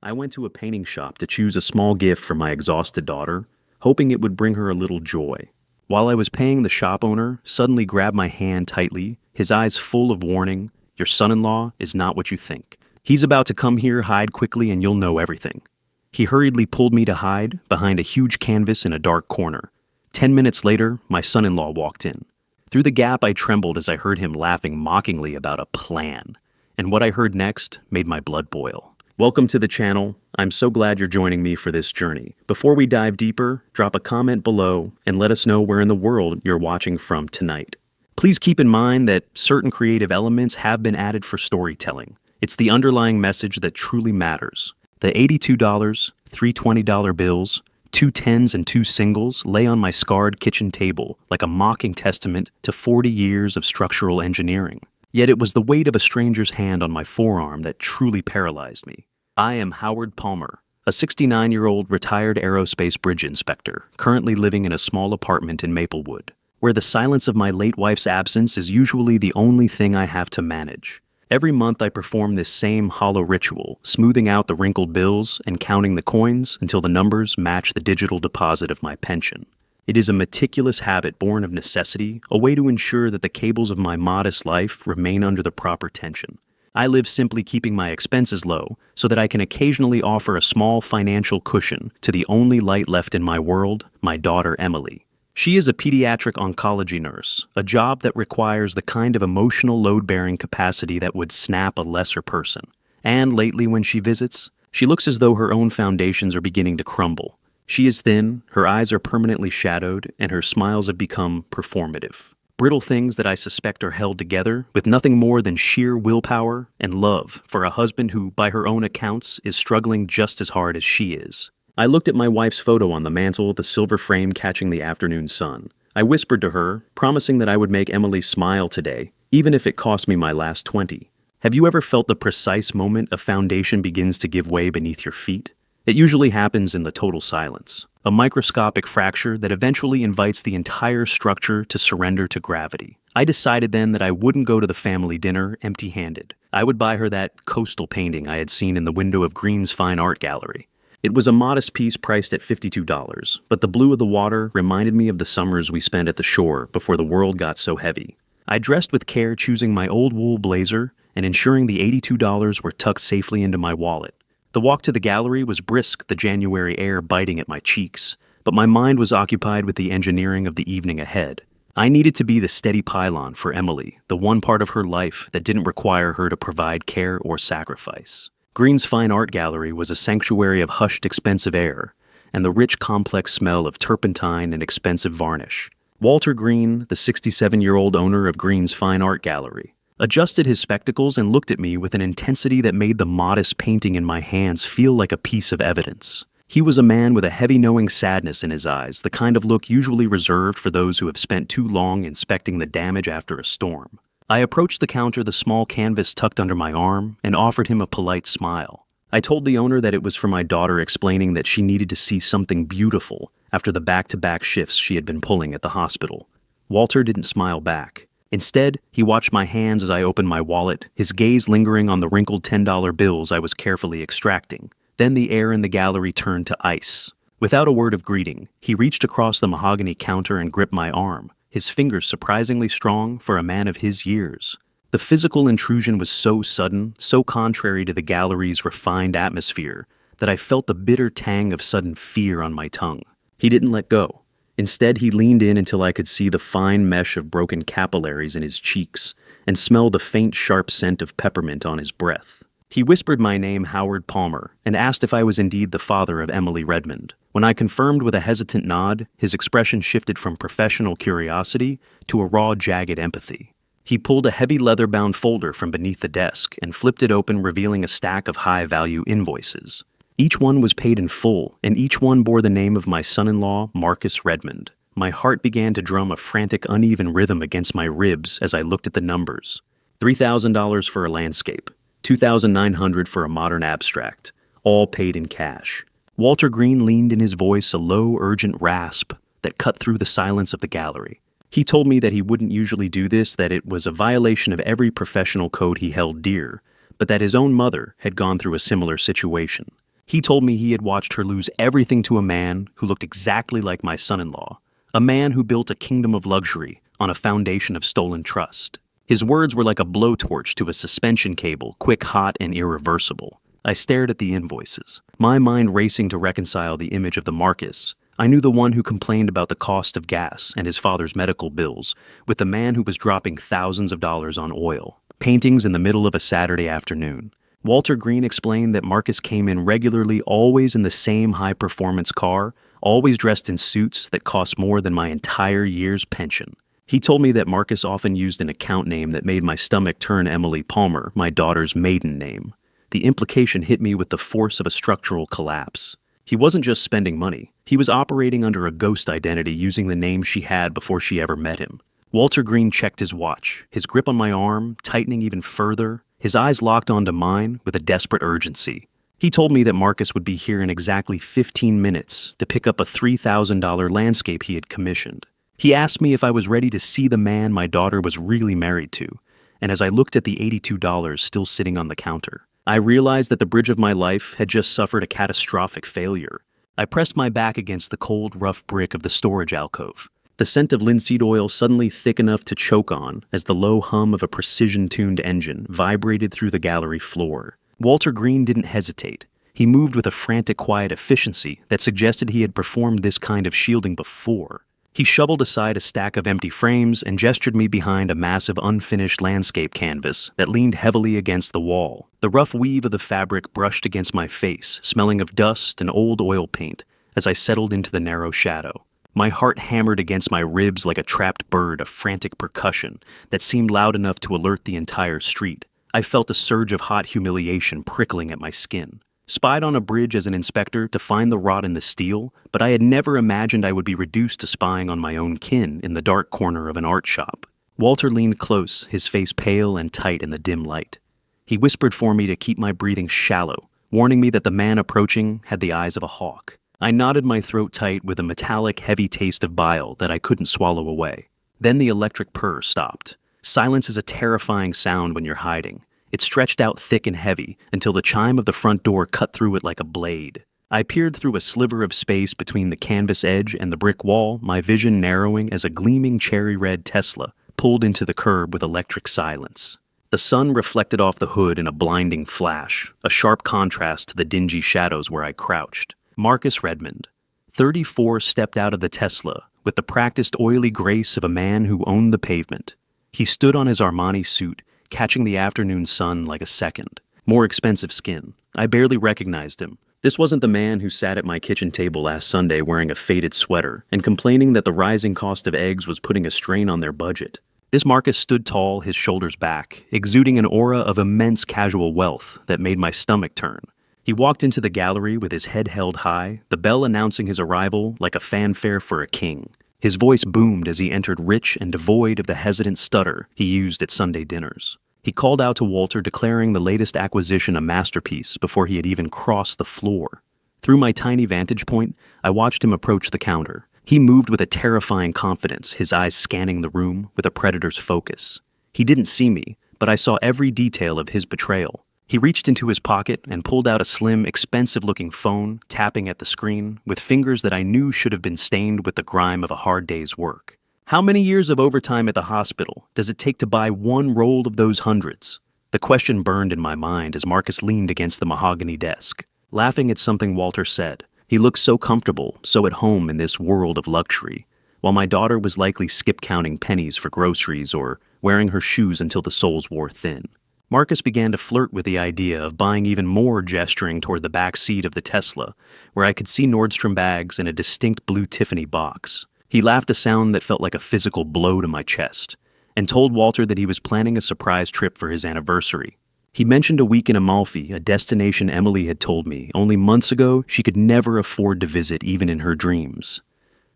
I went to a painting shop to choose a small gift for my exhausted daughter, hoping it would bring her a little joy. While I was paying, the shop owner suddenly grabbed my hand tightly, his eyes full of warning. "Your son-in-law is not what you think. He's about to come here, hide quickly, and you'll know everything." He hurriedly pulled me to hide behind a huge canvas in a dark corner. 10 minutes later, my son-in-law walked in. Through the gap, I trembled as I heard him laughing mockingly about a plan. And what I heard next made my blood boil. Welcome to the channel. I'm so glad you're joining me for this journey. Before we dive deeper, drop a comment below and let us know where in the world you're watching from tonight. Please keep in mind that certain creative elements have been added for storytelling. It's the underlying message that truly matters. The $82, three $20 bills, two tens and two singles lay on my scarred kitchen table like a mocking testament to 40 years of structural engineering. Yet it was the weight of a stranger's hand on my forearm that truly paralyzed me. I am Howard Palmer, a 69-year-old retired aerospace bridge inspector, currently living in a small apartment in Maplewood, where the silence of my late wife's absence is usually the only thing I have to manage. Every month I perform this same hollow ritual, smoothing out the wrinkled bills and counting the coins until the numbers match the digital deposit of my pension. It is a meticulous habit born of necessity, a way to ensure that the cables of my modest life remain under the proper tension. I live simply keeping my expenses low so that I can occasionally offer a small financial cushion to the only light left in my world, my daughter Emily. She is a pediatric oncology nurse, a job that requires the kind of emotional load-bearing capacity that would snap a lesser person. And lately when she visits, she looks as though her own foundations are beginning to crumble. She is thin, her eyes are permanently shadowed, and her smiles have become performative. Brittle things that I suspect are held together with nothing more than sheer willpower and love for a husband who, by her own accounts, is struggling just as hard as she is. I looked at my wife's photo on the mantle, the silver frame catching the afternoon sun. I whispered to her, promising that I would make Emily smile today, even if it cost me my last 20. Have you ever felt the precise moment a foundation begins to give way beneath your feet? It usually happens in the total silence, a microscopic fracture that eventually invites the entire structure to surrender to gravity. I decided then that I wouldn't go to the family dinner empty-handed. I would buy her that coastal painting I had seen in the window of Green's Fine Art Gallery. It was a modest piece priced at $52, but the blue of the water reminded me of the summers we spent at the shore before the world got so heavy. I dressed with care, choosing my old wool blazer and ensuring the $82 were tucked safely into my wallet. The walk to the gallery was brisk, the January air biting at my cheeks, but my mind was occupied with the engineering of the evening ahead. I needed to be the steady pylon for Emily, the one part of her life that didn't require her to provide care or sacrifice. Green's Fine Art Gallery was a sanctuary of hushed, expensive air, and the rich, complex smell of turpentine and expensive varnish. Walter Green, the 67-year-old owner of Green's Fine Art Gallery, adjusted his spectacles and looked at me with an intensity that made the modest painting in my hands feel like a piece of evidence. He was a man with a heavy knowing sadness in his eyes, the kind of look usually reserved for those who have spent too long inspecting the damage after a storm. I approached the counter, the small canvas tucked under my arm, and offered him a polite smile. I told the owner that it was for my daughter, explaining that she needed to see something beautiful after the back-to-back shifts she had been pulling at the hospital. Walter didn't smile back. Instead, he watched my hands as I opened my wallet, his gaze lingering on the wrinkled $10 bills I was carefully extracting. Then the air in the gallery turned to ice. Without a word of greeting, he reached across the mahogany counter and gripped my arm, his fingers surprisingly strong for a man of his years. The physical intrusion was so sudden, so contrary to the gallery's refined atmosphere, that I felt the bitter tang of sudden fear on my tongue. He didn't let go. Instead, he leaned in until I could see the fine mesh of broken capillaries in his cheeks and smell the faint, sharp scent of peppermint on his breath. He whispered my name, Howard Palmer, and asked if I was indeed the father of Emily Redmond. When I confirmed with a hesitant nod, his expression shifted from professional curiosity to a raw, jagged empathy. He pulled a heavy leather-bound folder from beneath the desk and flipped it open, revealing a stack of high-value invoices. Each one was paid in full, and each one bore the name of my son-in-law, Marcus Redmond. My heart began to drum a frantic, uneven rhythm against my ribs as I looked at the numbers. $3,000 for a landscape, $2,900 for a modern abstract, all paid in cash. Walter Green leaned in his voice, a low, urgent rasp that cut through the silence of the gallery. He told me that he wouldn't usually do this, that it was a violation of every professional code he held dear, but that his own mother had gone through a similar situation. He told me he had watched her lose everything to a man who looked exactly like my son-in-law, a man who built a kingdom of luxury on a foundation of stolen trust. His words were like a blowtorch to a suspension cable, quick, hot, and irreversible. I stared at the invoices, my mind racing to reconcile the image of the Marcus I knew, the one who complained about the cost of gas and his father's medical bills, with the man who was dropping thousands of dollars on oil. Paintings in the middle of a Saturday afternoon. Walter Green explained that Marcus came in regularly, always in the same high-performance car, always dressed in suits that cost more than my entire year's pension. He told me that Marcus often used an account name that made my stomach turn. Emily Palmer, my daughter's maiden name. The implication hit me with the force of a structural collapse. He wasn't just spending money. He was operating under a ghost identity using the name she had before she ever met him. Walter Green checked his watch, his grip on my arm tightening even further, his eyes locked onto mine with a desperate urgency. He told me that Marcus would be here in exactly 15 minutes to pick up a $3,000 landscape he had commissioned. He asked me if I was ready to see the man my daughter was really married to, and as I looked at the $82 still sitting on the counter, I realized that the bridge of my life had just suffered a catastrophic failure. I pressed my back against the cold, rough brick of the storage alcove, the scent of linseed oil suddenly thick enough to choke on as the low hum of a precision-tuned engine vibrated through the gallery floor. Walter Green didn't hesitate. He moved with a frantic, quiet efficiency that suggested he had performed this kind of shielding before. He shoveled aside a stack of empty frames and gestured me behind a massive unfinished landscape canvas that leaned heavily against the wall. The rough weave of the fabric brushed against my face, smelling of dust and old oil paint, as I settled into the narrow shadow. My heart hammered against my ribs like a trapped bird, a frantic percussion that seemed loud enough to alert the entire street. I felt a surge of hot humiliation prickling at my skin. Spied on a bridge as an inspector to find the rot in the steel, but I had never imagined I would be reduced to spying on my own kin in the dark corner of an art shop. Walter leaned close, his face pale and tight in the dim light. He whispered for me to keep my breathing shallow, warning me that the man approaching had the eyes of a hawk. I knotted my throat tight with a metallic, heavy taste of bile that I couldn't swallow away. Then the electric purr stopped. Silence is a terrifying sound when you're hiding. It stretched out thick and heavy until the chime of the front door cut through it like a blade. I peered through a sliver of space between the canvas edge and the brick wall, my vision narrowing as a gleaming cherry-red Tesla pulled into the curb with electric silence. The sun reflected off the hood in a blinding flash, a sharp contrast to the dingy shadows where I crouched. Marcus Redmond, 34, stepped out of the Tesla with the practiced oily grace of a man who owned the pavement. He stood on his Armani suit, catching the afternoon sun like a second. More expensive skin. I barely recognized him. This wasn't the man who sat at my kitchen table last Sunday wearing a faded sweater and complaining that the rising cost of eggs was putting a strain on their budget. This Marcus stood tall, his shoulders back, exuding an aura of immense casual wealth that made my stomach turn. He walked into the gallery with his head held high, the bell announcing his arrival like a fanfare for a king. His voice boomed as he entered, rich and devoid of the hesitant stutter he used at Sunday dinners. He called out to Walter, declaring the latest acquisition a masterpiece before he had even crossed the floor. Through my tiny vantage point, I watched him approach the counter. He moved with a terrifying confidence, his eyes scanning the room with a predator's focus. He didn't see me, but I saw every detail of his betrayal. He reached into his pocket and pulled out a slim, expensive-looking phone, tapping at the screen with fingers that I knew should have been stained with the grime of a hard day's work. How many years of overtime at the hospital does it take to buy one roll of those hundreds? The question burned in my mind as Marcus leaned against the mahogany desk, laughing at something Walter said. He looked so comfortable, so at home in this world of luxury, while my daughter was likely skip-counting pennies for groceries or wearing her shoes until the soles wore thin. Marcus began to flirt with the idea of buying even more, gesturing toward the back seat of the Tesla, where I could see Nordstrom bags in a distinct blue Tiffany box. He laughed a sound that felt like a physical blow to my chest, and told Walter that he was planning a surprise trip for his anniversary. He mentioned a week in Amalfi, a destination Emily had told me only months ago she could never afford to visit even in her dreams.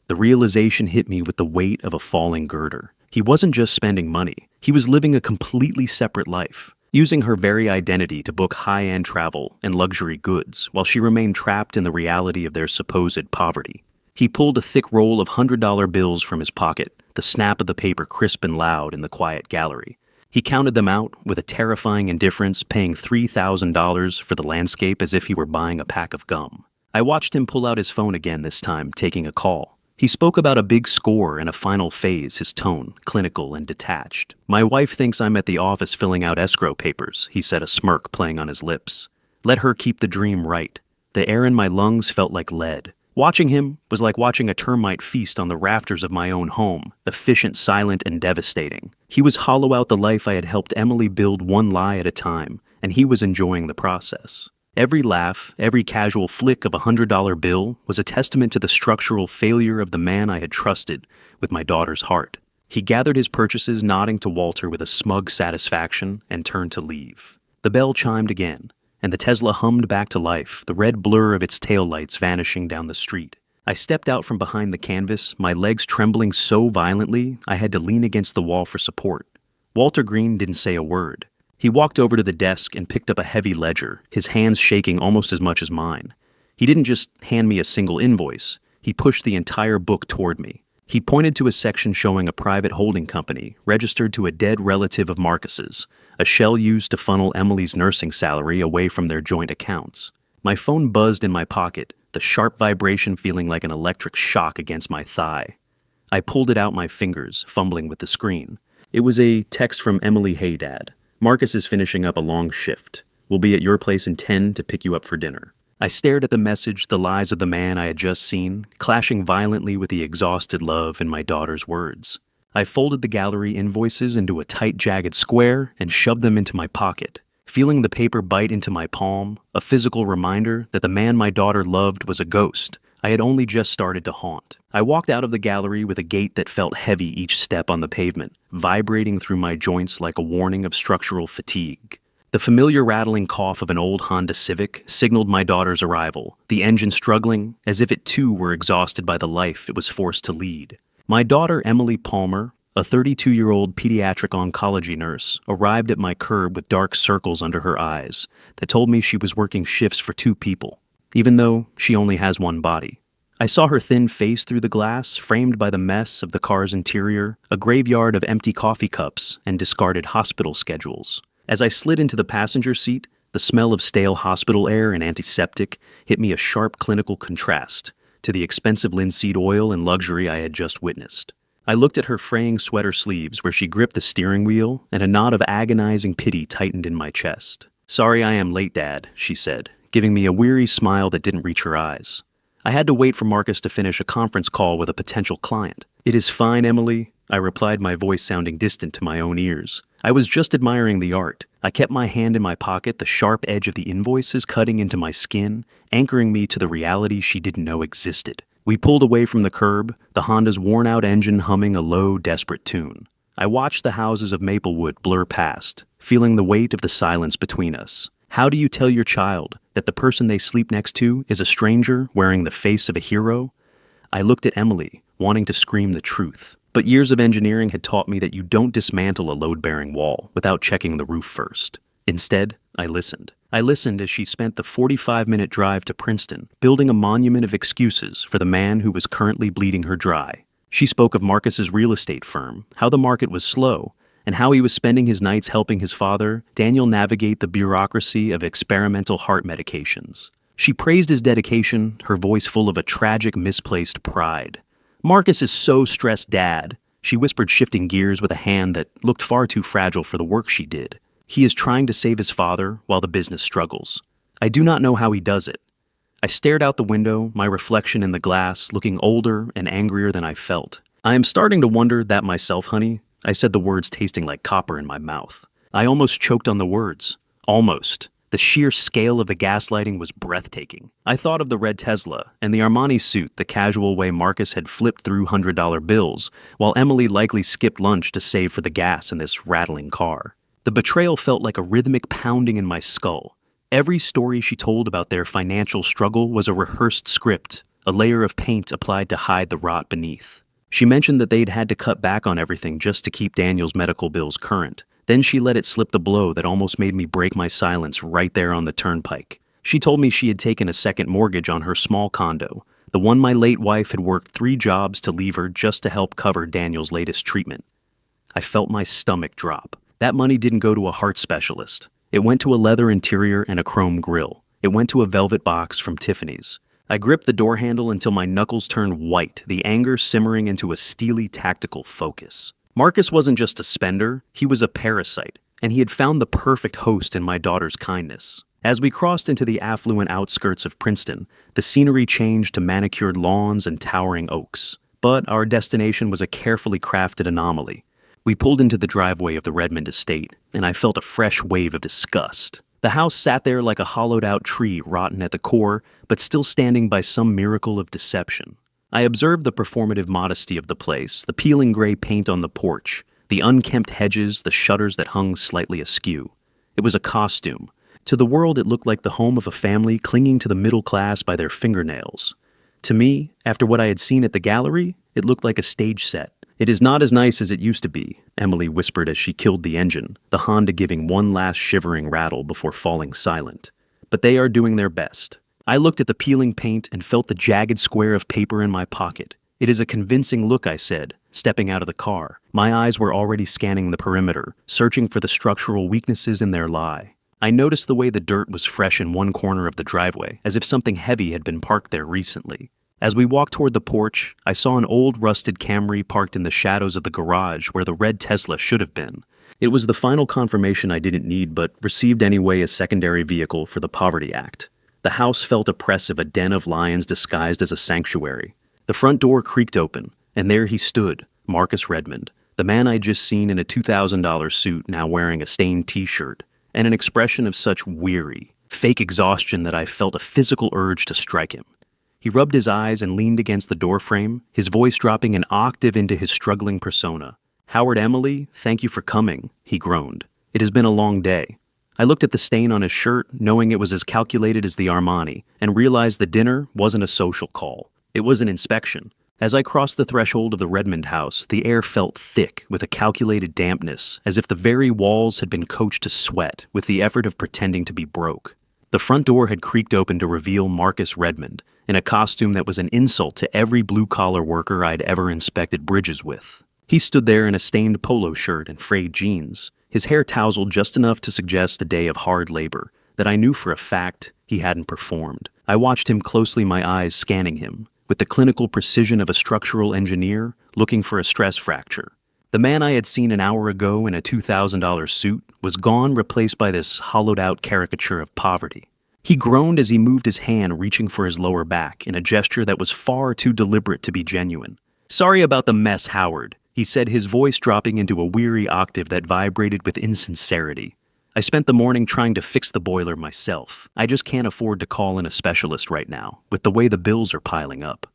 The realization hit me with the weight of a falling girder. He wasn't just spending money, he was living a completely separate life, using her very identity to book high-end travel and luxury goods while she remained trapped in the reality of their supposed poverty. He pulled a thick roll of $100 bills from his pocket, the snap of the paper crisp and loud in the quiet gallery. He counted them out with a terrifying indifference, paying $3,000 for the landscape as if he were buying a pack of gum. I watched him pull out his phone again this time, taking a call. He spoke about a big score and a final phase, his tone clinical and detached. "My wife thinks I'm at the office filling out escrow papers," he said, a smirk playing on his lips. "Let her keep the dream right." The air in my lungs felt like lead. Watching him was like watching a termite feast on the rafters of my own home, efficient, silent, and devastating. He was hollow out the life I had helped Emily build one lie at a time, and he was enjoying the process. Every laugh, every casual flick of $100 bill was a testament to the structural failure of the man I had trusted with my daughter's heart. He gathered his purchases, nodding to Walter with a smug satisfaction, and turned to leave. The bell chimed again, and the Tesla hummed back to life, the red blur of its taillights vanishing down the street. I stepped out from behind the canvas, my legs trembling so violently I had to lean against the wall for support. Walter Green didn't say a word. He walked over to the desk and picked up a heavy ledger, his hands shaking almost as much as mine. He didn't just hand me a single invoice. He pushed the entire book toward me. He pointed to a section showing a private holding company registered to a dead relative of Marcus's, a shell used to funnel Emily's nursing salary away from their joint accounts. My phone buzzed in my pocket, the sharp vibration feeling like an electric shock against my thigh. I pulled it out my fingers, fumbling with the screen. It was a text from Emily. "Hey, Dad. Marcus is finishing up a long shift. We'll be at your place in 10 to pick you up for dinner." I stared at the message, the lies of the man I had just seen, clashing violently with the exhausted love in my daughter's words. I folded the gallery invoices into a tight, jagged square and shoved them into my pocket, feeling the paper bite into my palm, a physical reminder that the man my daughter loved was a ghost I had only just started to haunt. I walked out of the gallery with a gait that felt heavy each step on the pavement, vibrating through my joints like a warning of structural fatigue. The familiar rattling cough of an old Honda Civic signaled my daughter's arrival, the engine struggling, as if it too were exhausted by the life it was forced to lead. My daughter, Emily Palmer, a 32-year-old pediatric oncology nurse, arrived at my curb with dark circles under her eyes that told me she was working shifts for 2 people, even though she only has 1 body. I saw her thin face through the glass, framed by the mess of the car's interior, a graveyard of empty coffee cups and discarded hospital schedules. As I slid into the passenger seat, the smell of stale hospital air and antiseptic hit me a sharp clinical contrast to the expensive linseed oil and luxury I had just witnessed. I looked at her fraying sweater sleeves where she gripped the steering wheel, and a knot of agonizing pity tightened in my chest. "Sorry I am late, Dad," she said, giving me a weary smile that didn't reach her eyes. I had to wait for Marcus to finish a conference call with a potential client. "It is fine, Emily," I replied, my voice sounding distant to my own ears. I was just admiring the art. I kept my hand in my pocket, the sharp edge of the invoices cutting into my skin, anchoring me to the reality she didn't know existed. We pulled away from the curb, the Honda's worn-out engine humming a low, desperate tune. I watched the houses of Maplewood blur past, feeling the weight of the silence between us. How do you tell your child that the person they sleep next to is a stranger wearing the face of a hero? I looked at Emily, wanting to scream the truth. But years of engineering had taught me that you don't dismantle a load-bearing wall without checking the roof first. Instead, I listened. I listened as she spent the 45-minute drive to Princeton, building a monument of excuses for the man who was currently bleeding her dry. She spoke of Marcus's real estate firm, how the market was slow, and how he was spending his nights helping his father, Daniel, navigate the bureaucracy of experimental heart medications. She praised his dedication, her voice full of a tragic, misplaced pride. "Marcus is so stressed, Dad," she whispered, shifting gears with a hand that looked far too fragile for the work she did. "He is trying to save his father while the business struggles. I do not know how he does it." I stared out the window, my reflection in the glass, looking older and angrier than I felt. "I am starting to wonder that myself, honey," I said, the words tasting like copper in my mouth. I almost choked on the words. Almost. The sheer scale of the gaslighting was breathtaking. I thought of the red Tesla and the Armani suit, the casual way Marcus had flipped through $100 bills, while Emily likely skipped lunch to save for the gas in this rattling car. The betrayal felt like a rhythmic pounding in my skull. Every story she told about their financial struggle was a rehearsed script, a layer of paint applied to hide the rot beneath. She mentioned that they'd had to cut back on everything just to keep Daniel's medical bills current. Then she let it slip the blow that almost made me break my silence right there on the turnpike. She told me she had taken a second mortgage on her small condo, the one my late wife had worked 3 jobs to leave her just to help cover Daniel's latest treatment. I felt my stomach drop. That money didn't go to a heart specialist. It went to a leather interior and a chrome grille. It went to a velvet box from Tiffany's. I gripped the door handle until my knuckles turned white, the anger simmering into a steely tactical focus. Marcus wasn't just a spender, he was a parasite, and he had found the perfect host in my daughter's kindness. As we crossed into the affluent outskirts of Princeton, the scenery changed to manicured lawns and towering oaks. But our destination was a carefully crafted anomaly. We pulled into the driveway of the Redmond estate, and I felt a fresh wave of disgust. The house sat there like a hollowed-out tree, rotten at the core, but still standing by some miracle of deception. I observed the performative modesty of the place, the peeling gray paint on the porch, the unkempt hedges, the shutters that hung slightly askew. It was a costume. To the world, it looked like the home of a family clinging to the middle class by their fingernails. To me, after what I had seen at the gallery, it looked like a stage set. "It is not as nice as it used to be," Emily whispered as she killed the engine, the Honda giving one last shivering rattle before falling silent. "But they are doing their best." I looked at the peeling paint and felt the jagged square of paper in my pocket. "It is a convincing look," I said, stepping out of the car. My eyes were already scanning the perimeter, searching for the structural weaknesses in their lie. I noticed the way the dirt was fresh in one corner of the driveway, as if something heavy had been parked there recently. As we walked toward the porch, I saw an old rusted Camry parked in the shadows of the garage where the red Tesla should have been. It was the final confirmation I didn't need but received anyway as secondary vehicle for the Poverty Act. The house felt oppressive, a den of lions disguised as a sanctuary. The front door creaked open, and there he stood, Marcus Redmond, the man I'd just seen in a $2,000 suit now wearing a stained t-shirt, and an expression of such weary, fake exhaustion that I felt a physical urge to strike him. He rubbed his eyes and leaned against the doorframe, his voice dropping an octave into his struggling persona. "Howard, Emily, thank you for coming," he groaned. "It has been a long day." I looked at the stain on his shirt, knowing it was as calculated as the Armani, and realized the dinner wasn't a social call. It was an inspection. As I crossed the threshold of the Redmond house, the air felt thick with a calculated dampness, as if the very walls had been coached to sweat with the effort of pretending to be broke. The front door had creaked open to reveal Marcus Redmond, in a costume that was an insult to every blue-collar worker I'd ever inspected bridges with. He stood there in a stained polo shirt and frayed jeans, his hair tousled just enough to suggest a day of hard labor that I knew for a fact he hadn't performed. I watched him closely, my eyes scanning him, with the clinical precision of a structural engineer looking for a stress fracture. The man I had seen an hour ago in a $2,000 suit was gone, replaced by this hollowed-out caricature of poverty. He groaned as he moved his hand, reaching for his lower back in a gesture that was far too deliberate to be genuine. "Sorry about the mess, Howard," he said, his voice dropping into a weary octave that vibrated with insincerity. "I spent the morning trying to fix the boiler myself. I just can't afford to call in a specialist right now, with the way the bills are piling up."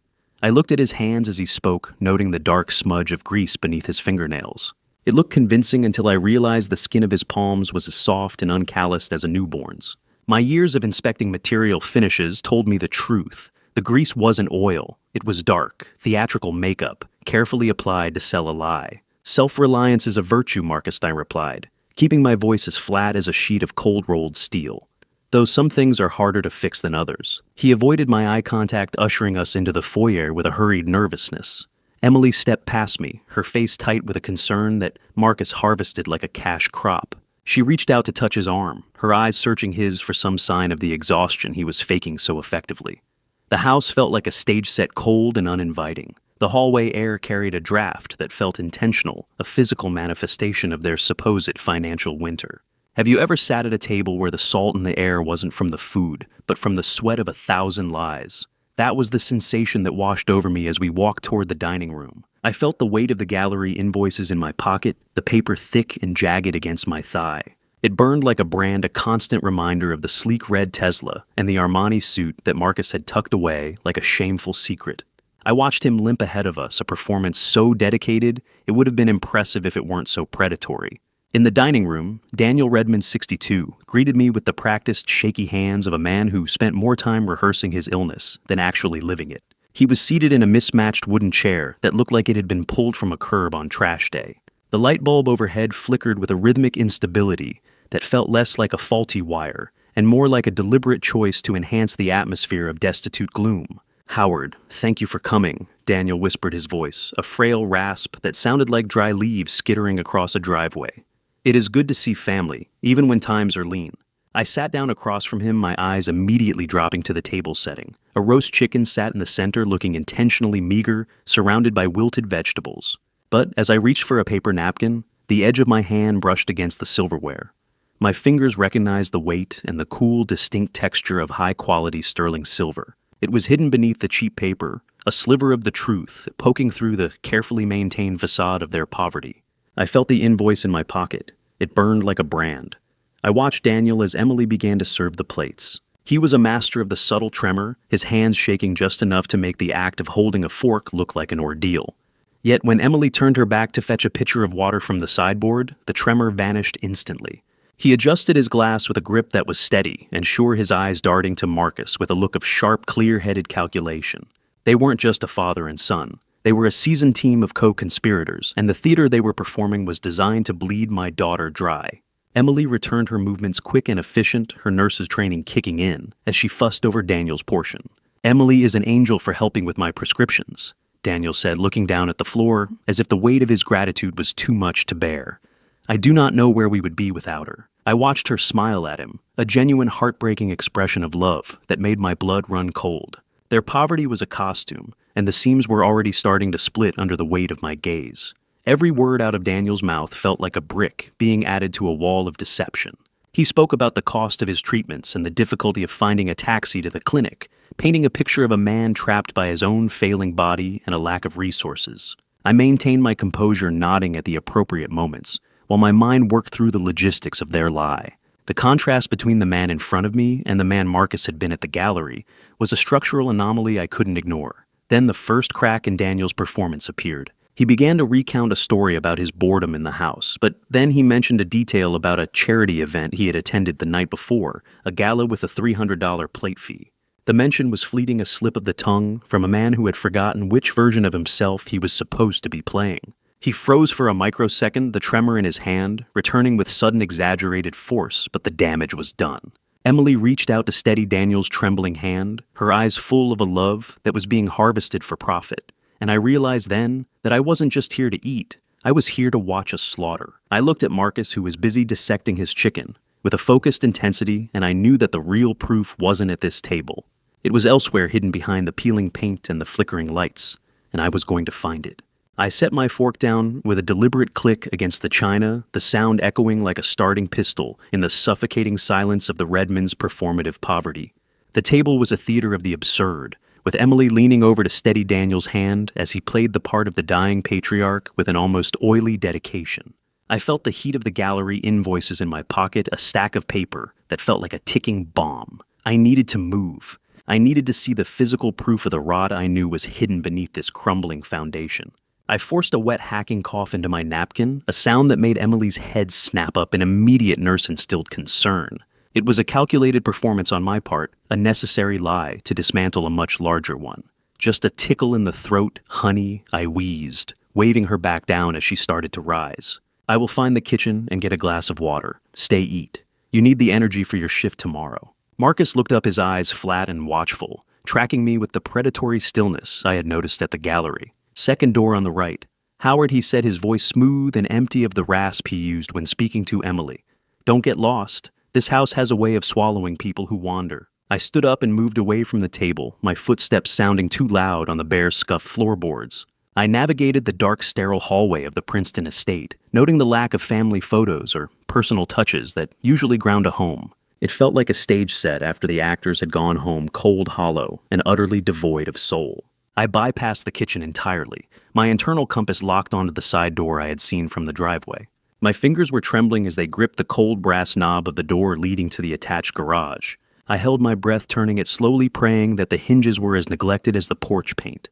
I looked at his hands as he spoke, noting the dark smudge of grease beneath his fingernails. It looked convincing until I realized the skin of his palms was as soft and uncalloused as a newborn's. My years of inspecting material finishes told me the truth. The grease wasn't oil. It was dark, theatrical makeup, carefully applied to sell a lie. "Self-reliance is a virtue," Marcus, I replied, keeping my voice as flat as a sheet of cold-rolled steel. "Though some things are harder to fix than others." He avoided my eye contact, ushering us into the foyer with a hurried nervousness. Emily stepped past me, her face tight with a concern that Marcus harvested like a cash crop. She reached out to touch his arm, her eyes searching his for some sign of the exhaustion he was faking so effectively. The house felt like a stage set, cold and uninviting. The hallway air carried a draft that felt intentional, a physical manifestation of their supposed financial winter. Have you ever sat at a table where the salt in the air wasn't from the food, but from the sweat of 1,000 lies? That was the sensation that washed over me as we walked toward the dining room. I felt the weight of the gallery invoices in my pocket, the paper thick and jagged against my thigh. It burned like a brand, a constant reminder of the sleek red Tesla and the Armani suit that Marcus had tucked away like a shameful secret. I watched him limp ahead of us, a performance so dedicated it would have been impressive if it weren't so predatory. In the dining room, Daniel Redmond, 62, greeted me with the practiced, shaky hands of a man who spent more time rehearsing his illness than actually living it. He was seated in a mismatched wooden chair that looked like it had been pulled from a curb on trash day. The light bulb overhead flickered with a rhythmic instability that felt less like a faulty wire and more like a deliberate choice to enhance the atmosphere of destitute gloom. "Howard, thank you for coming," Daniel whispered, his voice, a frail rasp that sounded like dry leaves skittering across a driveway. It is good to see family, even when times are lean. I sat down across from him, my eyes immediately dropping to the table setting. A roast chicken sat in the center, looking intentionally meager, surrounded by wilted vegetables. But as I reached for a paper napkin, the edge of my hand brushed against the silverware. My fingers recognized the weight and the cool, distinct texture of high-quality sterling silver. It was hidden beneath the cheap paper, a sliver of the truth poking through the carefully maintained facade of their poverty. I felt the invoice in my pocket. It burned like a brand. I watched Daniel as Emily began to serve the plates. He was a master of the subtle tremor, his hands shaking just enough to make the act of holding a fork look like an ordeal. Yet when Emily turned her back to fetch a pitcher of water from the sideboard, the tremor vanished instantly. He adjusted his glass with a grip that was steady, and sure, his eyes darting to Marcus with a look of sharp, clear-headed calculation. They weren't just a father and son. They were a seasoned team of co-conspirators, and the theater they were performing was designed to bleed my daughter dry. Emily returned her movements quick and efficient, her nurse's training kicking in, as she fussed over Daniel's portion. "Emily is an angel for helping with my prescriptions," Daniel said, looking down at the floor, as if the weight of his gratitude was too much to bear. "I do not know where we would be without her." I watched her smile at him, a genuine heartbreaking expression of love that made my blood run cold. Their poverty was a costume, and the seams were already starting to split under the weight of my gaze. Every word out of Daniel's mouth felt like a brick being added to a wall of deception. He spoke about the cost of his treatments and the difficulty of finding a taxi to the clinic, painting a picture of a man trapped by his own failing body and a lack of resources. I maintained my composure, nodding at the appropriate moments, while my mind worked through the logistics of their lie. The contrast between the man in front of me and the man Marcus had been at the gallery was a structural anomaly I couldn't ignore. Then the first crack in Daniel's performance appeared. He began to recount a story about his boredom in the house, but then he mentioned a detail about a charity event he had attended the night before, a gala with a $300 plate fee. The mention was fleeting, a slip of the tongue from a man who had forgotten which version of himself he was supposed to be playing. He froze for a microsecond, the tremor in his hand, returning with sudden exaggerated force, but the damage was done. Emily reached out to steady Daniel's trembling hand, her eyes full of a love that was being harvested for profit. And I realized then that I wasn't just here to eat, I was here to watch a slaughter. I looked at Marcus, who was busy dissecting his chicken, with a focused intensity, and I knew that the real proof wasn't at this table. It was elsewhere, hidden behind the peeling paint and the flickering lights, and I was going to find it. I set my fork down with a deliberate click against the china, the sound echoing like a starting pistol in the suffocating silence of the Redmonds' performative poverty. The table was a theater of the absurd, with Emily leaning over to steady Daniel's hand as he played the part of the dying patriarch with an almost oily dedication. I felt the heat of the gallery invoices in my pocket, a stack of paper that felt like a ticking bomb. I needed to move. I needed to see the physical proof of the rot I knew was hidden beneath this crumbling foundation. I forced a wet hacking cough into my napkin, a sound that made Emily's head snap up in immediate nurse-instilled concern. It was a calculated performance on my part, a necessary lie to dismantle a much larger one. Just a tickle in the throat, honey, I wheezed, waving her back down as she started to rise. "I will find the kitchen and get a glass of water. Stay eat. You need the energy for your shift tomorrow." Marcus looked up, his eyes flat and watchful, tracking me with the predatory stillness I had noticed at the gallery. "Second door on the right." "Howard," he said, his voice smooth and empty of the rasp he used when speaking to Emily. "Don't get lost. This house has a way of swallowing people who wander." I stood up and moved away from the table, my footsteps sounding too loud on the bare, scuffed floorboards. I navigated the dark, sterile hallway of the Princeton estate, noting the lack of family photos or personal touches that usually ground a home. It felt like a stage set after the actors had gone home cold, hollow, and utterly devoid of soul. I bypassed the kitchen entirely, my internal compass locked onto the side door I had seen from the driveway. My fingers were trembling as they gripped the cold brass knob of the door leading to the attached garage. I held my breath, turning it slowly, praying that the hinges were as neglected as the porch paint.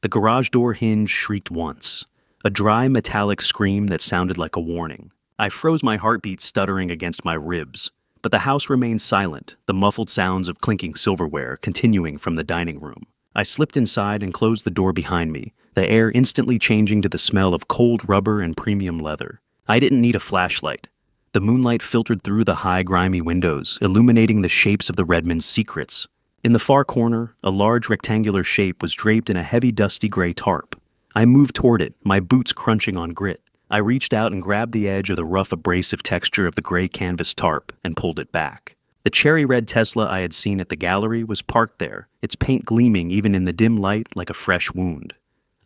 The garage door hinge shrieked once, a dry metallic scream that sounded like a warning. I froze, my heartbeat stuttering against my ribs. But the house remained silent, the muffled sounds of clinking silverware continuing from the dining room. I slipped inside and closed the door behind me, the air instantly changing to the smell of cold rubber and premium leather. I didn't need a flashlight. The moonlight filtered through the high, grimy windows, illuminating the shapes of the Redmonds' secrets. In the far corner, a large rectangular shape was draped in a heavy, dusty gray tarp. I moved toward it, my boots crunching on grit. I reached out and grabbed the edge of the rough, abrasive texture of the gray canvas tarp and pulled it back. The cherry red Tesla I had seen at the gallery was parked there, its paint gleaming even in the dim light like a fresh wound.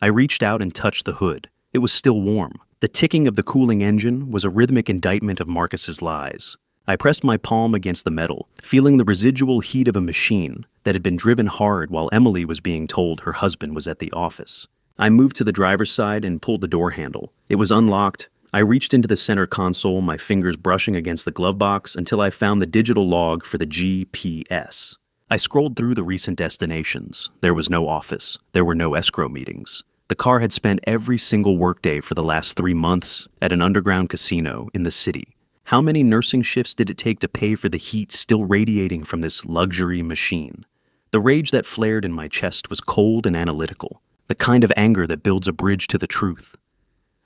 I reached out and touched the hood. It was still warm. The ticking of the cooling engine was a rhythmic indictment of Marcus's lies. I pressed my palm against the metal, feeling the residual heat of a machine that had been driven hard while Emily was being told her husband was at the office. I moved to the driver's side and pulled the door handle. It was unlocked. I reached into the center console, my fingers brushing against the glove box until I found the digital log for the GPS. I scrolled through the recent destinations. There was no office. There were no escrow meetings. The car had spent every single workday for the last 3 months at an underground casino in the city. How many nursing shifts did it take to pay for the heat still radiating from this luxury machine? The rage that flared in my chest was cold and analytical, the kind of anger that builds a bridge to the truth.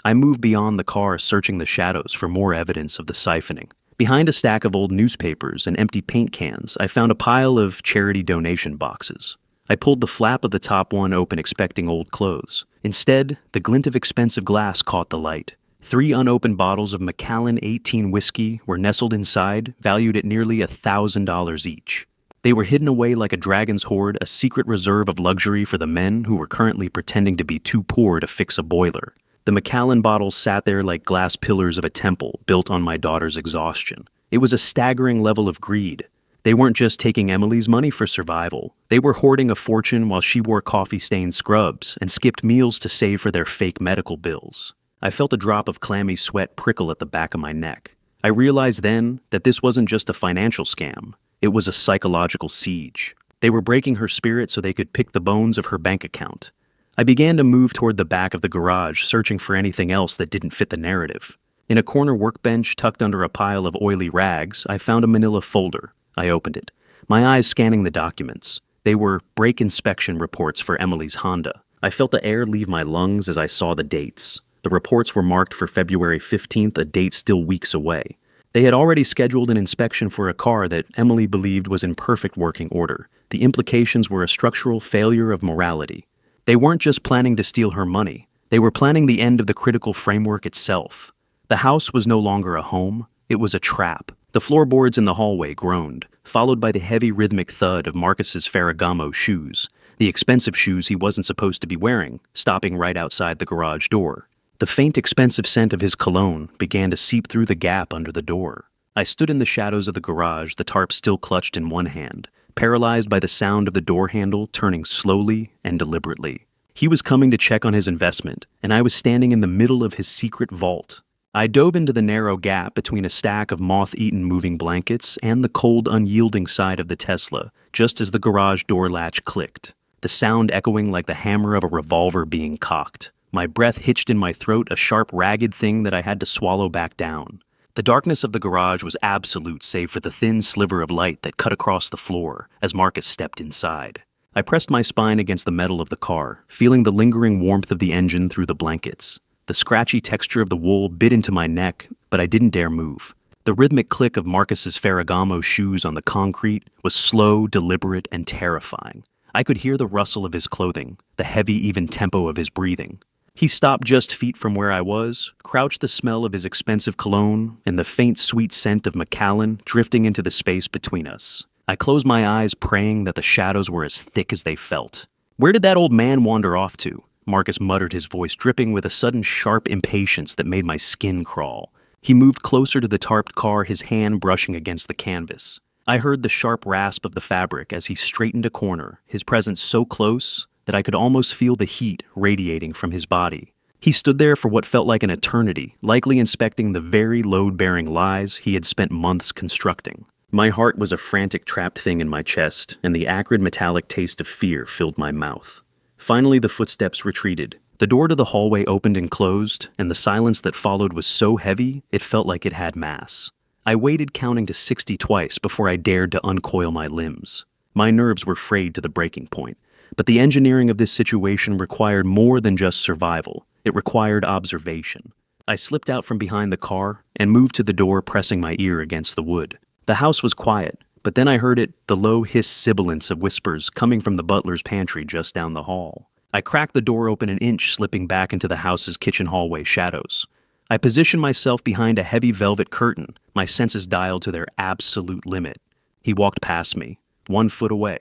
I moved beyond the car, searching the shadows for more evidence of the siphoning. Behind a stack of old newspapers and empty paint cans, I found a pile of charity donation boxes. I pulled the flap of the top one open, expecting old clothes. Instead, the glint of expensive glass caught the light. 3 unopened bottles of Macallan 18 whiskey were nestled inside, valued at nearly $1,000 each. They were hidden away like a dragon's hoard, a secret reserve of luxury for the men who were currently pretending to be too poor to fix a boiler. The Macallan bottles sat there like glass pillars of a temple built on my daughter's exhaustion. It was a staggering level of greed. They weren't just taking Emily's money for survival. They were hoarding a fortune while she wore coffee-stained scrubs and skipped meals to save for their fake medical bills. I felt a drop of clammy sweat prickle at the back of my neck. I realized then that this wasn't just a financial scam. It was a psychological siege. They were breaking her spirit so they could pick the bones of her bank account. I began to move toward the back of the garage, searching for anything else that didn't fit the narrative. In a corner workbench tucked under a pile of oily rags, I found a manila folder. I opened it, my eyes scanning the documents. They were brake inspection reports for Emily's Honda. I felt the air leave my lungs as I saw the dates. The reports were marked for February 15th, a date still weeks away. They had already scheduled an inspection for a car that Emily believed was in perfect working order. The implications were a structural failure of morality. They weren't just planning to steal her money. They were planning the end of the critical framework itself. The house was no longer a home. It was a trap. The floorboards in the hallway groaned, followed by the heavy rhythmic thud of Marcus's Ferragamo shoes, the expensive shoes he wasn't supposed to be wearing, stopping right outside the garage door. The faint, expensive scent of his cologne began to seep through the gap under the door. I stood in the shadows of the garage, the tarp still clutched in one hand, paralyzed by the sound of the door handle turning slowly and deliberately. He was coming to check on his investment, and I was standing in the middle of his secret vault. I dove into the narrow gap between a stack of moth-eaten moving blankets and the cold, unyielding side of the Tesla, just as the garage door latch clicked, the sound echoing like the hammer of a revolver being cocked. My breath hitched in my throat, a sharp, ragged thing that I had to swallow back down. The darkness of the garage was absolute, save for the thin sliver of light that cut across the floor as Marcus stepped inside. I pressed my spine against the metal of the car, feeling the lingering warmth of the engine through the blankets. The scratchy texture of the wool bit into my neck, but I didn't dare move. The rhythmic click of Marcus's Ferragamo shoes on the concrete was slow, deliberate, and terrifying. I could hear the rustle of his clothing, the heavy, even tempo of his breathing. He stopped just feet from where I was, crouched, the smell of his expensive cologne and the faint, sweet scent of Macallan drifting into the space between us. I closed my eyes, praying that the shadows were as thick as they felt. "Where did that old man wander off to?" Marcus muttered, his voice dripping with a sudden sharp impatience that made my skin crawl. He moved closer to the tarped car, his hand brushing against the canvas. I heard the sharp rasp of the fabric as he straightened a corner, his presence so close that I could almost feel the heat radiating from his body. He stood there for what felt like an eternity, likely inspecting the very load-bearing lies he had spent months constructing. My heart was a frantic, trapped thing in my chest, and the acrid metallic taste of fear filled my mouth. Finally, the footsteps retreated. The door to the hallway opened and closed, and the silence that followed was so heavy it felt like it had mass. I waited, counting to 60 twice before I dared to uncoil my limbs. My nerves were frayed to the breaking point, but the engineering of this situation required more than just survival. It required observation. I slipped out from behind the car and moved to the door, pressing my ear against the wood. The house was quiet, but then I heard it, the low hiss sibilance of whispers coming from the butler's pantry just down the hall. I cracked the door open an inch, slipping back into the house's kitchen hallway shadows. I positioned myself behind a heavy velvet curtain, my senses dialed to their absolute limit. He walked past me, 1 foot away.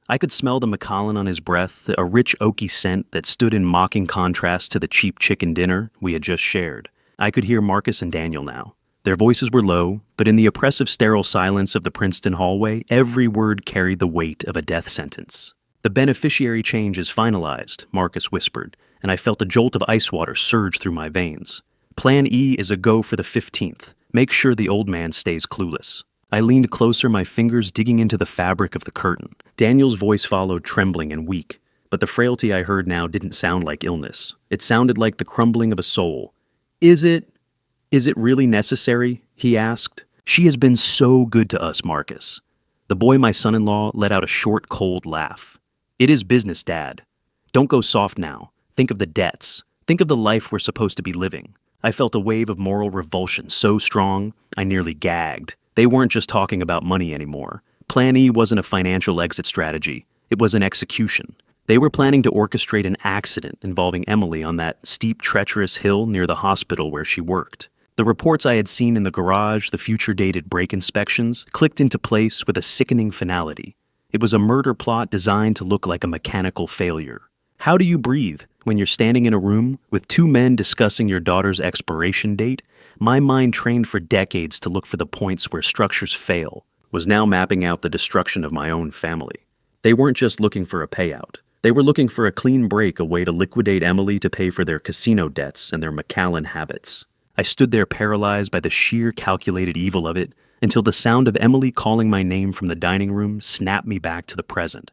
I could smell the Macallan on his breath, a rich oaky scent that stood in mocking contrast to the cheap chicken dinner we had just shared. I could hear Marcus and Daniel now. Their voices were low, but in the oppressive sterile silence of the Princeton hallway, every word carried the weight of a death sentence. "The beneficiary change is finalized," Marcus whispered, and I felt a jolt of ice water surge through my veins. "Plan E is a go for the 15th. Make sure the old man stays clueless." I leaned closer, my fingers digging into the fabric of the curtain. Daniel's voice followed, trembling and weak, but the frailty I heard now didn't sound like illness. It sounded like the crumbling of a soul. Is it really necessary?" he asked. "She has been so good to us, Marcus." The boy, my son-in-law, let out a short, cold laugh. "It is business, Dad. Don't go soft now. Think of the debts. Think of the life we're supposed to be living." I felt a wave of moral revulsion so strong, I nearly gagged. They weren't just talking about money anymore. Plan E wasn't a financial exit strategy. It was an execution. They were planning to orchestrate an accident involving Emily on that steep, treacherous hill near the hospital where she worked. The reports I had seen in the garage, the future-dated brake inspections, clicked into place with a sickening finality. It was a murder plot designed to look like a mechanical failure. How do you breathe when you're standing in a room with two men discussing your daughter's expiration date? My mind, trained for decades to look for the points where structures fail, was now mapping out the destruction of my own family. They weren't just looking for a payout. They were looking for a clean break, a way to liquidate Emily to pay for their casino debts and their Macallan habits. I stood there paralyzed by the sheer calculated evil of it until the sound of Emily calling my name from the dining room snapped me back to the present.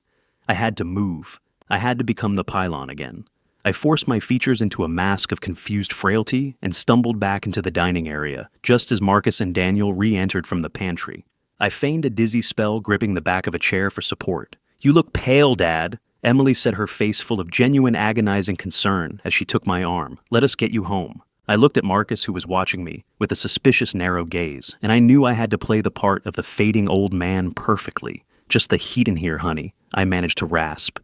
I had to move. I had to become the pylon again. I forced my features into a mask of confused frailty and stumbled back into the dining area, just as Marcus and Daniel re-entered from the pantry. I feigned a dizzy spell, gripping the back of a chair for support. "You look pale, Dad," Emily said, her face full of genuine agonizing concern as she took my arm. "Let us get you home." I looked at Marcus, who was watching me, with a suspicious narrow gaze, and I knew I had to play the part of the fading old man perfectly. "Just the heat in here, honey," I managed to rasp.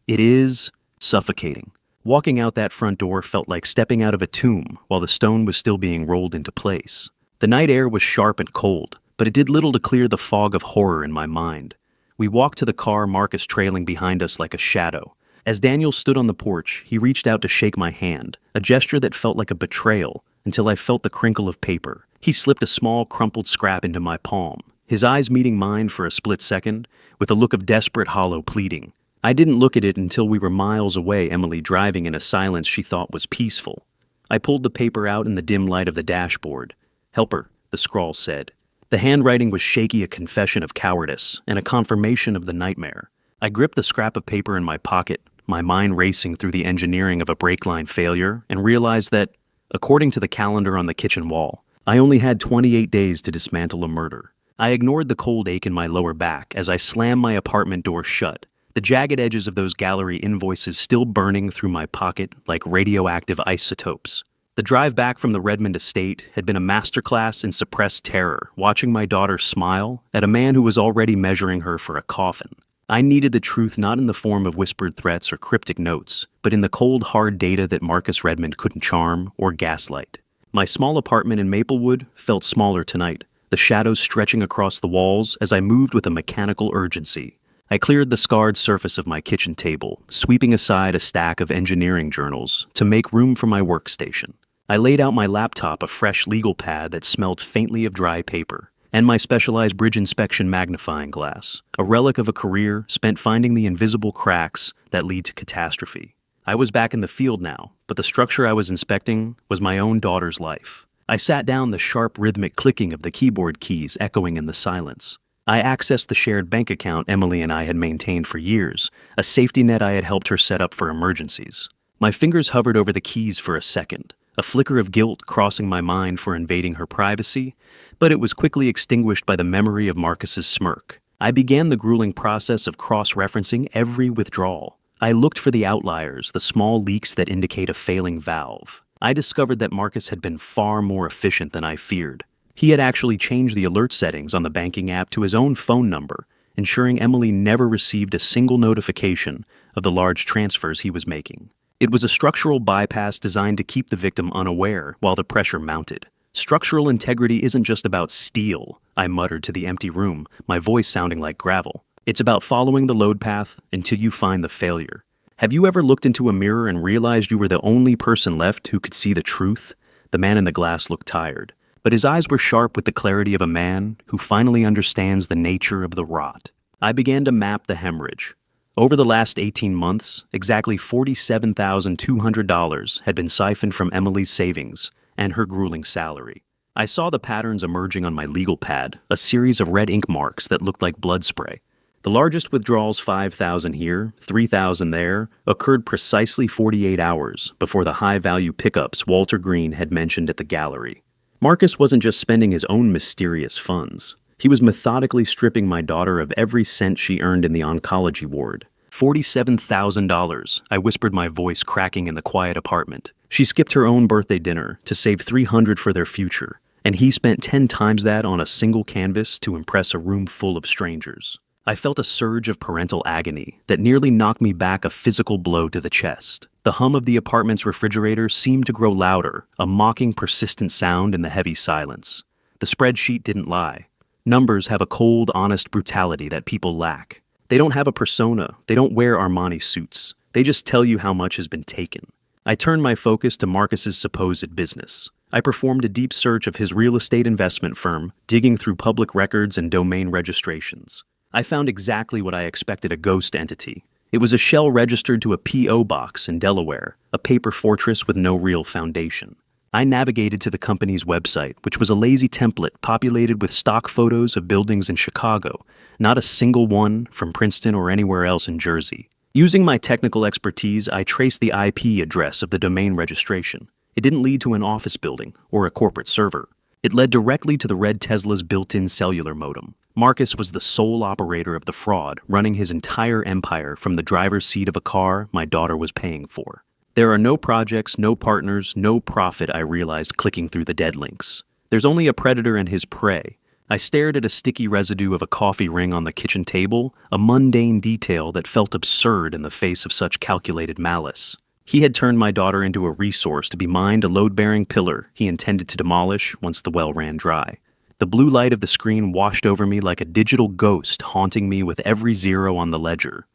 "It is suffocating." Walking out that front door felt like stepping out of a tomb while the stone was still being rolled into place. The night air was sharp and cold, but it did little to clear the fog of horror in my mind. We walked to the car, Marcus trailing behind us like a shadow. As Daniel stood on the porch, he reached out to shake my hand, a gesture that felt like a betrayal, until I felt the crinkle of paper. He slipped a small, crumpled scrap into my palm, his eyes meeting mine for a split second, with a look of desperate, hollow pleading. I didn't look at it until we were miles away, Emily driving in a silence she thought was peaceful. I pulled the paper out in the dim light of the dashboard. "Help her," the scrawl said. The handwriting was shaky, a confession of cowardice, and a confirmation of the nightmare. I gripped the scrap of paper in my pocket, my mind racing through the engineering of a brake line failure, and realized that, according to the calendar on the kitchen wall, I only had 28 days to dismantle a murder. I ignored the cold ache in my lower back as I slammed my apartment door shut, the jagged edges of those gallery invoices still burning through my pocket like radioactive isotopes. The drive back from the Redmond estate had been a masterclass in suppressed terror, watching my daughter smile at a man who was already measuring her for a coffin. I needed the truth not in the form of whispered threats or cryptic notes, but in the cold, hard data that Marcus Redmond couldn't charm or gaslight. My small apartment in Maplewood felt smaller tonight, the shadows stretching across the walls as I moved with a mechanical urgency. I cleared the scarred surface of my kitchen table, sweeping aside a stack of engineering journals to make room for my workstation. I laid out my laptop, a fresh legal pad that smelled faintly of dry paper, and my specialized bridge inspection magnifying glass, a relic of a career spent finding the invisible cracks that lead to catastrophe. I was back in the field now, but the structure I was inspecting was my own daughter's life. I sat down, the sharp rhythmic clicking of the keyboard keys echoing in the silence. I accessed the shared bank account Emily and I had maintained for years, a safety net I had helped her set up for emergencies. My fingers hovered over the keys for a second, a flicker of guilt crossing my mind for invading her privacy, but it was quickly extinguished by the memory of Marcus's smirk. I began the grueling process of cross-referencing every withdrawal. I looked for the outliers, the small leaks that indicate a failing valve. I discovered that Marcus had been far more efficient than I feared. He had actually changed the alert settings on the banking app to his own phone number, ensuring Emily never received a single notification of the large transfers he was making. It was a structural bypass designed to keep the victim unaware while the pressure mounted. Structural integrity isn't just about steel, I muttered to the empty room, my voice sounding like gravel. It's about following the load path until you find the failure. Have you ever looked into a mirror and realized you were the only person left who could see the truth? The man in the glass looked tired, but his eyes were sharp with the clarity of a man who finally understands the nature of the rot. I began to map the hemorrhage. Over the last 18 months, exactly $47,200 had been siphoned from Emily's savings and her grueling salary. I saw the patterns emerging on my legal pad, a series of red ink marks that looked like blood spray. The largest withdrawals, $5,000 here, $3,000 there, occurred precisely 48 hours before the high-value pickups Walter Green had mentioned at the gallery. Marcus wasn't just spending his own mysterious funds. He was methodically stripping my daughter of every cent she earned in the oncology ward. $47,000, I whispered, my voice cracking in the quiet apartment. She skipped her own birthday dinner to save $300 for their future, and he spent 10 times that on a single canvas to impress a room full of strangers. I felt a surge of parental agony that nearly knocked me back, a physical blow to the chest. The hum of the apartment's refrigerator seemed to grow louder, a mocking, persistent sound in the heavy silence. The spreadsheet didn't lie. Numbers have a cold, honest brutality that people lack. They don't have a persona. They don't wear Armani suits. They just tell you how much has been taken. I turned my focus to Marcus's supposed business. I performed a deep search of his real estate investment firm, digging through public records and domain registrations. I found exactly what I expected: a ghost entity. It was a shell registered to a P.O. box in Delaware, a paper fortress with no real foundation. I navigated to the company's website, which was a lazy template populated with stock photos of buildings in Chicago, not a single one from Princeton or anywhere else in Jersey. Using my technical expertise, I traced the IP address of the domain registration. It didn't lead to an office building or a corporate server. It led directly to the red Tesla's built-in cellular modem. Marcus was the sole operator of the fraud, running his entire empire from the driver's seat of a car my daughter was paying for. There are no projects, no partners, no profit, I realized, clicking through the dead links. There's only a predator and his prey. I stared at a sticky residue of a coffee ring on the kitchen table, a mundane detail that felt absurd in the face of such calculated malice. He had turned my daughter into a resource to be mined, a load-bearing pillar he intended to demolish once the well ran dry. The blue light of the screen washed over me like a digital ghost, haunting me with every zero on the ledger.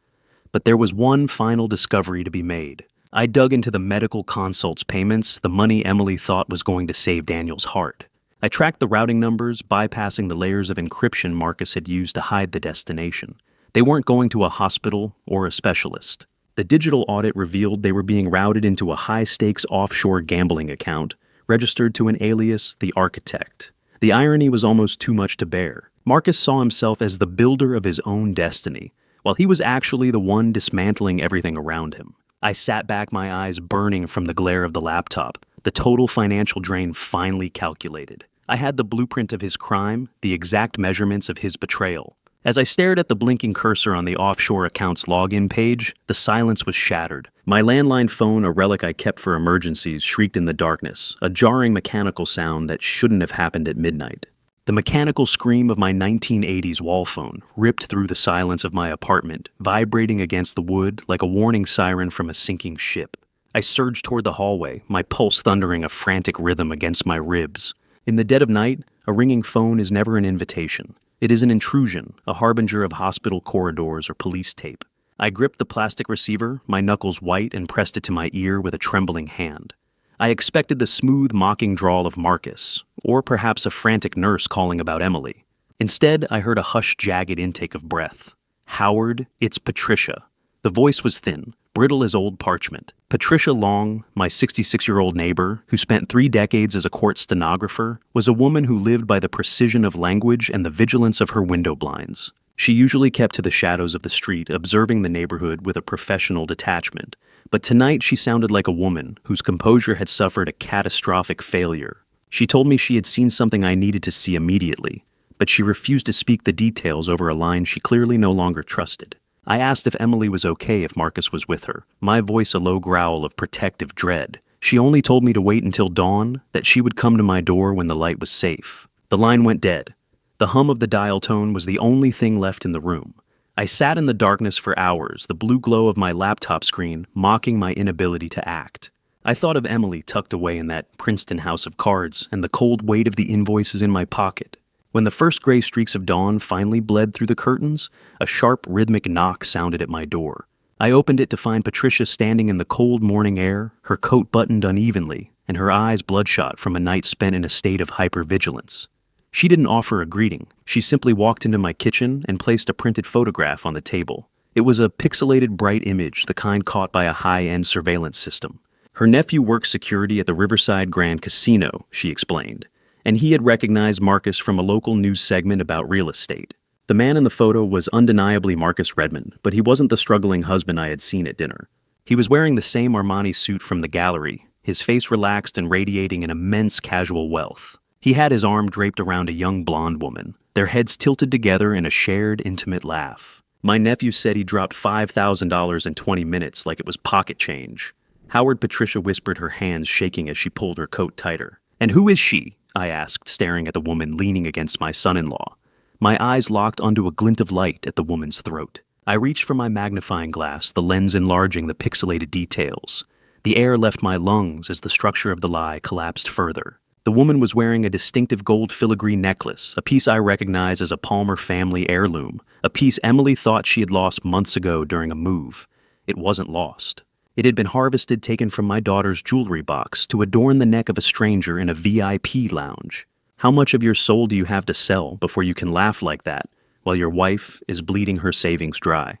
But there was one final discovery to be made. I dug into the medical consults payments, the money Emily thought was going to save Daniel's heart. I tracked the routing numbers, bypassing the layers of encryption Marcus had used to hide the destination. They weren't going to a hospital or a specialist. The digital audit revealed they were being routed into a high-stakes offshore gambling account, registered to an alias, the Architect. The irony was almost too much to bear. Marcus saw himself as the builder of his own destiny, while he was actually the one dismantling everything around him. I sat back, my eyes burning from the glare of the laptop, the total financial drain finally calculated. I had the blueprint of his crime, the exact measurements of his betrayal. As I stared at the blinking cursor on the offshore account's login page, the silence was shattered. My landline phone, a relic I kept for emergencies, shrieked in the darkness, a jarring mechanical sound that shouldn't have happened at midnight. The mechanical scream of my 1980s wall phone ripped through the silence of my apartment, vibrating against the wood like a warning siren from a sinking ship. I surged toward the hallway, my pulse thundering a frantic rhythm against my ribs. In the dead of night, a ringing phone is never an invitation. It is an intrusion, a harbinger of hospital corridors or police tape. I gripped the plastic receiver, my knuckles white, and pressed it to my ear with a trembling hand. I expected the smooth, mocking drawl of Marcus, or perhaps a frantic nurse calling about Emily. Instead, I heard a hushed, jagged intake of breath. "Howard, it's Patricia." The voice was thin, brittle as old parchment. Patricia Long, my 66-year-old neighbor, who spent 3 decades as a court stenographer, was a woman who lived by the precision of language and the vigilance of her window blinds. She usually kept to the shadows of the street, observing the neighborhood with a professional detachment. But tonight she sounded like a woman whose composure had suffered a catastrophic failure. She told me she had seen something I needed to see immediately, but she refused to speak the details over a line she clearly no longer trusted. I asked if Emily was okay if Marcus was with her, my voice a low growl of protective dread. She only told me to wait until dawn, that she would come to my door when the light was safe. The line went dead. The hum of the dial tone was the only thing left in the room. I sat in the darkness for hours, the blue glow of my laptop screen mocking my inability to act. I thought of Emily tucked away in that Princeton house of cards and the cold weight of the invoices in my pocket. When the first gray streaks of dawn finally bled through the curtains, a sharp, rhythmic knock sounded at my door. I opened it to find Patricia standing in the cold morning air, her coat buttoned unevenly, and her eyes bloodshot from a night spent in a state of hypervigilance. She didn't offer a greeting. She simply walked into my kitchen and placed a printed photograph on the table. It was a pixelated bright image, the kind caught by a high-end surveillance system. Her nephew worked security at the Riverside Grand Casino, she explained, and he had recognized Marcus from a local news segment about real estate. The man in the photo was undeniably Marcus Redmond, but he wasn't the struggling husband I had seen at dinner. He was wearing the same Armani suit from the gallery, his face relaxed and radiating an immense casual wealth. He had his arm draped around a young blonde woman, their heads tilted together in a shared, intimate laugh. My nephew said he dropped $5,000 in 20 minutes like it was pocket change. Howard, Patricia whispered, her hands shaking as she pulled her coat tighter. "And who is she?" I asked, staring at the woman leaning against my son-in-law. My eyes locked onto a glint of light at the woman's throat. I reached for my magnifying glass, the lens enlarging the pixelated details. The air left my lungs as the structure of the lie collapsed further. The woman was wearing a distinctive gold filigree necklace, a piece I recognize as a Palmer family heirloom, a piece Emily thought she had lost months ago during a move. It wasn't lost. It had been harvested, taken from my daughter's jewelry box to adorn the neck of a stranger in a VIP lounge. How much of your soul do you have to sell before you can laugh like that while your wife is bleeding her savings dry?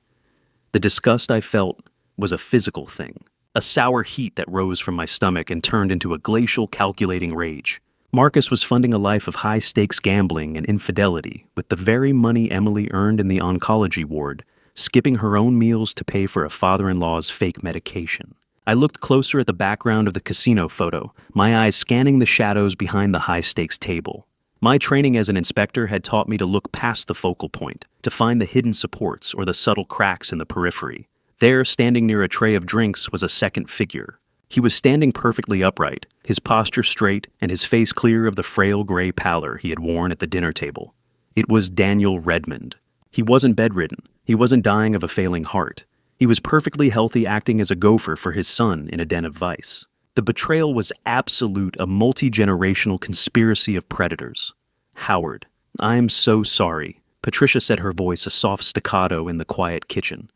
The disgust I felt was a physical thing. A sour heat that rose from my stomach and turned into a glacial, calculating rage. Marcus was funding a life of high-stakes gambling and infidelity with the very money Emily earned in the oncology ward, skipping her own meals to pay for a father-in-law's fake medication. I looked closer at the background of the casino photo, my eyes scanning the shadows behind the high-stakes table. My training as an inspector had taught me to look past the focal point, to find the hidden supports or the subtle cracks in the periphery. There, standing near a tray of drinks, was a second figure. He was standing perfectly upright, his posture straight and his face clear of the frail gray pallor he had worn at the dinner table. It was Daniel Redmond. He wasn't bedridden. He wasn't dying of a failing heart. He was perfectly healthy, acting as a gopher for his son in a den of vice. The betrayal was absolute, a multi-generational conspiracy of predators. "Howard, I'm so sorry," Patricia said, her voice a soft staccato in the quiet kitchen.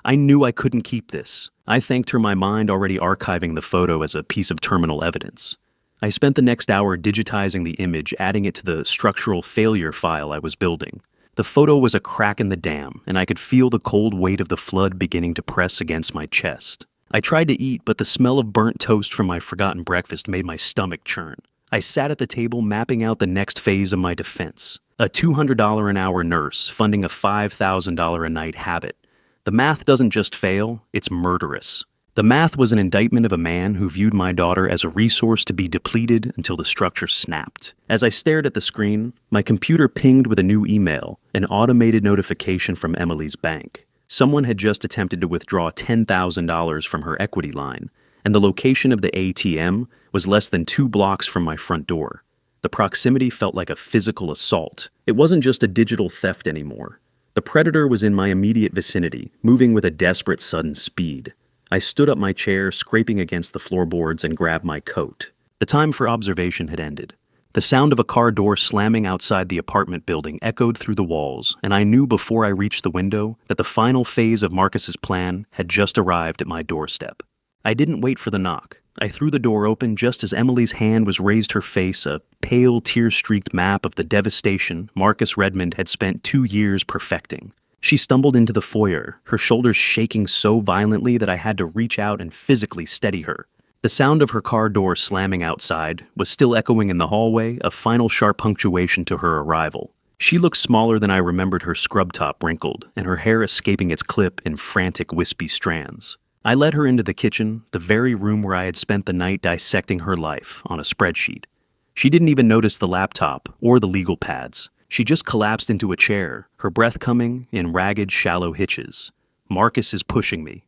"I knew I couldn't keep this." I thanked her, my mind already archiving the photo as a piece of terminal evidence. I spent the next hour digitizing the image, adding it to the structural failure file I was building. The photo was a crack in the dam, and I could feel the cold weight of the flood beginning to press against my chest. I tried to eat, but the smell of burnt toast from my forgotten breakfast made my stomach churn. I sat at the table mapping out the next phase of my defense. A $200 an hour nurse funding a $5,000 a night habit. The math doesn't just fail, it's murderous. The math was an indictment of a man who viewed my daughter as a resource to be depleted until the structure snapped. As I stared at the screen, my computer pinged with a new email, an automated notification from Emily's bank. Someone had just attempted to withdraw $10,000 from her equity line, and the location of the ATM was less than 2 blocks from my front door. The proximity felt like a physical assault. It wasn't just a digital theft anymore. The predator was in my immediate vicinity, moving with a desperate, sudden speed. I stood up my chair, scraping against the floorboards, and grabbed my coat. The time for observation had ended. The sound of a car door slamming outside the apartment building echoed through the walls, and I knew before I reached the window that the final phase of Marcus's plan had just arrived at my doorstep. I didn't wait for the knock. I threw the door open just as Emily's hand was raised her face, a pale, tear-streaked map of the devastation Marcus Redmond had spent 2 years perfecting. She stumbled into the foyer, her shoulders shaking so violently that I had to reach out and physically steady her. The sound of her car door slamming outside was still echoing in the hallway, a final sharp punctuation to her arrival. She looked smaller than I remembered, her scrub top wrinkled, and her hair escaping its clip in frantic, wispy strands. I led her into the kitchen, the very room where I had spent the night dissecting her life on a spreadsheet. She didn't even notice the laptop or the legal pads. She just collapsed into a chair, her breath coming in ragged, shallow hitches. "Marcus is pushing me."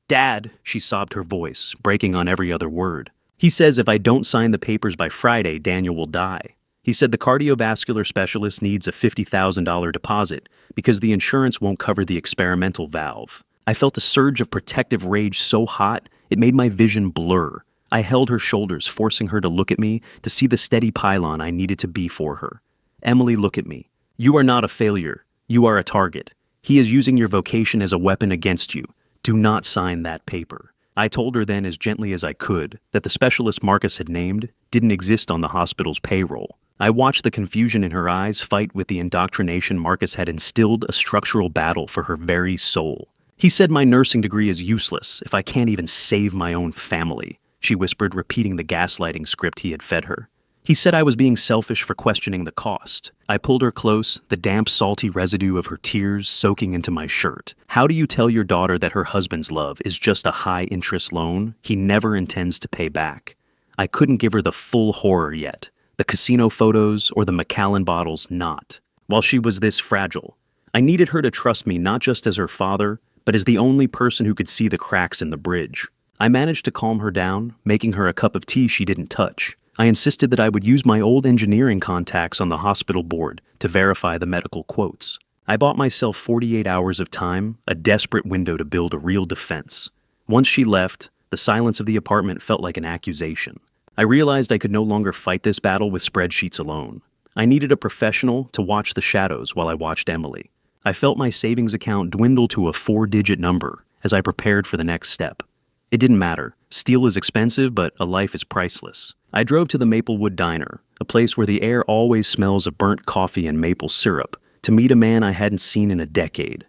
"Dad," she sobbed, her voice breaking on every other word. "He says if I don't sign the papers by Friday, Daniel will die." He said the cardiovascular specialist needs a $50,000 deposit because the insurance won't cover the experimental valve. I felt a surge of protective rage so hot it made my vision blur. I held her shoulders, forcing her to look at me to see the steady pylon I needed to be for her. Emily, look at me. You are not a failure. You are a target. He is using your vocation as a weapon against you. Do not sign that paper. I told her then as gently as I could that the specialist Marcus had named didn't exist on the hospital's payroll. I watched the confusion in her eyes fight with the indoctrination Marcus had instilled, a structural battle for her very soul. He said my nursing degree is useless if I can't even save my own family, she whispered, repeating the gaslighting script he had fed her. He said I was being selfish for questioning the cost. I pulled her close, the damp, salty residue of her tears soaking into my shirt. How do you tell your daughter that her husband's love is just a high-interest loan he never intends to pay back? I couldn't give her the full horror yet. The casino photos or the Macallan bottles not. While she was this fragile, I needed her to trust me not just as her father, but as the only person who could see the cracks in the bridge. I managed to calm her down, making her a cup of tea she didn't touch. I insisted that I would use my old engineering contacts on the hospital board to verify the medical quotes. I bought myself 48 hours of time, a desperate window to build a real defense. Once she left, the silence of the apartment felt like an accusation. I realized I could no longer fight this battle with spreadsheets alone. I needed a professional to watch the shadows while I watched Emily. I felt my savings account dwindle to a 4-digit number as I prepared for the next step. It didn't matter. Steel is expensive, but a life is priceless. I drove to the Maplewood Diner, a place where the air always smells of burnt coffee and maple syrup, to meet a man I hadn't seen in a decade.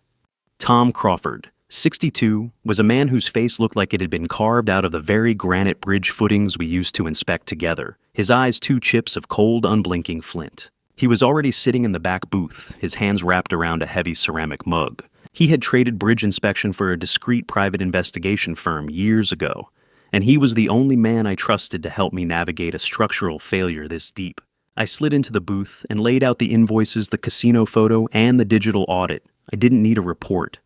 Tom Crawford, 62, was a man whose face looked like it had been carved out of the very granite bridge footings we used to inspect together, his eyes 2 chips of cold, unblinking flint. He was already sitting in the back booth, his hands wrapped around a heavy ceramic mug. He had traded bridge inspection for a discreet private investigation firm years ago, and he was the only man I trusted to help me navigate a structural failure this deep. I slid into the booth and laid out the invoices, the casino photo, and the digital audit. I didn't need a report.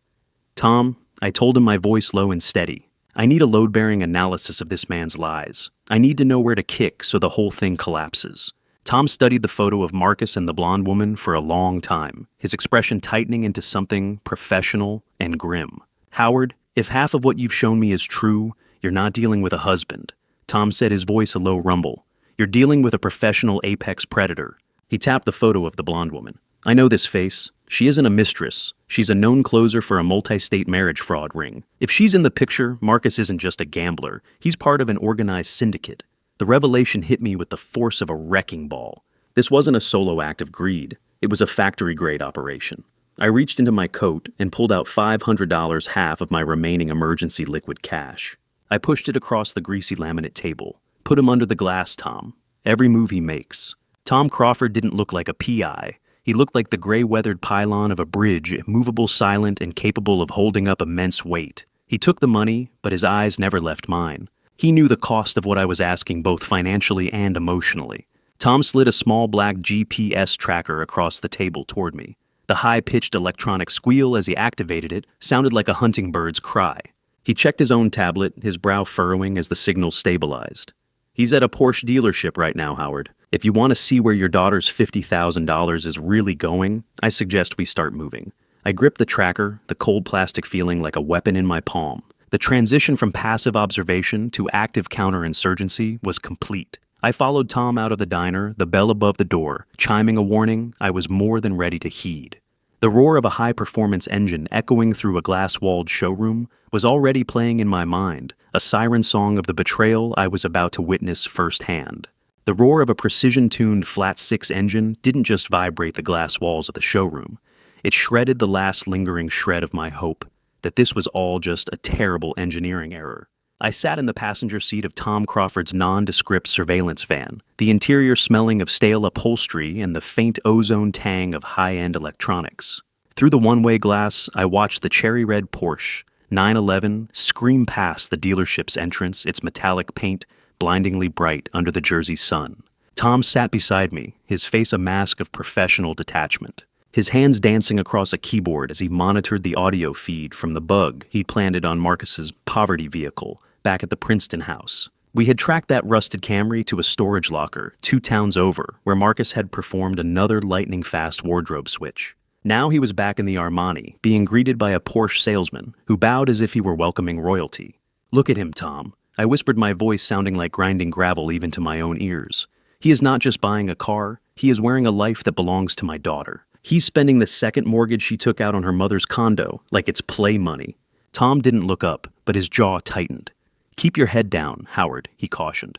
Tom, I told him, my voice low and steady, I need a load-bearing analysis of this man's lies. I need to know where to kick so the whole thing collapses. Tom studied the photo of Marcus and the blonde woman for a long time, his expression tightening into something professional and grim. Howard, if half of what you've shown me is true, you're not dealing with a husband. Tom said, his voice a low rumble. You're dealing with a professional apex predator. He tapped the photo of the blonde woman. I know this face. She isn't a mistress. She's a known closer for a multi-state marriage fraud ring. If she's in the picture, Marcus isn't just a gambler. He's part of an organized syndicate. The revelation hit me with the force of a wrecking ball. This wasn't a solo act of greed. It was a factory-grade operation. I reached into my coat and pulled out $500, half of my remaining emergency liquid cash. I pushed it across the greasy laminate table. Put him under the glass, Tom. Every move he makes. Tom Crawford didn't look like a PI. He looked like the gray-weathered pylon of a bridge, immovable, silent, and capable of holding up immense weight. He took the money, but his eyes never left mine. He knew the cost of what I was asking, both financially and emotionally. Tom slid a small black GPS tracker across the table toward me. The high-pitched electronic squeal as he activated it sounded like a hunting bird's cry. He checked his own tablet, his brow furrowing as the signal stabilized. He's at a Porsche dealership right now, Howard. If you want to see where your daughter's $50,000 is really going, I suggest we start moving. I gripped the tracker, the cold plastic feeling like a weapon in my palm. The transition from passive observation to active counterinsurgency was complete. I followed Tom out of the diner, the bell above the door, chiming a warning I was more than ready to heed. The roar of a high-performance engine echoing through a glass-walled showroom was already playing in my mind, a siren song of the betrayal I was about to witness firsthand. The roar of a precision-tuned flat-six engine didn't just vibrate the glass walls of the showroom. It shredded the last lingering shred of my hope that this was all just a terrible engineering error. I sat in the passenger seat of Tom Crawford's nondescript surveillance van, the interior smelling of stale upholstery and the faint ozone tang of high-end electronics. Through the one-way glass, I watched the cherry-red Porsche 911 scream past the dealership's entrance, its metallic paint blindingly bright under the Jersey sun. Tom sat beside me, his face a mask of professional detachment, his hands dancing across a keyboard as he monitored the audio feed from the bug he'd planted on Marcus's poverty vehicle back at the Princeton house. We had tracked that rusted Camry to a storage locker 2 towns over, where Marcus had performed another lightning-fast wardrobe switch. Now he was back in the Armani, being greeted by a Porsche salesman who bowed as if he were welcoming royalty. "Look at him, Tom." I whispered, my voice sounding like grinding gravel even to my own ears. "He is not just buying a car, he is wearing a life that belongs to my daughter. He's spending the second mortgage she took out on her mother's condo like it's play money." Tom didn't look up, but his jaw tightened. "Keep your head down, Howard," he cautioned.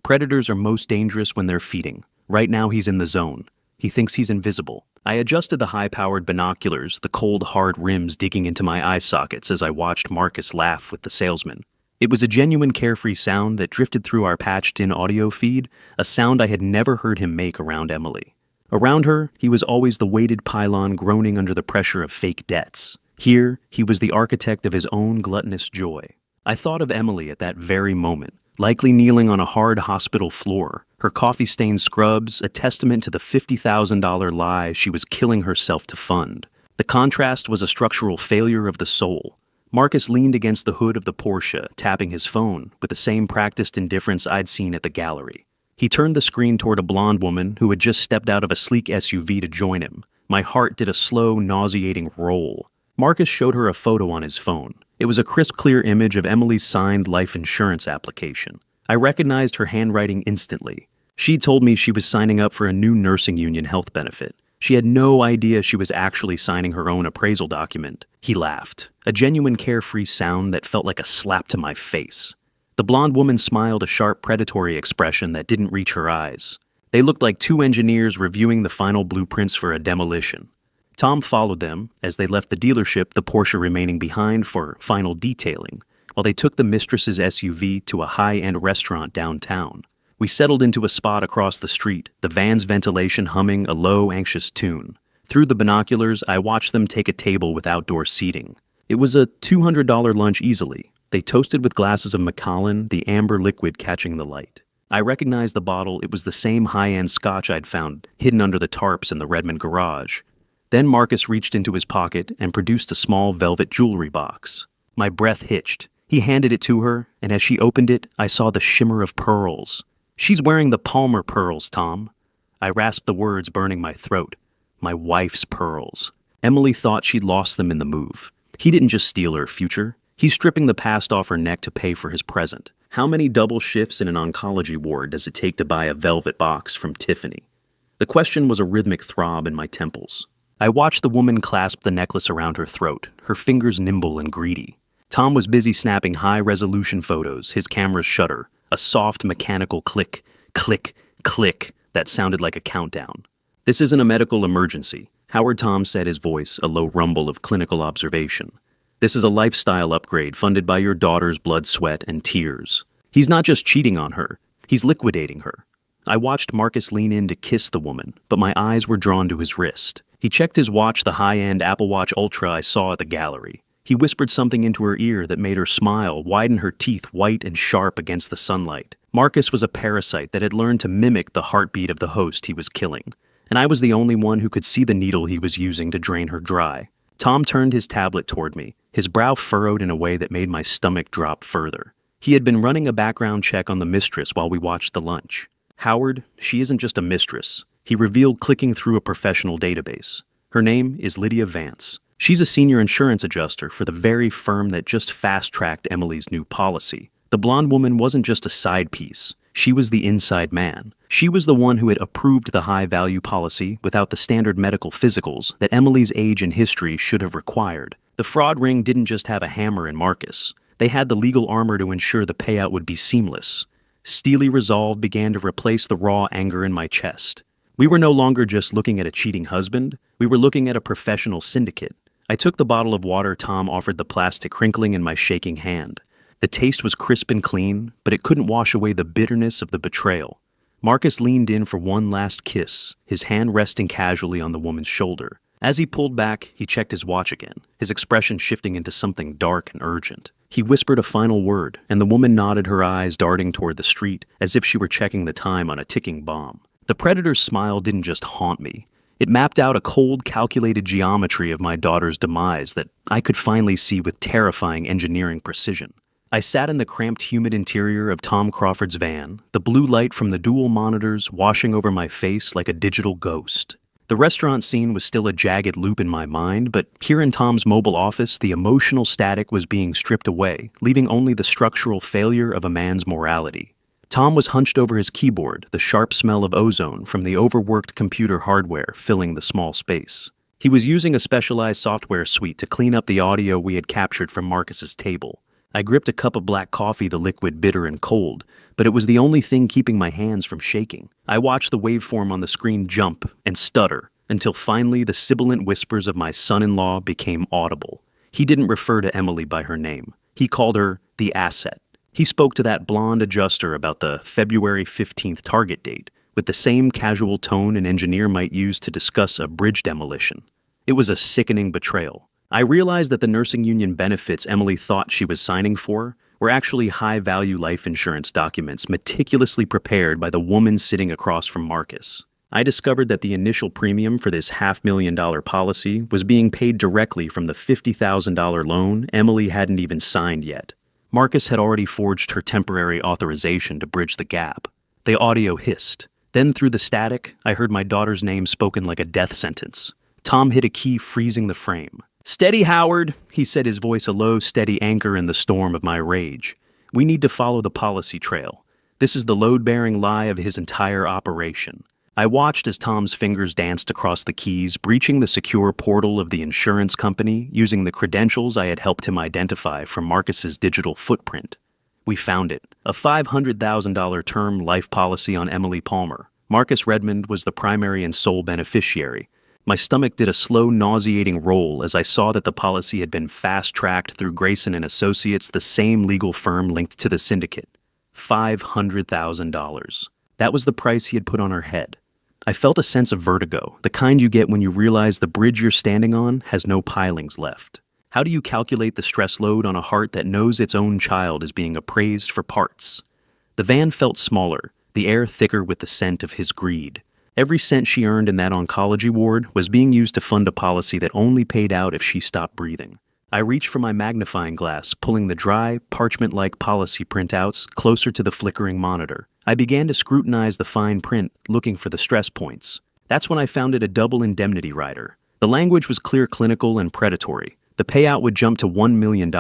"Predators are most dangerous when they're feeding. Right now he's in the zone. He thinks he's invisible." I adjusted the high-powered binoculars, the cold, hard rims digging into my eye sockets as I watched Marcus laugh with the salesman. It was a genuine carefree sound that drifted through our patched-in audio feed, a sound I had never heard him make around Emily. Around her, he was always the weighted pylon groaning under the pressure of fake debts. Here, he was the architect of his own gluttonous joy. I thought of Emily at that very moment, likely kneeling on a hard hospital floor, her coffee-stained scrubs a testament to the $50,000 lie she was killing herself to fund. The contrast was a structural failure of the soul. Marcus leaned against the hood of the Porsche, tapping his phone, with the same practiced indifference I'd seen at the gallery. He turned the screen toward a blonde woman who had just stepped out of a sleek SUV to join him. My heart did a slow, nauseating roll. Marcus showed her a photo on his phone. It was a crisp, clear image of Emily's signed life insurance application. I recognized her handwriting instantly. She'd told me she was signing up for a new nursing union health benefit. She had no idea she was actually signing her own appraisal document. He laughed, a genuine carefree sound that felt like a slap to my face. The blonde woman smiled, a sharp, predatory expression that didn't reach her eyes. They looked like two engineers reviewing the final blueprints for a demolition. Tom followed them as they left the dealership, the Porsche remaining behind for final detailing, while they took the mistress's SUV to a high-end restaurant downtown. We settled into a spot across the street, the van's ventilation humming a low, anxious tune. Through the binoculars, I watched them take a table with outdoor seating. It was a $200 lunch easily. They toasted with glasses of Macallan, the amber liquid catching the light. I recognized the bottle. It was the same high-end scotch I'd found hidden under the tarps in the Redmond garage. Then Marcus reached into his pocket and produced a small velvet jewelry box. My breath hitched. He handed it to her, and as she opened it, I saw the shimmer of pearls. "She's wearing the Palmer pearls, Tom." I rasped the words, burning my throat. My wife's pearls. Emily thought she'd lost them in the move. He didn't just steal her future. He's stripping the past off her neck to pay for his present. How many double shifts in an oncology ward does it take to buy a velvet box from Tiffany? The question was a rhythmic throb in my temples. I watched the woman clasp the necklace around her throat, her fingers nimble and greedy. Tom was busy snapping high-resolution photos, his camera's shutter, a soft mechanical click, click, click that sounded like a countdown. "This isn't a medical emergency," Howard Tom said, his voice a low rumble of clinical observation. "This is a lifestyle upgrade funded by your daughter's blood, sweat, and tears. He's not just cheating on her, he's liquidating her." I watched Marcus lean in to kiss the woman, but my eyes were drawn to his wrist. He checked his watch, the high-end Apple Watch Ultra I saw at the gallery. He whispered something into her ear that made her smile, widen her teeth white and sharp against the sunlight. Marcus was a parasite that had learned to mimic the heartbeat of the host he was killing, and I was the only one who could see the needle he was using to drain her dry. Tom turned his tablet toward me, his brow furrowed in a way that made my stomach drop further. He had been running a background check on the mistress while we watched the lunch. "Howard, she isn't just a mistress," he revealed, clicking through a professional database. "Her name is Lydia Vance. She's a senior insurance adjuster for the very firm that just fast-tracked Emily's new policy. The blonde woman wasn't just a side piece. She was the inside man. She was the one who had approved the high-value policy without the standard medical physicals that Emily's age and history should have required. The fraud ring didn't just have a hammer and Marcus. They had the legal armor to ensure the payout would be seamless. Steely resolve began to replace the raw anger in my chest. We were no longer just looking at a cheating husband. We were looking at a professional syndicate. I took the bottle of water Tom offered, the plastic crinkling in my shaking hand. The taste was crisp and clean, but it couldn't wash away the bitterness of the betrayal. Marcus leaned in for one last kiss, his hand resting casually on the woman's shoulder. As he pulled back, he checked his watch again, his expression shifting into something dark and urgent. He whispered a final word, and the woman nodded, her eyes darting toward the street, as if she were checking the time on a ticking bomb. The predator's smile didn't just haunt me. It mapped out a cold, calculated geometry of my daughter's demise that I could finally see with terrifying engineering precision. I sat in the cramped, humid interior of Tom Crawford's van, the blue light from the dual monitors washing over my face like a digital ghost. The restaurant scene was still a jagged loop in my mind, but here in Tom's mobile office, the emotional static was being stripped away, leaving only the structural failure of a man's morality. Tom was hunched over his keyboard, the sharp smell of ozone from the overworked computer hardware filling the small space. He was using a specialized software suite to clean up the audio we had captured from Marcus's table. I gripped a cup of black coffee, the liquid bitter and cold, but it was the only thing keeping my hands from shaking. I watched the waveform on the screen jump and stutter until finally the sibilant whispers of my son-in-law became audible. He didn't refer to Emily by her name. He called her the asset. He spoke to that blonde adjuster about the February 15th target date with the same casual tone an engineer might use to discuss a bridge demolition. It was a sickening betrayal. I realized that the nursing union benefits Emily thought she was signing for were actually high-value life insurance documents meticulously prepared by the woman sitting across from Marcus. I discovered that the initial premium for this $500,000 policy was being paid directly from the $50,000 loan Emily hadn't even signed yet. Marcus had already forged her temporary authorization to bridge the gap. The audio hissed. Then through the static, I heard my daughter's name spoken like a death sentence. Tom hit a key, freezing the frame. "Steady, Howard," he said, his voice a low, steady anchor in the storm of my rage. "We need to follow the policy trail. This is the load-bearing lie of his entire operation." I watched as Tom's fingers danced across the keys, breaching the secure portal of the insurance company using the credentials I had helped him identify from Marcus's digital footprint. We found it, a $500,000 term life policy on Emily Palmer. Marcus Redmond was the primary and sole beneficiary. My stomach did a slow, nauseating roll as I saw that the policy had been fast-tracked through Grayson & Associates, the same legal firm linked to the syndicate. $500,000. That was the price he had put on her head. I felt a sense of vertigo, the kind you get when you realize the bridge you're standing on has no pilings left. How do you calculate the stress load on a heart that knows its own child is being appraised for parts? The van felt smaller, the air thicker with the scent of his greed. Every cent she earned in that oncology ward was being used to fund a policy that only paid out if she stopped breathing. I reached for my magnifying glass, pulling the dry, parchment-like policy printouts closer to the flickering monitor. I began to scrutinize the fine print, looking for the stress points. That's when I found it a double indemnity rider. The language was clear, clinical, and predatory. The payout would jump to $1 million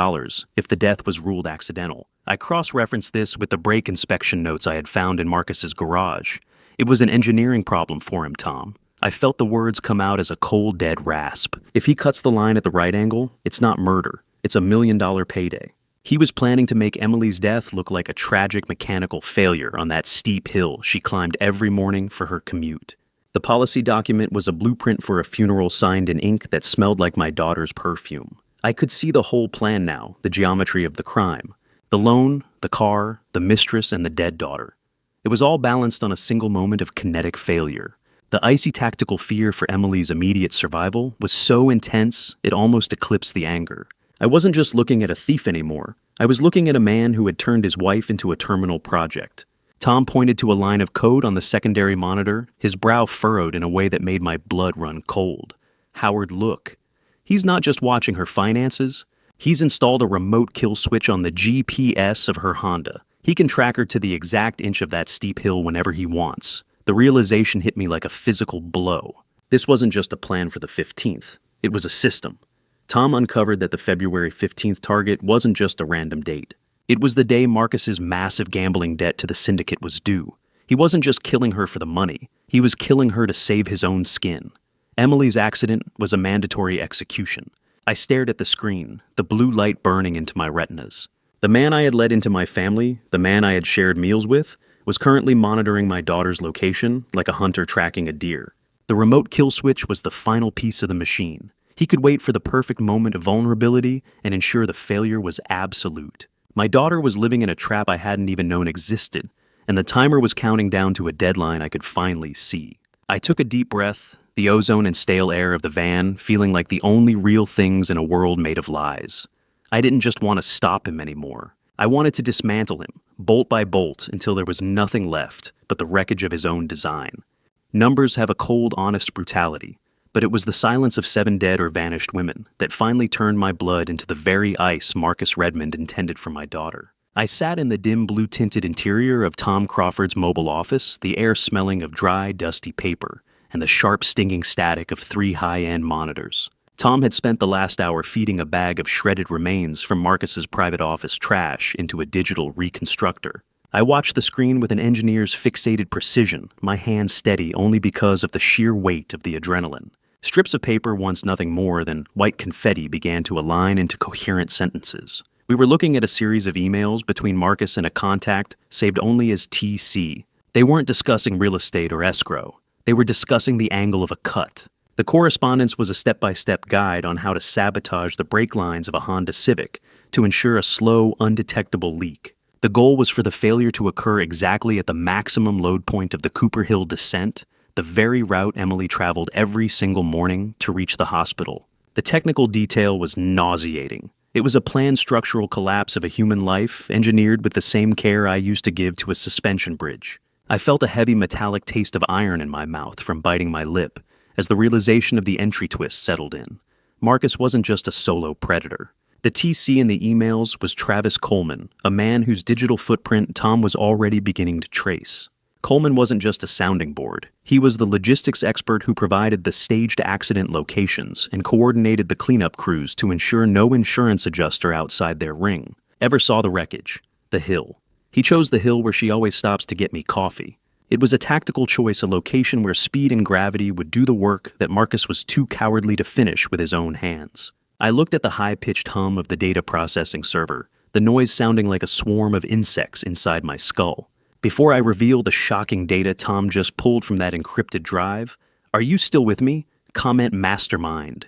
if the death was ruled accidental. I cross-referenced this with the brake inspection notes I had found in Marcus's garage. It was an engineering problem for him, Tom. I felt the words come out as a cold, dead rasp. If he cuts the line at the right angle, it's not murder. It's $1 million payday. He was planning to make Emily's death look like a tragic mechanical failure on that steep hill she climbed every morning for her commute. The policy document was a blueprint for a funeral signed in ink that smelled like my daughter's perfume. I could see the whole plan now, the geometry of the crime. The loan, the car, the mistress, and the dead daughter. It was all balanced on a single moment of kinetic failure. The icy tactical fear for Emily's immediate survival was so intense it almost eclipsed the anger. I wasn't just looking at a thief anymore. I was looking at a man who had turned his wife into a terminal project. Tom pointed to a line of code on the secondary monitor, his brow furrowed in a way that made my blood run cold. "Howard, look. He's not just watching her finances. He's installed a remote kill switch on the GPS of her Honda. He can track her to the exact inch of that steep hill whenever he wants." The realization hit me like a physical blow. This wasn't just a plan for the 15th. It was a system. Tom uncovered that the February 15th target wasn't just a random date. It was the day Marcus's massive gambling debt to the syndicate was due. He wasn't just killing her for the money. He was killing her to save his own skin. Emily's accident was a mandatory execution. I stared at the screen, the blue light burning into my retinas. The man I had let into my family, the man I had shared meals with, was currently monitoring my daughter's location like a hunter tracking a deer. The remote kill switch was the final piece of the machine. He could wait for the perfect moment of vulnerability and ensure the failure was absolute. My daughter was living in a trap I hadn't even known existed, and the timer was counting down to a deadline I could finally see. I took a deep breath, the ozone and stale air of the van feeling like the only real things in a world made of lies. I didn't just want to stop him anymore. I wanted to dismantle him, bolt by bolt, until there was nothing left but the wreckage of his own design. Numbers have a cold, honest brutality. but it was the silence of 7 dead or vanished women that finally turned my blood into the very ice Marcus Redmond intended for my daughter. I sat in the dim blue-tinted interior of Tom Crawford's mobile office, the air smelling of dry, dusty paper, and the sharp, stinging static of 3 high-end monitors. Tom had spent the last hour feeding a bag of shredded remains from Marcus's private office trash into a digital reconstructor. I watched the screen with an engineer's fixated precision, my hands steady only because of the sheer weight of the adrenaline. Strips of paper, once nothing more than white confetti, began to align into coherent sentences. We were looking at a series of emails between Marcus and a contact saved only as TC. They weren't discussing real estate or escrow. They were discussing the angle of a cut. The correspondence was a step-by-step guide on how to sabotage the brake lines of a Honda Civic to ensure a slow, undetectable leak. The goal was for the failure to occur exactly at the maximum load point of the Cooper Hill descent, the very route Emily traveled every single morning to reach the hospital. The technical detail was nauseating. It was a planned structural collapse of a human life, engineered with the same care I used to give to a suspension bridge. I felt a heavy metallic taste of iron in my mouth from biting my lip as the realization of the entry twist settled in. Marcus wasn't just a solo predator. The TC in the emails was Travis Coleman, a man whose digital footprint Tom was already beginning to trace. Coleman wasn't just a sounding board. He was the logistics expert who provided the staged accident locations and coordinated the cleanup crews to ensure no insurance adjuster outside their ring ever saw the wreckage. The hill. He chose the hill where she always stops to get me coffee. It was a tactical choice, a location where speed and gravity would do the work that Marcus was too cowardly to finish with his own hands. I looked at the high-pitched hum of the data processing server, the noise sounding like a swarm of insects inside my skull. Before I reveal the shocking data Tom just pulled from that encrypted drive, are you still with me? Comment mastermind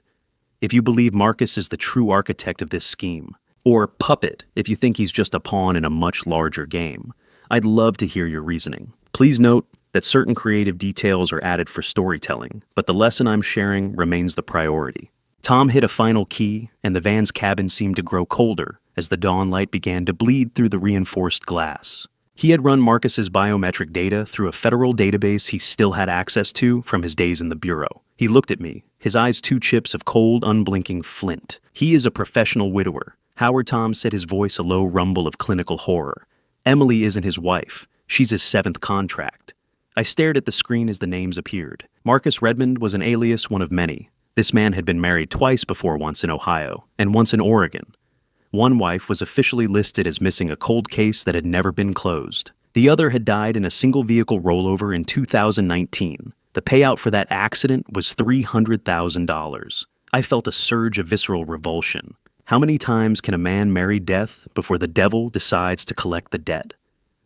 if you believe Marcus is the true architect of this scheme, or puppet if you think he's just a pawn in a much larger game. I'd love to hear your reasoning. Please note that certain creative details are added for storytelling, but the lesson I'm sharing remains the priority. Tom hit a final key, and the van's cabin seemed to grow colder as the dawn light began to bleed through the reinforced glass. He had run Marcus's biometric data through a federal database he still had access to from his days in the bureau. He looked at me, his eyes 2 chips of cold, unblinking flint. He is a professional widower. Howard Tom said, his voice a low rumble of clinical horror. Emily isn't his wife. She's his 7th contract. I stared at the screen as the names appeared. Marcus Redmond was an alias, one of many. This man had been married twice before, once in Ohio and once in Oregon. One wife was officially listed as missing a cold case that had never been closed. The other had died in a single-vehicle rollover in 2019. The payout for that accident was $300,000. I felt a surge of visceral revulsion. How many times can a man marry death before the devil decides to collect the debt?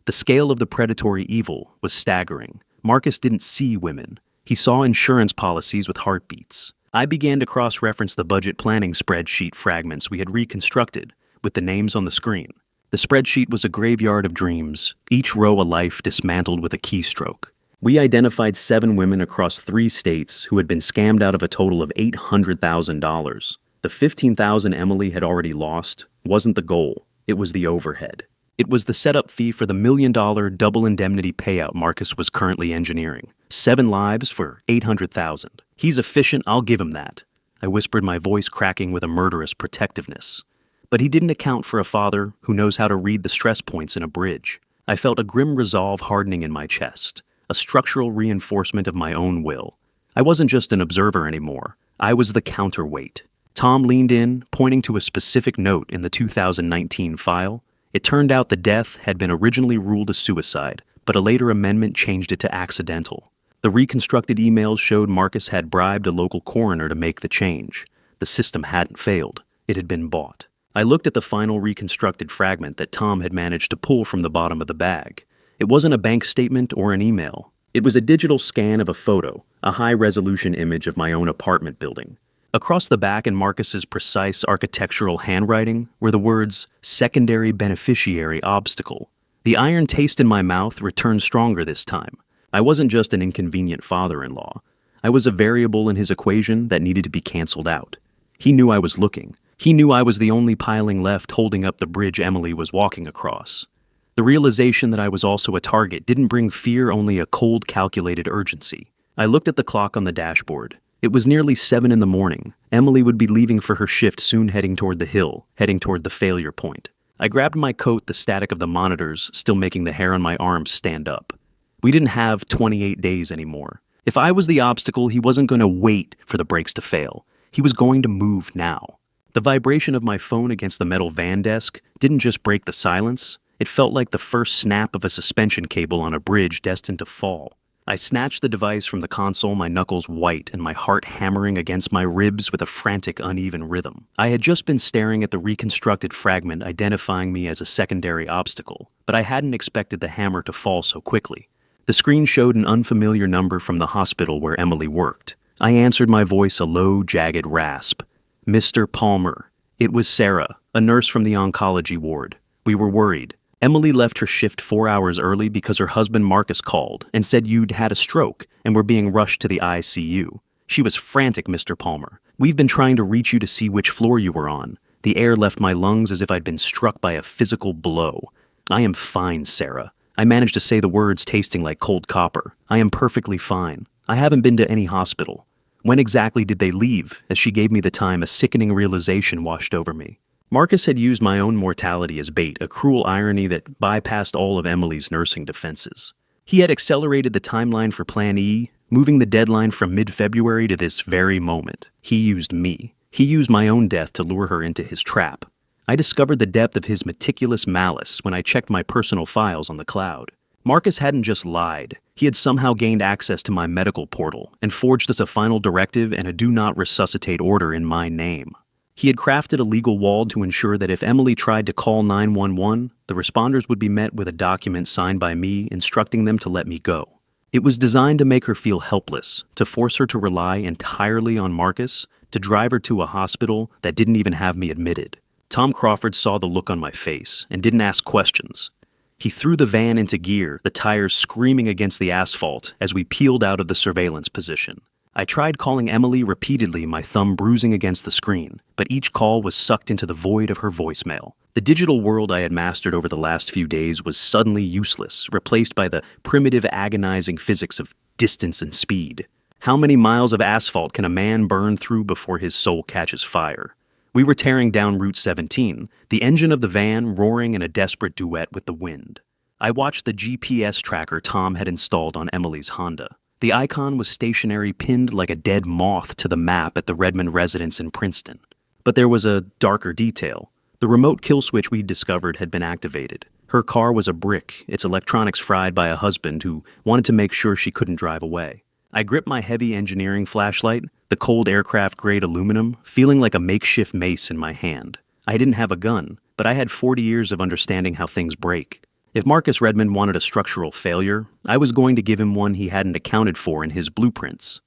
The scale of the predatory evil was staggering. Marcus didn't see women. He saw insurance policies with heartbeats. I began to cross-reference the budget planning spreadsheet fragments we had reconstructed with the names on the screen. The spreadsheet was a graveyard of dreams, each row a life dismantled with a keystroke. We identified 7 women across 3 states who had been scammed out of a total of $800,000. The $15,000 Emily had already lost wasn't the goal, it was the overhead. It was the setup fee for the $1 million double indemnity payout Marcus was currently engineering. 7 lives for $800,000. He's efficient, I'll give him that. I whispered, my voice cracking with a murderous protectiveness. But he didn't account for a father who knows how to read the stress points in a bridge. I felt a grim resolve hardening in my chest, a structural reinforcement of my own will. I wasn't just an observer anymore. I was the counterweight. Tom leaned in, pointing to a specific note in the 2019 file. It turned out the death had been originally ruled a suicide, but a later amendment changed it to accidental. The reconstructed emails showed Marcus had bribed a local coroner to make the change. The system hadn't failed. It had been bought. I looked at the final reconstructed fragment that Tom had managed to pull from the bottom of the bag. It wasn't a bank statement or an email. It was a digital scan of a photo, a high-resolution image of my own apartment building. Across the back in Marcus's precise architectural handwriting were the words, "Secondary beneficiary obstacle." The iron taste in my mouth returned stronger this time. I wasn't just an inconvenient father-in-law. I was a variable in his equation that needed to be canceled out. He knew I was looking. He knew I was the only piling left holding up the bridge Emily was walking across. The realization that I was also a target didn't bring fear, only a cold, calculated urgency. I looked at the clock on the dashboard. It was nearly 7 in the morning. Emily would be leaving for her shift soon, heading toward the hill, heading toward the failure point. I grabbed my coat, the static of the monitors still making the hair on my arms stand up. We didn't have 28 days anymore. If I was the obstacle, he wasn't going to wait for the brakes to fail. He was going to move now. The vibration of my phone against the metal van desk didn't just break the silence. It felt like the first snap of a suspension cable on a bridge destined to fall. I snatched the device from the console, my knuckles white and my heart hammering against my ribs with a frantic, uneven rhythm. I had just been staring at the reconstructed fragment identifying me as a secondary obstacle, but I hadn't expected the hammer to fall so quickly. The screen showed an unfamiliar number from the hospital where Emily worked. I answered, my voice a low, jagged rasp. Mr. Palmer. It was Sarah, a nurse from the oncology ward. We were worried. Emily left her shift 4 hours early because her husband Marcus called and said you'd had a stroke and were being rushed to the ICU. She was frantic, Mr. Palmer. We've been trying to reach you to see which floor you were on. The air left my lungs as if I'd been struck by a physical blow. I am fine, Sarah. I managed to say the words tasting like cold copper. I am perfectly fine. I haven't been to any hospital. When exactly did they leave? As she gave me the time, a sickening realization washed over me. Marcus had used my own mortality as bait, a cruel irony that bypassed all of Emily's nursing defenses. He had accelerated the timeline for Plan E, moving the deadline from mid-February to this very moment. He used me. He used my own death to lure her into his trap. I discovered the depth of his meticulous malice when I checked my personal files on the cloud. Marcus hadn't just lied. He had somehow gained access to my medical portal and forged us a final directive and a do not resuscitate order in my name. He had crafted a legal wall to ensure that if Emily tried to call 911, the responders would be met with a document signed by me instructing them to let me go. It was designed to make her feel helpless, to force her to rely entirely on Marcus, to drive her to a hospital that didn't even have me admitted. Tom Crawford saw the look on my face and didn't ask questions. He threw the van into gear, the tires screaming against the asphalt as we peeled out of the surveillance position. I tried calling Emily repeatedly, my thumb bruising against the screen, but each call was sucked into the void of her voicemail. The digital world I had mastered over the last few days was suddenly useless, replaced by the primitive, agonizing physics of distance and speed. How many miles of asphalt can a man burn through before his soul catches fire? We were tearing down Route 17, the engine of the van roaring in a desperate duet with the wind. I watched the GPS tracker Tom had installed on Emily's Honda. The icon was stationary, pinned like a dead moth to the map at the Redmond residence in Princeton. But there was a darker detail. The remote kill switch we'd discovered had been activated. Her car was a brick, its electronics fried by a husband who wanted to make sure she couldn't drive away. I gripped my heavy engineering flashlight, the cold aircraft-grade aluminum, feeling like a makeshift mace in my hand. I didn't have a gun, but I had 40 years of understanding how things break. If Marcus Redmond wanted a structural failure, I was going to give him one he hadn't accounted for in his blueprints.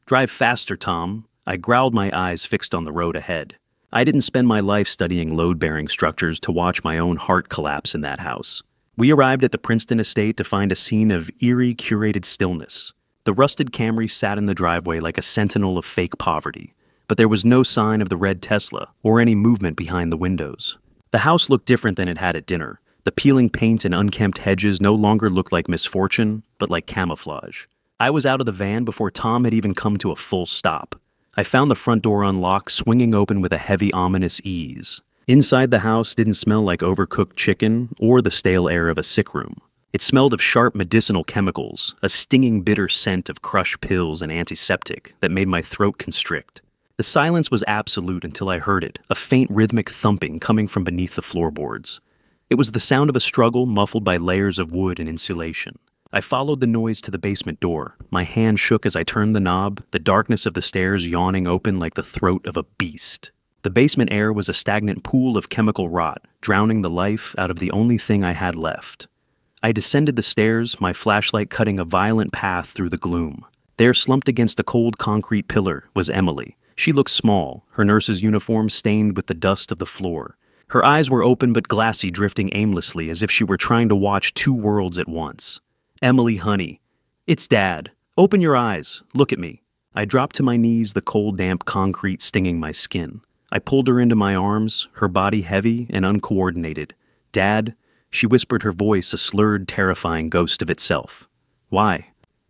Drive faster, Tom. I growled, my eyes fixed on the road ahead. I didn't spend my life studying load-bearing structures to watch my own heart collapse in that house. We arrived at the Princeton estate to find a scene of eerie, curated stillness. The rusted Camry sat in the driveway like a sentinel of fake poverty, but there was no sign of the red Tesla or any movement behind the windows. The house looked different than it had at dinner. The peeling paint and unkempt hedges no longer looked like misfortune, but like camouflage. I was out of the van before Tom had even come to a full stop. I found the front door unlocked, swinging open with a heavy, ominous ease. Inside the house didn't smell like overcooked chicken or the stale air of a sick room. It smelled of sharp medicinal chemicals, a stinging bitter scent of crushed pills and antiseptic that made my throat constrict. The silence was absolute until I heard it, a faint rhythmic thumping coming from beneath the floorboards. It was the sound of a struggle muffled by layers of wood and insulation. I followed the noise to the basement door. My hand shook as I turned the knob, the darkness of the stairs yawning open like the throat of a beast. The basement air was a stagnant pool of chemical rot, drowning the life out of the only thing I had left. I descended the stairs, my flashlight cutting a violent path through the gloom. There, slumped against a cold concrete pillar, was Emily. She looked small, her nurse's uniform stained with the dust of the floor. Her eyes were open but glassy, drifting aimlessly as if she were trying to watch two worlds at once. Emily, honey. It's Dad. Open your eyes. Look at me. I dropped to my knees, the cold, damp concrete stinging my skin. I pulled her into my arms, her body heavy and uncoordinated. Dad, she whispered, her voice a slurred, terrifying ghost of itself. Why?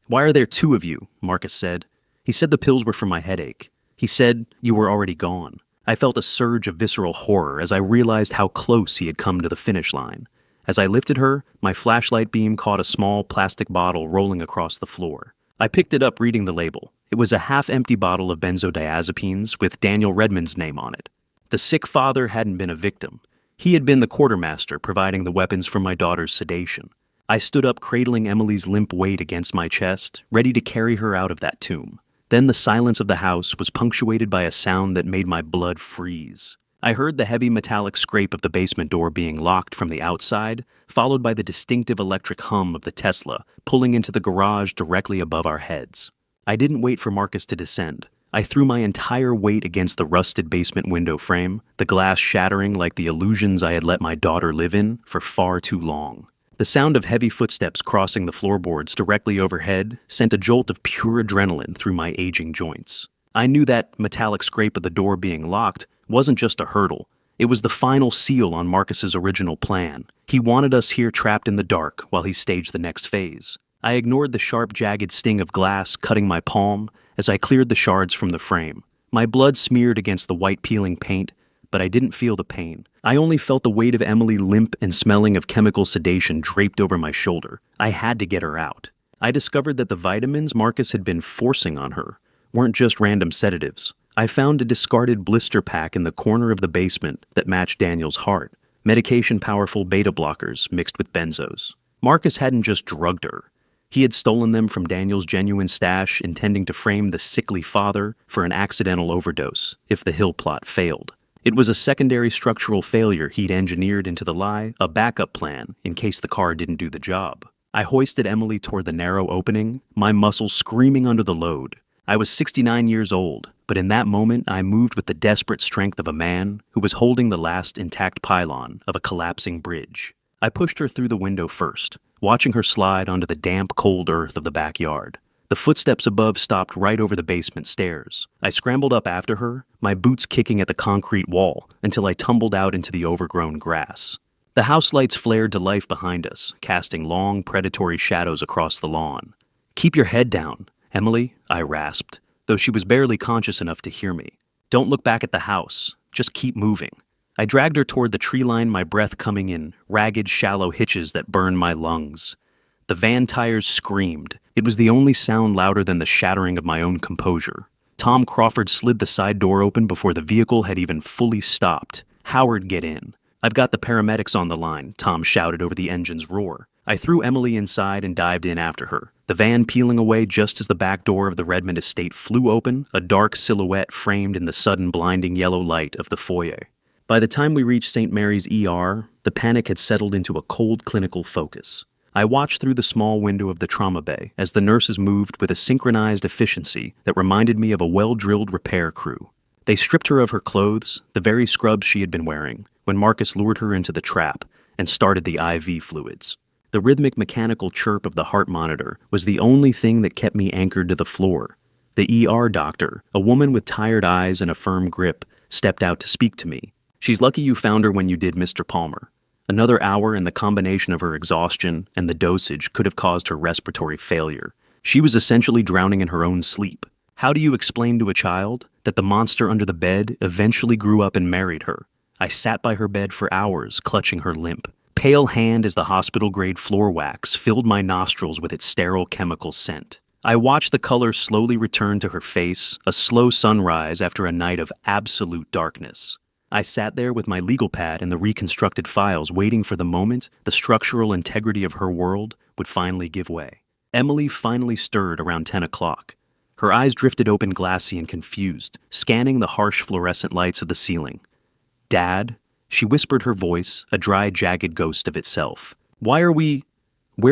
Why are there two of you? Marcus said. He He said the pills were for my headache. He said you were already gone. I felt a surge of visceral horror as I realized how close he had come to the finish line. As I lifted her, my flashlight beam caught a small plastic bottle rolling across the floor. I picked it up reading the label. It was a half-empty bottle of benzodiazepines with Daniel Redmond's name on it. The sick father hadn't been a victim. He had been the quartermaster providing the weapons for my daughter's sedation. I stood up cradling Emily's limp weight against my chest, ready to carry her out of that tomb. Then the silence of the house was punctuated by a sound that made my blood freeze. I heard the heavy metallic scrape of the basement door being locked from the outside, followed by the distinctive electric hum of the Tesla pulling into the garage directly above our heads. I didn't wait for Marcus to descend. I threw my entire weight against the rusted basement window frame, the glass shattering like the illusions I had let my daughter live in for far too long. The sound of heavy footsteps crossing the floorboards directly overhead sent a jolt of pure adrenaline through my aging joints. I knew that metallic scrape of the door being locked wasn't just a hurdle. It was the final seal on Marcus's original plan. He wanted us here trapped in the dark while he staged the next phase. I ignored the sharp, jagged sting of glass cutting my palm as I cleared the shards from the frame. My blood smeared against the white peeling paint, but I didn't feel the pain. I only felt the weight of Emily limp and smelling of chemical sedation draped over my shoulder. I had to get her out. I discovered that the vitamins Marcus had been forcing on her weren't just random sedatives. I found a discarded blister pack in the corner of the basement that matched Daniel's heart. Medication-powerful beta blockers mixed with benzos. Marcus hadn't just drugged her. He had stolen them from Daniel's genuine stash, intending to frame the sickly father for an accidental overdose if the Hill plot failed. It was a secondary structural failure he'd engineered into the lie, a backup plan in case the car didn't do the job. I hoisted Emily toward the narrow opening, my muscles screaming under the load. I was 69 years old, but in that moment I moved with the desperate strength of a man who was holding the last intact pylon of a collapsing bridge. I pushed her through the window first, watching her slide onto the damp, cold earth of the backyard. The footsteps above stopped right over the basement stairs. I scrambled up after her, my boots kicking at the concrete wall, until I tumbled out into the overgrown grass. The house lights flared to life behind us, casting long, predatory shadows across the lawn. "Keep your head down, Emily," I rasped, though she was barely conscious enough to hear me. "Don't look back at the house. Just keep moving." I dragged her toward the tree line, my breath coming in ragged, shallow hitches that burned my lungs. The van tires screamed. It was the only sound louder than the shattering of my own composure. Tom Crawford slid the side door open before the vehicle had even fully stopped. "Howard, get in." "I've got the paramedics on the line," Tom shouted over the engine's roar. I threw Emily inside and dived in after her, the van peeling away just as the back door of the Redmond estate flew open, a dark silhouette framed in the sudden blinding yellow light of the foyer. By the time we reached St. Mary's ER, the panic had settled into a cold clinical focus. I watched through the small window of the trauma bay as the nurses moved with a synchronized efficiency that reminded me of a well-drilled repair crew. They stripped her of her clothes, the very scrubs she had been wearing, when Marcus lured her into the trap and started the IV fluids. The rhythmic mechanical chirp of the heart monitor was the only thing that kept me anchored to the floor. The ER doctor, a woman with tired eyes and a firm grip, stepped out to speak to me. "She's lucky you found her when you did, Mr. Palmer. Another hour and the combination of her exhaustion and the dosage could have caused her respiratory failure. She was essentially drowning in her own sleep. How do you explain to a child that the monster under the bed eventually grew up and married her?" I sat by her bed for hours, clutching her limp. Pale hand as the hospital-grade floor wax filled my nostrils with its sterile chemical scent. I watched the color slowly return to her face, a slow sunrise after a night of absolute darkness. I sat there with my legal pad and the reconstructed files, waiting for the moment the structural integrity of her world would finally give way. Emily finally stirred around 10 o'clock. Her eyes drifted open, glassy and confused, scanning the harsh fluorescent lights of the ceiling. "Dad?" She whispered, her voice a dry, jagged ghost of itself. Where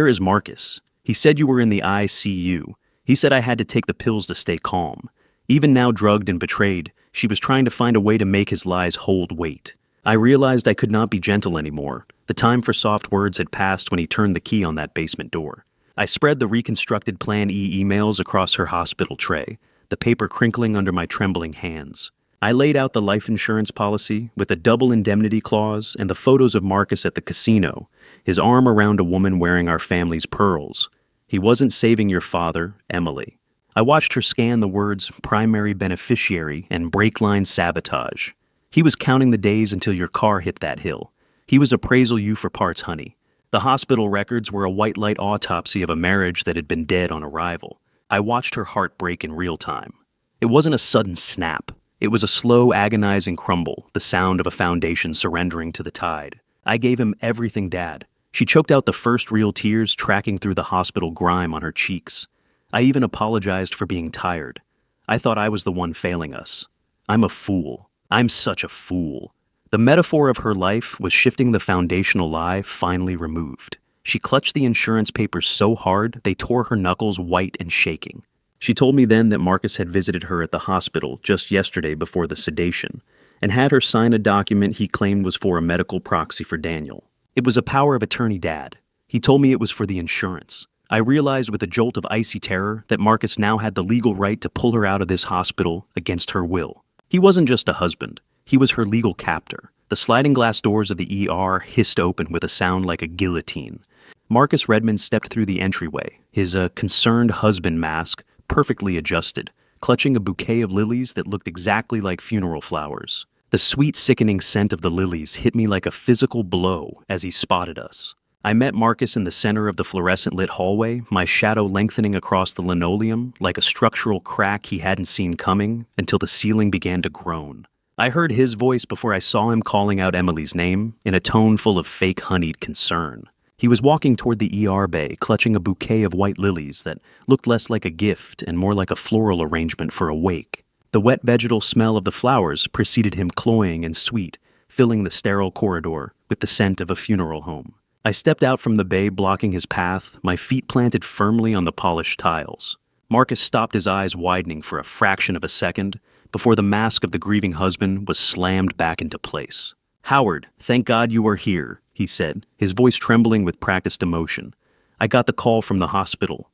is Marcus? He said you were in the ICU. He said I had to take the pills to stay calm. Even now drugged and betrayed, she was trying to find a way to make his lies hold weight. I realized I could not be gentle anymore. The time for soft words had passed when he turned the key on that basement door. I spread the reconstructed Plan E emails across her hospital tray, the paper crinkling under my trembling hands. I laid out the life insurance policy with a double indemnity clause and the photos of Marcus at the casino, his arm around a woman wearing our family's pearls. He wasn't saving your father, Emily. I watched her scan the words primary beneficiary and brake line sabotage. He was counting the days until your car hit that hill. He was appraisal you for parts, honey. The hospital records were a white light autopsy of a marriage that had been dead on arrival. I watched her heart break in real time. It wasn't a sudden snap. It was a slow, agonizing crumble, the sound of a foundation surrendering to the tide. I gave him everything, Dad. She choked out the first real tears tracking through the hospital grime on her cheeks. I even apologized for being tired. I thought I was the one failing us. I'm a fool. I'm such a fool. The metaphor of her life was shifting the foundational lie finally removed. She clutched the insurance papers so hard they tore her knuckles white and shaking. She told me then that Marcus had visited her at the hospital just yesterday before the sedation, and had her sign a document he claimed was for a medical proxy for Daniel. It was a power of attorney, Dad. He told me it was for the insurance. I realized with a jolt of icy terror that Marcus now had the legal right to pull her out of this hospital against her will. He wasn't just a husband. He was her legal captor. The sliding glass doors of the ER hissed open with a sound like a guillotine. Marcus Redmond stepped through the entryway, his concerned husband mask perfectly adjusted, clutching a bouquet of lilies that looked exactly like funeral flowers. The sweet, sickening scent of the lilies hit me like a physical blow as he spotted us. I met Marcus in the center of the fluorescent-lit hallway, my shadow lengthening across the linoleum like a structural crack he hadn't seen coming until the ceiling began to groan. I heard his voice before I saw him calling out Emily's name in a tone full of fake honeyed concern. He was walking toward the ER bay, clutching a bouquet of white lilies that looked less like a gift and more like a floral arrangement for a wake. The wet vegetal smell of the flowers preceded him, cloying and sweet, filling the sterile corridor with the scent of a funeral home. I stepped out from the bay, blocking his path, my feet planted firmly on the polished tiles. Marcus stopped, his eyes widening for a fraction of a second before the mask of the grieving husband was slammed back into place. "Howard, thank God you are here," he said, his voice trembling with practiced emotion. "I got the call from the hospital.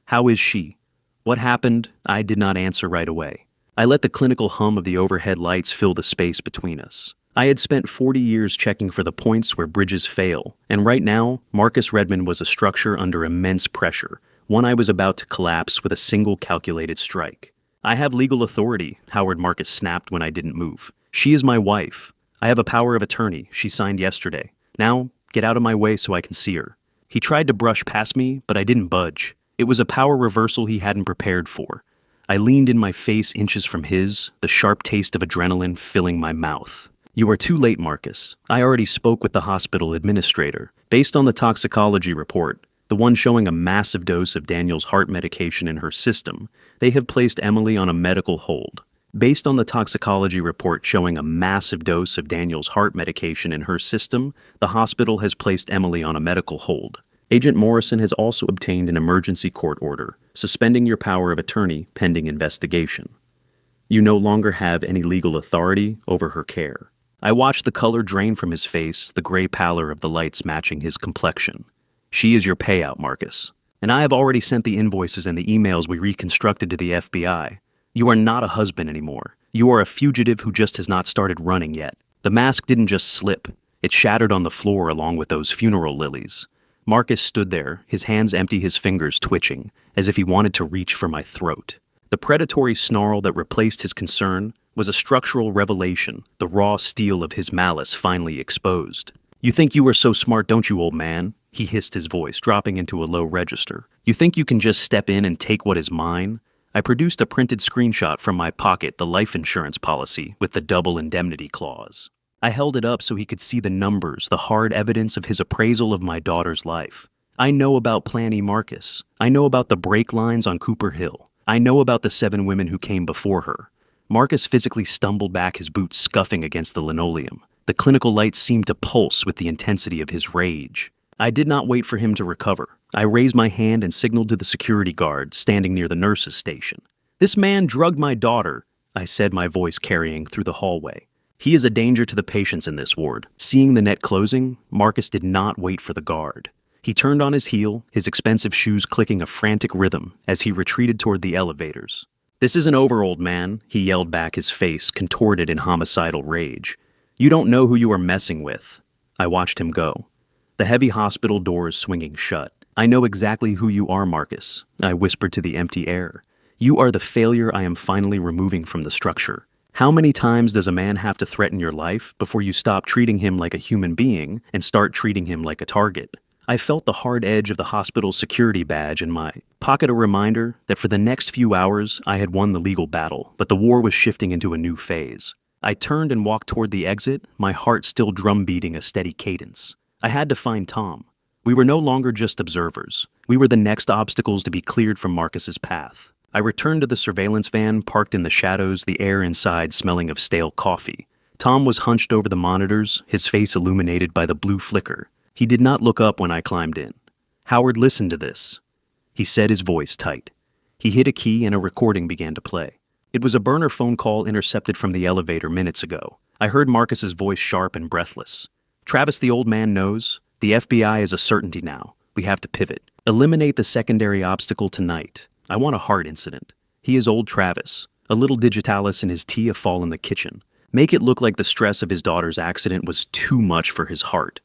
How is she? What happened?" I did not answer right away. I let the clinical hum of the overhead lights fill the space between us. I had spent 40 years checking for the points where bridges fail, and right now, Marcus Redmond was a structure under immense pressure, one I was about to collapse with a single calculated strike. "I have legal authority," Howard Marcus snapped when I didn't move. "She is my wife. I have a power of attorney she signed yesterday. Now, get out of my way so I can see her." He tried to brush past me, but I didn't budge. It was a power reversal he hadn't prepared for. I leaned in, my face inches from his, the sharp taste of adrenaline filling my mouth. "You are too late, Marcus. I already spoke with the hospital administrator. Based on the toxicology report, the one showing a massive dose of Daniel's heart medication in her system, they have placed Emily on a medical hold. Based on the toxicology report showing a massive dose of Daniel's heart medication in her system, the hospital has placed Emily on a medical hold. Agent Morrison has also obtained an emergency court order, suspending your power of attorney pending investigation. You no longer have any legal authority over her care." I watched the color drain from his face, the gray pallor of the lights matching his complexion. "She is your payout, Marcus. And I have already sent the invoices and the emails we reconstructed to the FBI. You are not a husband anymore. You are a fugitive who just has not started running yet." The mask didn't just slip. It shattered on the floor along with those funeral lilies. Marcus stood there, his hands empty, his fingers twitching, as if he wanted to reach for my throat. The predatory snarl that replaced his concern was a structural revelation, the raw steel of his malice finally exposed. "You think you are so smart, don't you, old man?" he hissed, his voice dropping into a low register. "You think you can just step in and take what is mine?" I produced a printed screenshot from my pocket, the life insurance policy with the double indemnity clause. I held it up so he could see the numbers, the hard evidence of his appraisal of my daughter's life. "I know about Plan E, Marcus. I know about the brake lines on Cooper Hill. I know about the 7 women who came before her." Marcus physically stumbled back, his boots scuffing against the linoleum. The clinical lights seemed to pulse with the intensity of his rage. I did not wait for him to recover. I raised my hand and signaled to the security guard standing near the nurse's station. "This man drugged my daughter," I said, my voice carrying through the hallway. "He is a danger to the patients in this ward." Seeing the net closing, Marcus did not wait for the guard. He turned on his heel, his expensive shoes clicking a frantic rhythm as he retreated toward the elevators. "This isn't over, old man," he yelled back, his face contorted in homicidal rage. "You don't know who you are messing with." I watched him go, the heavy hospital doors swinging shut. "I know exactly who you are, Marcus," I whispered to the empty air. You are the failure I am finally removing from the structure. How many times does a man have to threaten your life before you stop treating him like a human being and start treating him like a target? I felt the hard edge of the hospital's security badge in my pocket, a reminder that for the next few hours I had won the legal battle, but the war was shifting into a new phase. I turned and walked toward the exit, my heart still drumbeating a steady cadence. I had to find Tom. We were no longer just observers. We were the next obstacles to be cleared from Marcus's path. I returned to the surveillance van, parked in the shadows, the air inside smelling of stale coffee. Tom was hunched over the monitors, his face illuminated by the blue flicker. He did not look up when I climbed in. "Howard, listen to this," he said, his voice tight. He hit a key and a recording began to play. It was a burner phone call intercepted from the elevator minutes ago. I heard Marcus's voice sharp and breathless. "Travis, the old man knows. The FBI is a certainty now. We have to pivot. Eliminate the secondary obstacle tonight. I want a heart incident. He is old Travis, a little digitalis and his tea afall in the kitchen. Make it look like the stress of his daughter's accident was too much for his heart."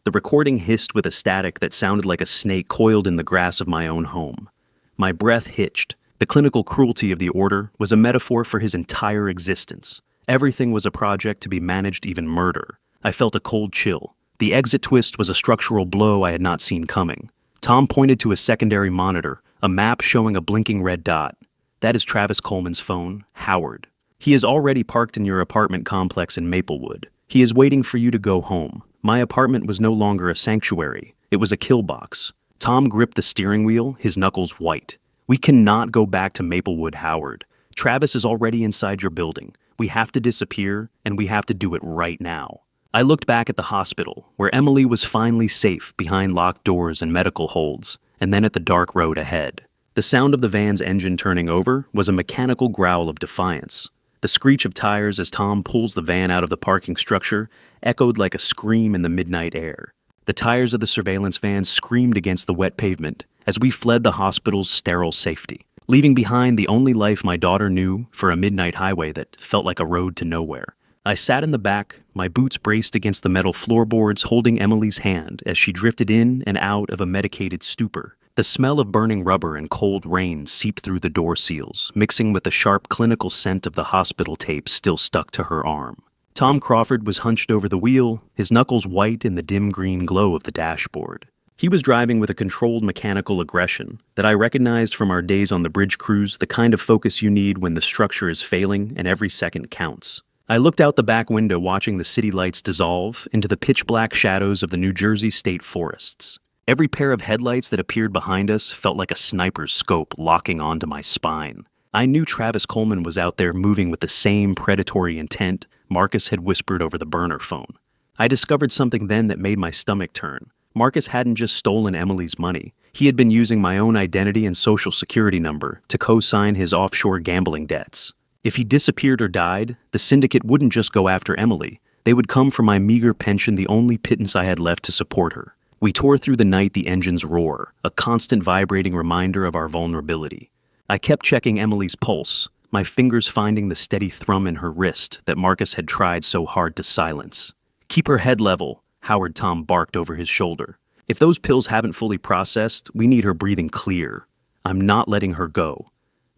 The recording hissed with a static that sounded like a snake coiled in the grass of my own home. My breath hitched. The clinical cruelty of the order was a metaphor for his entire existence. Everything was a project to be managed, even murder. I felt a cold chill. The exit twist was a structural blow I had not seen coming. Tom pointed to a secondary monitor, a map showing a blinking red dot. "That is Travis Coleman's phone, Howard. He is already parked in your apartment complex in Maplewood. He is waiting for you to go home." My apartment was no longer a sanctuary. It was a kill box. Tom gripped the steering wheel, his knuckles white. "We cannot go back to Maplewood, Howard. Travis is already inside your building. We have to disappear, and we have to do it right now." I looked back at the hospital, where Emily was finally safe behind locked doors and medical holds, and then at the dark road ahead. The sound of the van's engine turning over was a mechanical growl of defiance. The screech of tires as Tom pulls the van out of the parking structure echoed like a scream in the midnight air. The tires of the surveillance van screamed against the wet pavement as we fled the hospital's sterile safety, leaving behind the only life my daughter knew for a midnight highway that felt like a road to nowhere. I sat in the back, my boots braced against the metal floorboards, holding Emily's hand as she drifted in and out of a medicated stupor. The smell of burning rubber and cold rain seeped through the door seals, mixing with the sharp clinical scent of the hospital tape still stuck to her arm. Tom Crawford was hunched over the wheel, his knuckles white in the dim green glow of the dashboard. He was driving with a controlled mechanical aggression that I recognized from our days on the bridge cruise, the kind of focus you need when the structure is failing and every second counts. I looked out the back window, watching the city lights dissolve into the pitch-black shadows of the New Jersey state forests. Every pair of headlights that appeared behind us felt like a sniper's scope locking onto my spine. I knew Travis Coleman was out there moving with the same predatory intent Marcus had whispered over the burner phone. I discovered something then that made my stomach turn. Marcus hadn't just stolen Emily's money. He had been using my own identity and social security number to co-sign his offshore gambling debts. If he disappeared or died, the syndicate wouldn't just go after Emily. They would come for my meager pension, the only pittance I had left to support her. We tore through the night, the engine's roar, a constant vibrating reminder of our vulnerability. I kept checking Emily's pulse, my fingers finding the steady thrum in her wrist that Marcus had tried so hard to silence. "Keep her head level," Howard Tom barked over his shoulder. "If those pills haven't fully processed, we need her breathing clear. I'm not letting her go."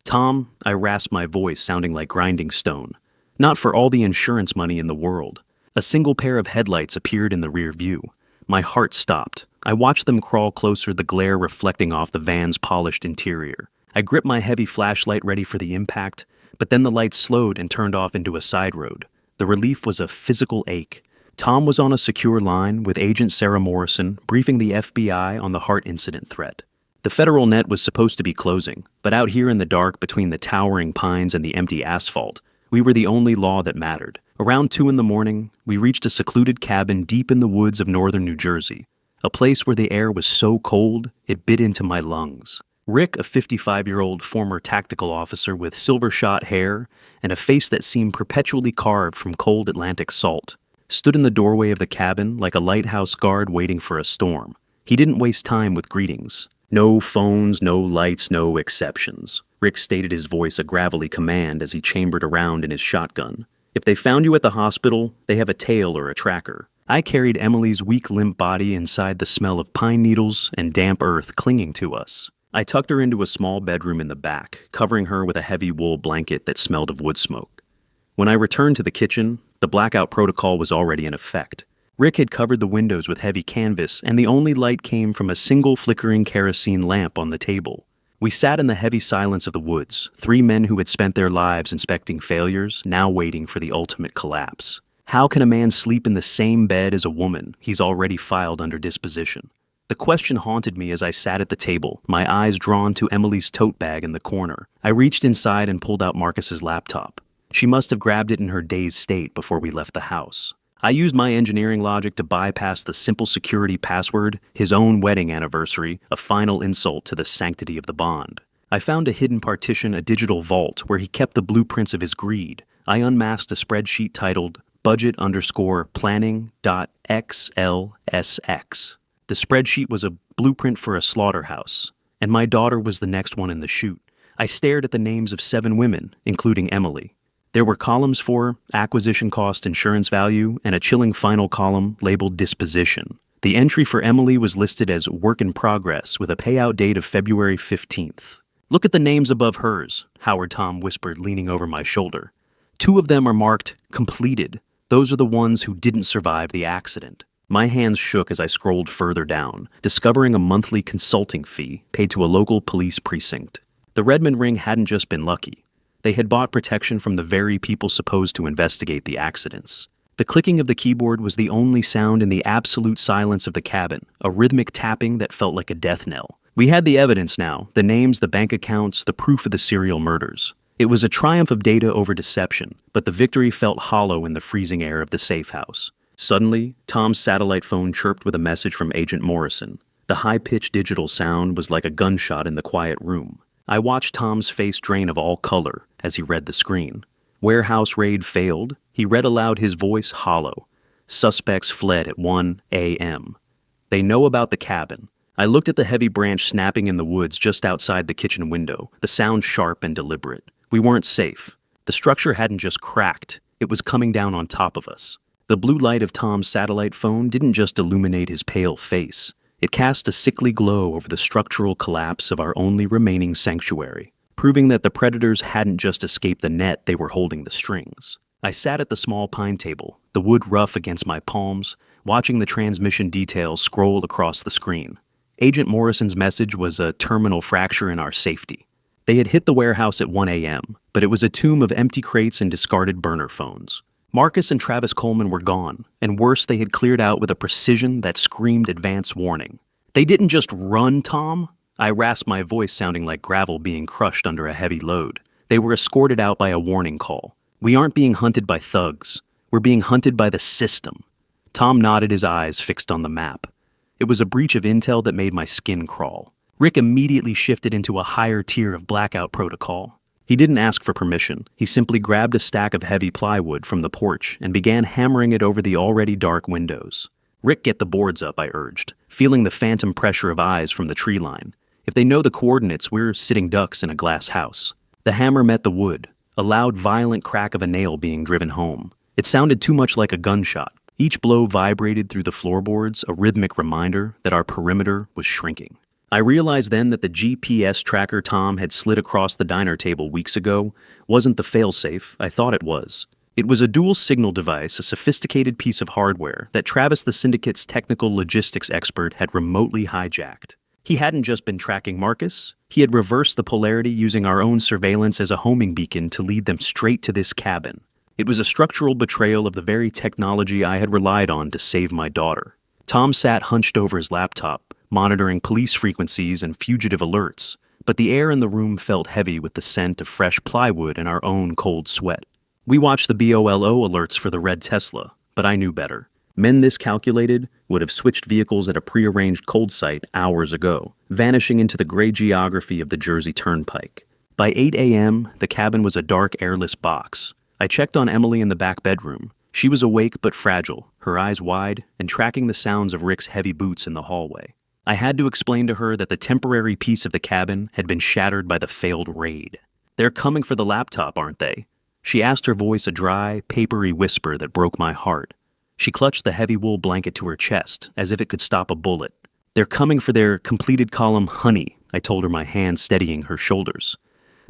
"Tom," I rasped, my voice sounding like grinding stone. "Not for all the insurance money in the world." A single pair of headlights appeared in the rear view. My heart stopped. I watched them crawl closer, the glare reflecting off the van's polished interior. I gripped my heavy flashlight ready for the impact, but then the lights slowed and turned off into a side road. The relief was a physical ache. Tom was on a secure line with Agent Sarah Morrison, briefing the FBI on the heart incident threat. The federal net was supposed to be closing, but out here in the dark between the towering pines and the empty asphalt, we were the only law that mattered. Around 2 a.m, we reached a secluded cabin deep in the woods of northern New Jersey, a place where the air was so cold it bit into my lungs. Rick, a 55-year-old former tactical officer with silver-shot hair and a face that seemed perpetually carved from cold Atlantic salt, stood in the doorway of the cabin like a lighthouse guard waiting for a storm. He didn't waste time with greetings. "No phones, no lights, no exceptions," Rick stated, his voice a gravelly command as he chambered around in his shotgun. "If they found you at the hospital, they have a tail or a tracker." I carried Emily's weak, limp body inside the smell of pine needles and damp earth clinging to us. I tucked her into a small bedroom in the back, covering her with a heavy wool blanket that smelled of wood smoke. When I returned to the kitchen, the blackout protocol was already in effect. Rick had covered the windows with heavy canvas, and the only light came from a single flickering kerosene lamp on the table. We sat in the heavy silence of the woods, three men who had spent their lives inspecting failures, now waiting for the ultimate collapse. How can a man sleep in the same bed as a woman he's already filed under disposition? The question haunted me as I sat at the table, my eyes drawn to Emily's tote bag in the corner. I reached inside and pulled out Marcus's laptop. She must have grabbed it in her dazed state before we left the house. I used my engineering logic to bypass the simple security password, his own wedding anniversary, a final insult to the sanctity of the bond. I found a hidden partition, a digital vault, where he kept the blueprints of his greed. I unmasked a spreadsheet titled budget_planning.xlsx. The spreadsheet was a blueprint for a slaughterhouse, and my daughter was the next one in the chute. I stared at the names of 7 women, including Emily. There were columns for acquisition cost, insurance value, and a chilling final column labeled disposition. The entry for Emily was listed as work in progress with a payout date of February 15th. "Look at the names above hers," Howard Tom whispered, leaning over my shoulder. 2 of them are marked completed. Those are the ones who didn't survive the accident. My hands shook as I scrolled further down, discovering a monthly consulting fee paid to a local police precinct. The Redmond Ring hadn't just been lucky. They had bought protection from the very people supposed to investigate the accidents. The clicking of the keyboard was the only sound in the absolute silence of the cabin, a rhythmic tapping that felt like a death knell. We had the evidence now, the names, the bank accounts, the proof of the serial murders. It was a triumph of data over deception, but the victory felt hollow in the freezing air of the safe house. Suddenly, Tom's satellite phone chirped with a message from Agent Morrison. The high-pitched digital sound was like a gunshot in the quiet room. I watched Tom's face drain of all color as he read the screen. Warehouse raid failed. He read aloud, his voice hollow. Suspects fled at 1 a.m. They know about the cabin. I looked at the heavy branch snapping in the woods just outside the kitchen window, the sound sharp and deliberate. We weren't safe. The structure hadn't just cracked, it was coming down on top of us. The blue light of Tom's satellite phone didn't just illuminate his pale face. It cast a sickly glow over the structural collapse of our only remaining sanctuary, proving that the predators hadn't just escaped the net, they were holding the strings. I sat at the small pine table, the wood rough against my palms, watching the transmission details scroll across the screen. Agent Morrison's message was a terminal fracture in our safety. They had hit the warehouse at 1 a.m., but it was a tomb of empty crates and discarded burner phones. Marcus and Travis Coleman were gone, and worse, they had cleared out with a precision that screamed advance warning. "They didn't just run, Tom?" I rasped, my voice sounding like gravel being crushed under a heavy load. "They were escorted out by a warning call. We aren't being hunted by thugs. We're being hunted by the system." Tom nodded, his eyes fixed on the map. It was a breach of intel that made my skin crawl. Rick immediately shifted into a higher tier of blackout protocol. He didn't ask for permission. He simply grabbed a stack of heavy plywood from the porch and began hammering it over the already dark windows. "Rick, get the boards up," I urged, feeling the phantom pressure of eyes from the tree line. "If they know the coordinates, we're sitting ducks in a glass house." The hammer met the wood, a loud, violent crack of a nail being driven home. It sounded too much like a gunshot. Each blow vibrated through the floorboards, a rhythmic reminder that our perimeter was shrinking. I realized then that the GPS tracker Tom had slid across the diner table weeks ago wasn't the failsafe I thought it was. It was a dual signal device, a sophisticated piece of hardware that Travis, the syndicate's technical logistics expert, had remotely hijacked. He hadn't just been tracking Marcus, he had reversed the polarity using our own surveillance as a homing beacon to lead them straight to this cabin. It was a structural betrayal of the very technology I had relied on to save my daughter. Tom sat hunched over his laptop, monitoring police frequencies and fugitive alerts, but the air in the room felt heavy with the scent of fresh plywood and our own cold sweat. We watched the BOLO alerts for the red Tesla, but I knew better. Men this calculated would have switched vehicles at a prearranged cold site hours ago, vanishing into the gray geography of the Jersey Turnpike. By 8 a.m., the cabin was a dark, airless box. I checked on Emily in the back bedroom. She was awake but fragile, her eyes wide, and tracking the sounds of Rick's heavy boots in the hallway. I had to explain to her that the temporary peace of the cabin had been shattered by the failed raid. "They're coming for the laptop, aren't they?" She asked, her voice a dry, papery whisper that broke my heart. She clutched the heavy wool blanket to her chest, as if it could stop a bullet. "They're coming for their completed column, honey, I told her, my hand steadying her shoulders.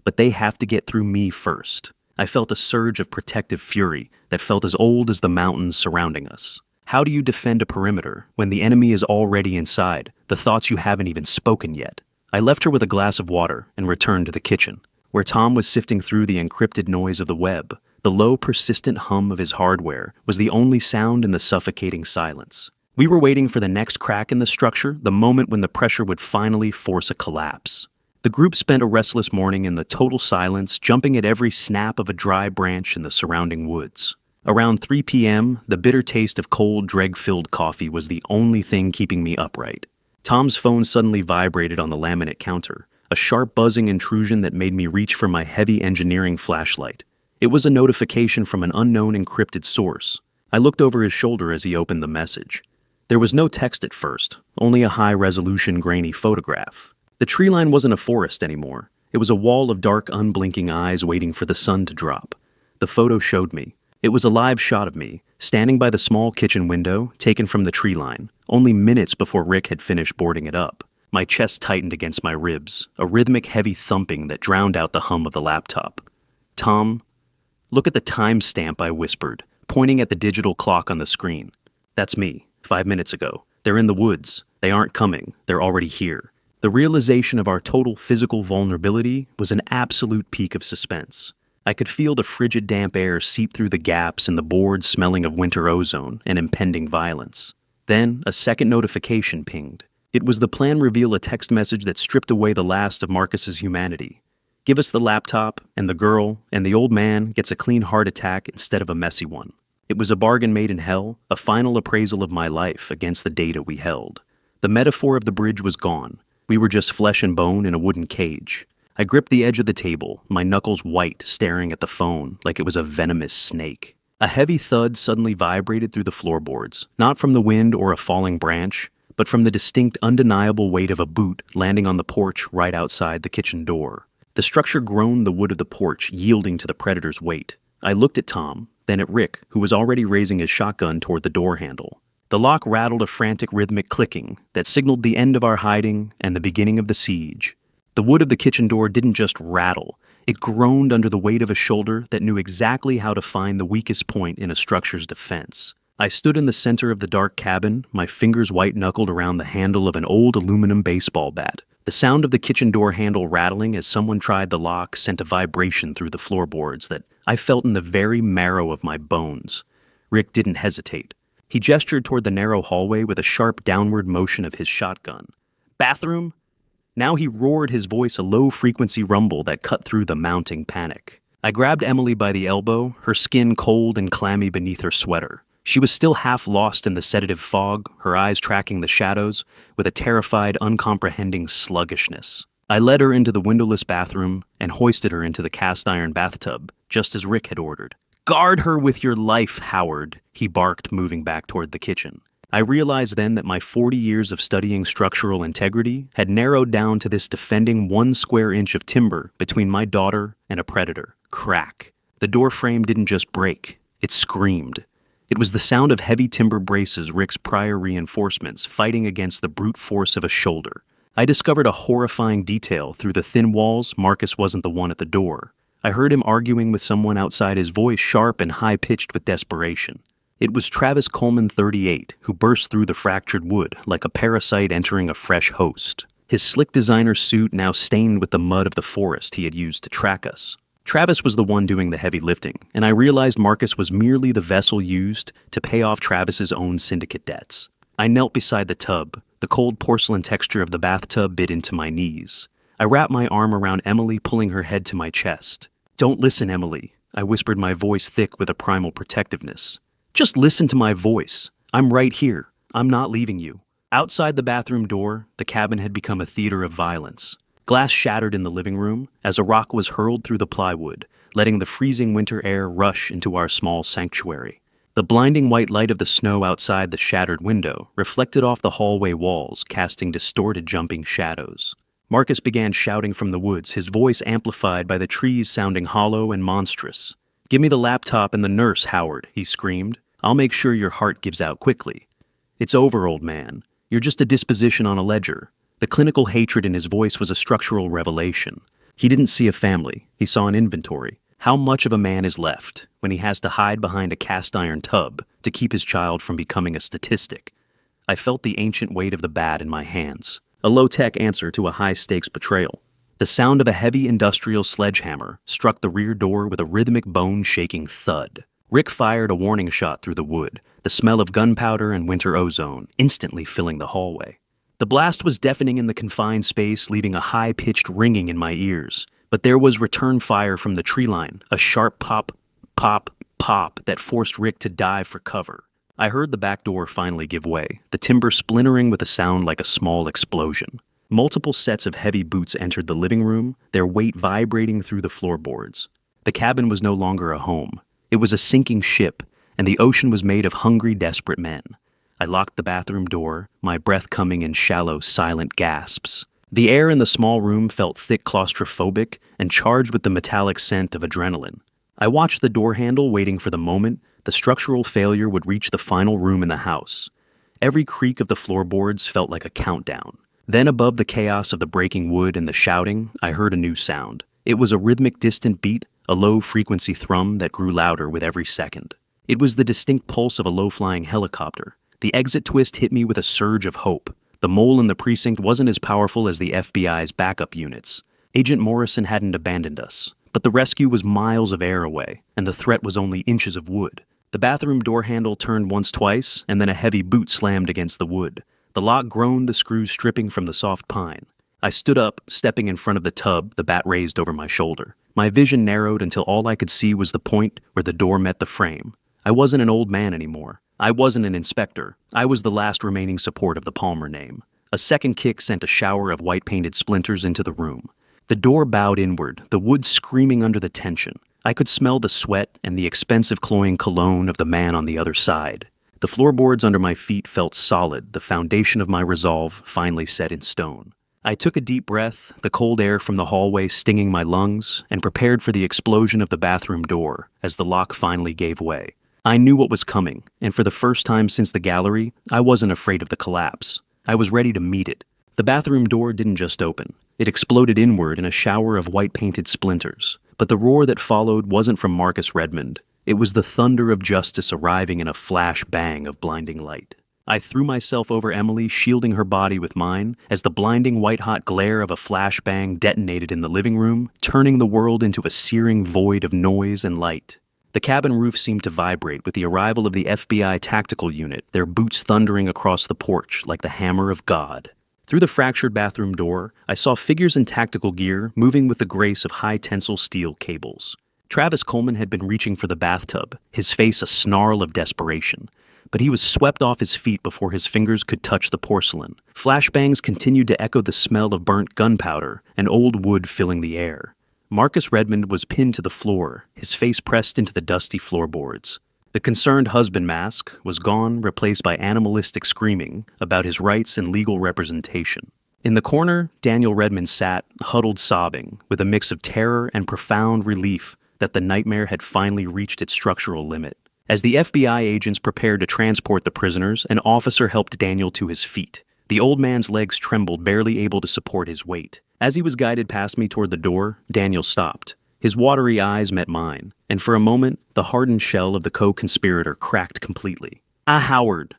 But they have to get through me first. I felt a surge of protective fury that felt as old as the mountains surrounding us. How do you defend a perimeter when the enemy is already inside, the thoughts you haven't even spoken yet? I left her with a glass of water and returned to the kitchen, where Tom was sifting through the encrypted noise of the web. The low, persistent hum of his hardware was the only sound in the suffocating silence. We were waiting for the next crack in the structure, the moment when the pressure would finally force a collapse. The group spent a restless morning in the total silence, jumping at every snap of a dry branch in the surrounding woods. Around 3 p.m., the bitter taste of cold, dreg-filled coffee was the only thing keeping me upright. Tom's phone suddenly vibrated on the laminate counter, a sharp buzzing intrusion that made me reach for my heavy engineering flashlight. It was a notification from an unknown encrypted source. I looked over his shoulder as he opened the message. There was no text at first, only a high-resolution, grainy photograph. The tree line wasn't a forest anymore. It was a wall of dark, unblinking eyes waiting for the sun to drop. The photo showed me. It was a live shot of me, standing by the small kitchen window, taken from the tree line, only minutes before Rick had finished boarding it up. My chest tightened against my ribs, a rhythmic, heavy thumping that drowned out the hum of the laptop. "Tom, look at the timestamp," I whispered, pointing at the digital clock on the screen. "That's me, 5 minutes ago. They're in the woods. They aren't coming. They're already here." The realization of our total physical vulnerability was an absolute peak of suspense. I could feel the frigid, damp air seep through the gaps in the boards, smelling of winter ozone and impending violence. Then, a second notification pinged. It was the plan reveal, a text message that stripped away the last of Marcus's humanity. "Give us the laptop, and the girl, and the old man gets a clean heart attack instead of a messy one." It was a bargain made in hell, a final appraisal of my life against the data we held. The metaphor of the bridge was gone. We were just flesh and bone in a wooden cage. I gripped the edge of the table, my knuckles white, staring at the phone like it was a venomous snake. A heavy thud suddenly vibrated through the floorboards, not from the wind or a falling branch, but from the distinct, undeniable weight of a boot landing on the porch right outside the kitchen door. The structure groaned, the wood of the porch yielding to the predator's weight. I looked at Tom, then at Rick, who was already raising his shotgun toward the door handle. The lock rattled, a frantic, rhythmic clicking that signaled the end of our hiding and the beginning of the siege. The wood of the kitchen door didn't just rattle, it groaned under the weight of a shoulder that knew exactly how to find the weakest point in a structure's defense. I stood in the center of the dark cabin, my fingers white-knuckled around the handle of an old aluminum baseball bat. The sound of the kitchen door handle rattling as someone tried the lock sent a vibration through the floorboards that I felt in the very marrow of my bones. Rick didn't hesitate. He gestured toward the narrow hallway with a sharp downward motion of his shotgun. "Bathroom?" Now he roared, his voice a low-frequency rumble that cut through the mounting panic. I grabbed Emily by the elbow, her skin cold and clammy beneath her sweater. She was still half lost in the sedative fog, her eyes tracking the shadows with a terrified, uncomprehending sluggishness. I led her into the windowless bathroom and hoisted her into the cast-iron bathtub, just as Rick had ordered. "Guard her with your life, Howard," he barked, moving back toward the kitchen. I realized then that my 40 years of studying structural integrity had narrowed down to this, defending 1 square inch of timber between my daughter and a predator. Crack. The door frame didn't just break, it screamed. It was the sound of heavy timber braces, Rick's prior reinforcements, fighting against the brute force of a shoulder. I discovered a horrifying detail. Through the thin walls, Marcus wasn't the one at the door. I heard him arguing with someone outside, his voice sharp and high-pitched with desperation. It was Travis Coleman, 38, who burst through the fractured wood like a parasite entering a fresh host. His slick designer suit now stained with the mud of the forest he had used to track us. Travis was the one doing the heavy lifting, and I realized Marcus was merely the vessel used to pay off Travis's own syndicate debts. I knelt beside the tub. The cold porcelain texture of the bathtub bit into my knees. I wrapped my arm around Emily, pulling her head to my chest. "Don't listen, Emily," I whispered, my voice thick with a primal protectiveness. "Just listen to my voice. I'm right here. I'm not leaving you." Outside the bathroom door, the cabin had become a theater of violence. Glass shattered in the living room as a rock was hurled through the plywood, letting the freezing winter air rush into our small sanctuary. The blinding white light of the snow outside the shattered window reflected off the hallway walls, casting distorted, jumping shadows. Marcus began shouting from the woods, his voice amplified by the trees sounding hollow and monstrous. "Give me the laptop and the nurse, Howard," he screamed. "I'll make sure your heart gives out quickly." "It's over, old man. You're just a disposition on a ledger. The clinical hatred in his voice was a structural revelation. He didn't see a family, he saw an inventory. How much of a man is left when he has to hide behind a cast iron tub to keep his child from becoming a statistic? I felt the ancient weight of the bat in my hands, a low-tech answer to a high-stakes betrayal. The sound of a heavy industrial sledgehammer struck the rear door with a rhythmic bone-shaking thud. Rick fired a warning shot through the wood, the smell of gunpowder and winter ozone instantly filling the hallway. The blast was deafening in the confined space, leaving a high-pitched ringing in my ears. But there was return fire from the tree line, a sharp pop, pop, pop that forced Rick to dive for cover. I heard the back door finally give way, the timber splintering with a sound like a small explosion. Multiple sets of heavy boots entered the living room, their weight vibrating through the floorboards. The cabin was no longer a home. It was a sinking ship, and the ocean was made of hungry, desperate men. I locked the bathroom door, my breath coming in shallow, silent gasps. The air in the small room felt thick, claustrophobic, and charged with the metallic scent of adrenaline. I watched the door handle, waiting for the moment the structural failure would reach the final room in the house. Every creak of the floorboards felt like a countdown. Then above the chaos of the breaking wood and the shouting, I heard a new sound. It was a rhythmic, distant beat, a low-frequency thrum that grew louder with every second. It was the distinct pulse of a low-flying helicopter. The exit twist hit me with a surge of hope. The mole in the precinct wasn't as powerful as the FBI's backup units. Agent Morrison hadn't abandoned us, but the rescue was miles of air away, and the threat was only inches of wood. The bathroom door handle turned once, twice, and then a heavy boot slammed against the wood. The lock groaned, the screws stripping from the soft pine. I stood up, stepping in front of the tub, the bat raised over my shoulder. My vision narrowed until all I could see was the point where the door met the frame. I wasn't an old man anymore. I wasn't an inspector. I was the last remaining support of the Palmer name. A second kick sent a shower of white-painted splinters into the room. The door bowed inward, the wood screaming under the tension. I could smell the sweat and the expensive cloying cologne of the man on the other side. The floorboards under my feet felt solid, the foundation of my resolve finally set in stone. I took a deep breath, the cold air from the hallway stinging my lungs, and prepared for the explosion of the bathroom door as the lock finally gave way. I knew what was coming, and for the first time since the gallery, I wasn't afraid of the collapse. I was ready to meet it. The bathroom door didn't just open. It exploded inward in a shower of white-painted splinters. But the roar that followed wasn't from Marcus Redmond. It was the thunder of justice arriving in a flash bang of blinding light. I threw myself over Emily, shielding her body with mine, as the blinding white-hot glare of a flashbang detonated in the living room, turning the world into a searing void of noise and light. The cabin roof seemed to vibrate with the arrival of the FBI tactical unit, their boots thundering across the porch like the hammer of God. Through the fractured bathroom door, I saw figures in tactical gear moving with the grace of high-tensile steel cables. Travis Coleman had been reaching for the bathtub, his face a snarl of desperation. But he was swept off his feet before his fingers could touch the porcelain. Flashbangs continued to echo the smell of burnt gunpowder and old wood filling the air. Marcus Redmond was pinned to the floor, his face pressed into the dusty floorboards. The concerned husband mask was gone, replaced by animalistic screaming about his rights and legal representation. In the corner, Daniel Redmond sat, huddled sobbing, with a mix of terror and profound relief that the nightmare had finally reached its structural limit. As the FBI agents prepared to transport the prisoners, an officer helped Daniel to his feet. The old man's legs trembled, barely able to support his weight. As he was guided past me toward the door, Daniel stopped. His watery eyes met mine, and for a moment, the hardened shell of the co-conspirator cracked completely. "Ah, Howard!"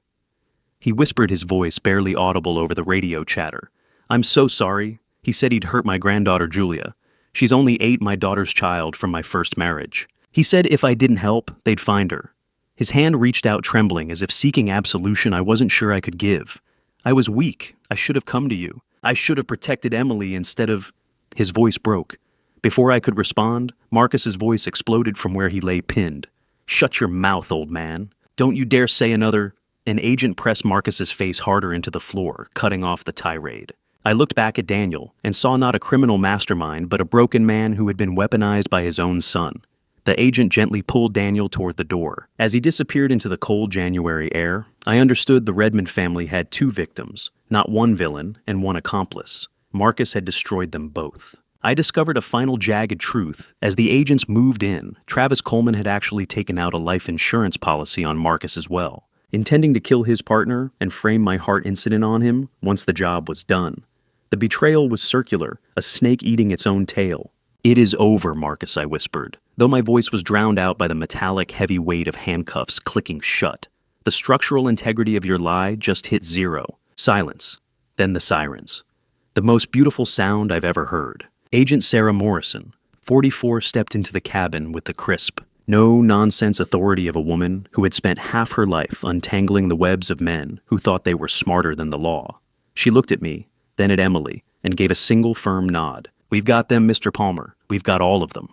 He whispered, his voice barely audible over the radio chatter. "I'm so sorry. He said he'd hurt my granddaughter Julia. She's only 8, my daughter's child from my first marriage. He said if I didn't help, they'd find her." His hand reached out trembling, as if seeking absolution I wasn't sure I could give. "I was weak. I should have come to you. I should have protected Emily instead of—" His voice broke. Before I could respond, Marcus's voice exploded from where he lay pinned. "Shut your mouth, old man. Don't you dare say another—" An agent pressed Marcus's face harder into the floor, cutting off the tirade. I looked back at Daniel and saw not a criminal mastermind, but a broken man who had been weaponized by his own son. The agent gently pulled Daniel toward the door. As he disappeared into the cold January air, I understood the Redmond family had 2 victims, not one villain and one accomplice. Marcus had destroyed them both. I discovered a final jagged truth. As the agents moved in, Travis Coleman had actually taken out a life insurance policy on Marcus as well, intending to kill his partner and frame my heart incident on him once the job was done. The betrayal was circular, a snake eating its own tail. "It is over, Marcus," I whispered, though my voice was drowned out by the metallic heavy weight of handcuffs clicking shut. The structural integrity of your lie just hit zero. Silence. Then the sirens. The most beautiful sound I've ever heard. Agent Sarah Morrison, 44, stepped into the cabin with the crisp, no-nonsense authority of a woman who had spent half her life untangling the webs of men who thought they were smarter than the law. She looked at me, then at Emily, and gave a single firm nod. "We've got them, Mr. Palmer. We've got all of them."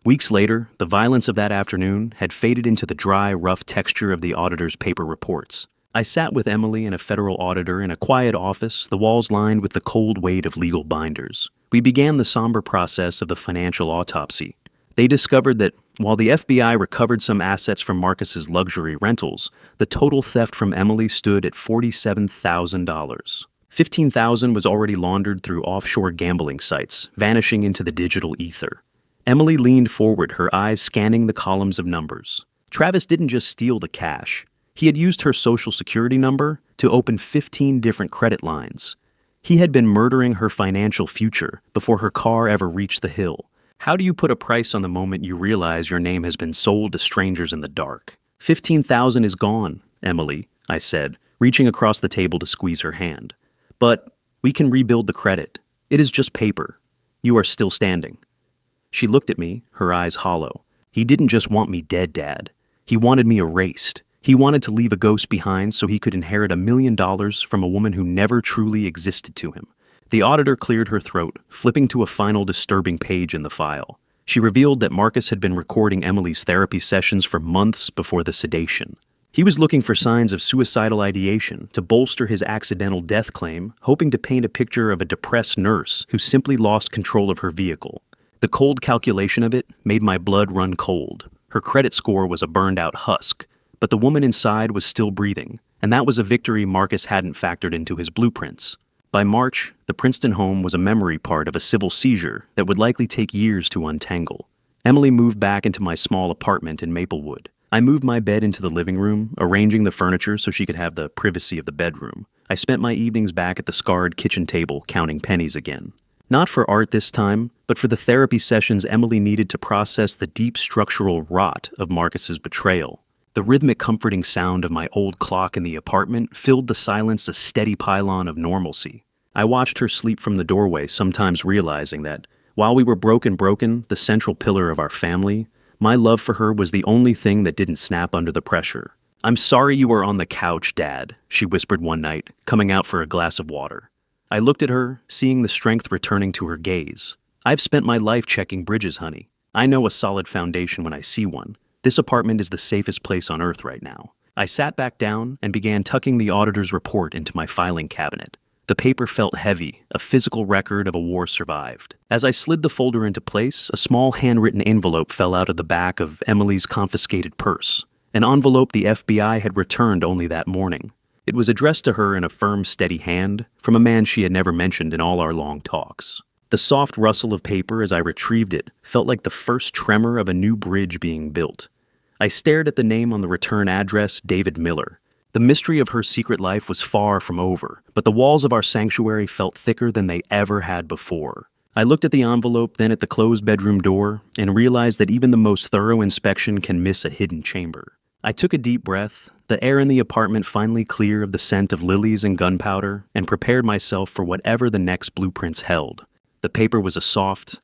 Weeks later, the violence of that afternoon had faded into the dry, rough texture of the auditor's paper reports. I sat with Emily and a federal auditor in a quiet office, the walls lined with the cold weight of legal binders. We began the somber process of the financial autopsy. They discovered that while the FBI recovered some assets from Marcus's luxury rentals, the total theft from Emily stood at $47,000. $15,000 was already laundered through offshore gambling sites, vanishing into the digital ether. Emily leaned forward, her eyes scanning the columns of numbers. Travis didn't just steal the cash. He had used her social security number to open 15 different credit lines. He had been murdering her financial future before her car ever reached the hill. How do you put a price on the moment you realize your name has been sold to strangers in the dark? $15,000 is gone, Emily, I said, reaching across the table to squeeze her hand. But we can rebuild the credit. It is just paper. You are still standing. She looked at me, her eyes hollow. He didn't just want me dead, Dad. He wanted me erased. He wanted to leave a ghost behind so he could inherit $1 million from a woman who never truly existed to him. The auditor cleared her throat, flipping to a final disturbing page in the file. She revealed that Marcus had been recording Emily's therapy sessions for months before the sedation. He was looking for signs of suicidal ideation to bolster his accidental death claim, hoping to paint a picture of a depressed nurse who simply lost control of her vehicle. The cold calculation of it made my blood run cold. Her credit score was a burned-out husk, but the woman inside was still breathing, and that was a victory Marcus hadn't factored into his blueprints. By March, the Princeton home was a memory part of a civil seizure that would likely take years to untangle. Emily moved back into my small apartment in Maplewood. I moved my bed into the living room, arranging the furniture so she could have the privacy of the bedroom. I spent my evenings back at the scarred kitchen table, counting pennies again. Not for art this time, but for the therapy sessions Emily needed to process the deep structural rot of Marcus's betrayal. The rhythmic, comforting sound of my old clock in the apartment filled the silence a steady pylon of normalcy. I watched her sleep from the doorway, sometimes realizing that, while we were broken, the central pillar of our family, my love for her was the only thing that didn't snap under the pressure. "I'm sorry you were on the couch, Dad," she whispered one night, coming out for a glass of water. I looked at her, seeing the strength returning to her gaze. "I've spent my life checking bridges, honey. I know a solid foundation when I see one. This apartment is the safest place on earth right now." I sat back down and began tucking the auditor's report into my filing cabinet. The paper felt heavy, a physical record of a war survived. As I slid the folder into place, a small handwritten envelope fell out of the back of Emily's confiscated purse, an envelope the FBI had returned only that morning. It was addressed to her in a firm, steady hand, from a man she had never mentioned in all our long talks. The soft rustle of paper as I retrieved it felt like the first tremor of a new bridge being built. I stared at the name on the return address, David Miller. The mystery of her secret life was far from over, but the walls of our sanctuary felt thicker than they ever had before. I looked at the envelope, then at the closed bedroom door, and realized that even the most thorough inspection can miss a hidden chamber. I took a deep breath, the air in the apartment finally clear of the scent of lilies and gunpowder, and prepared myself for whatever the next blueprints held. The paper was a soft,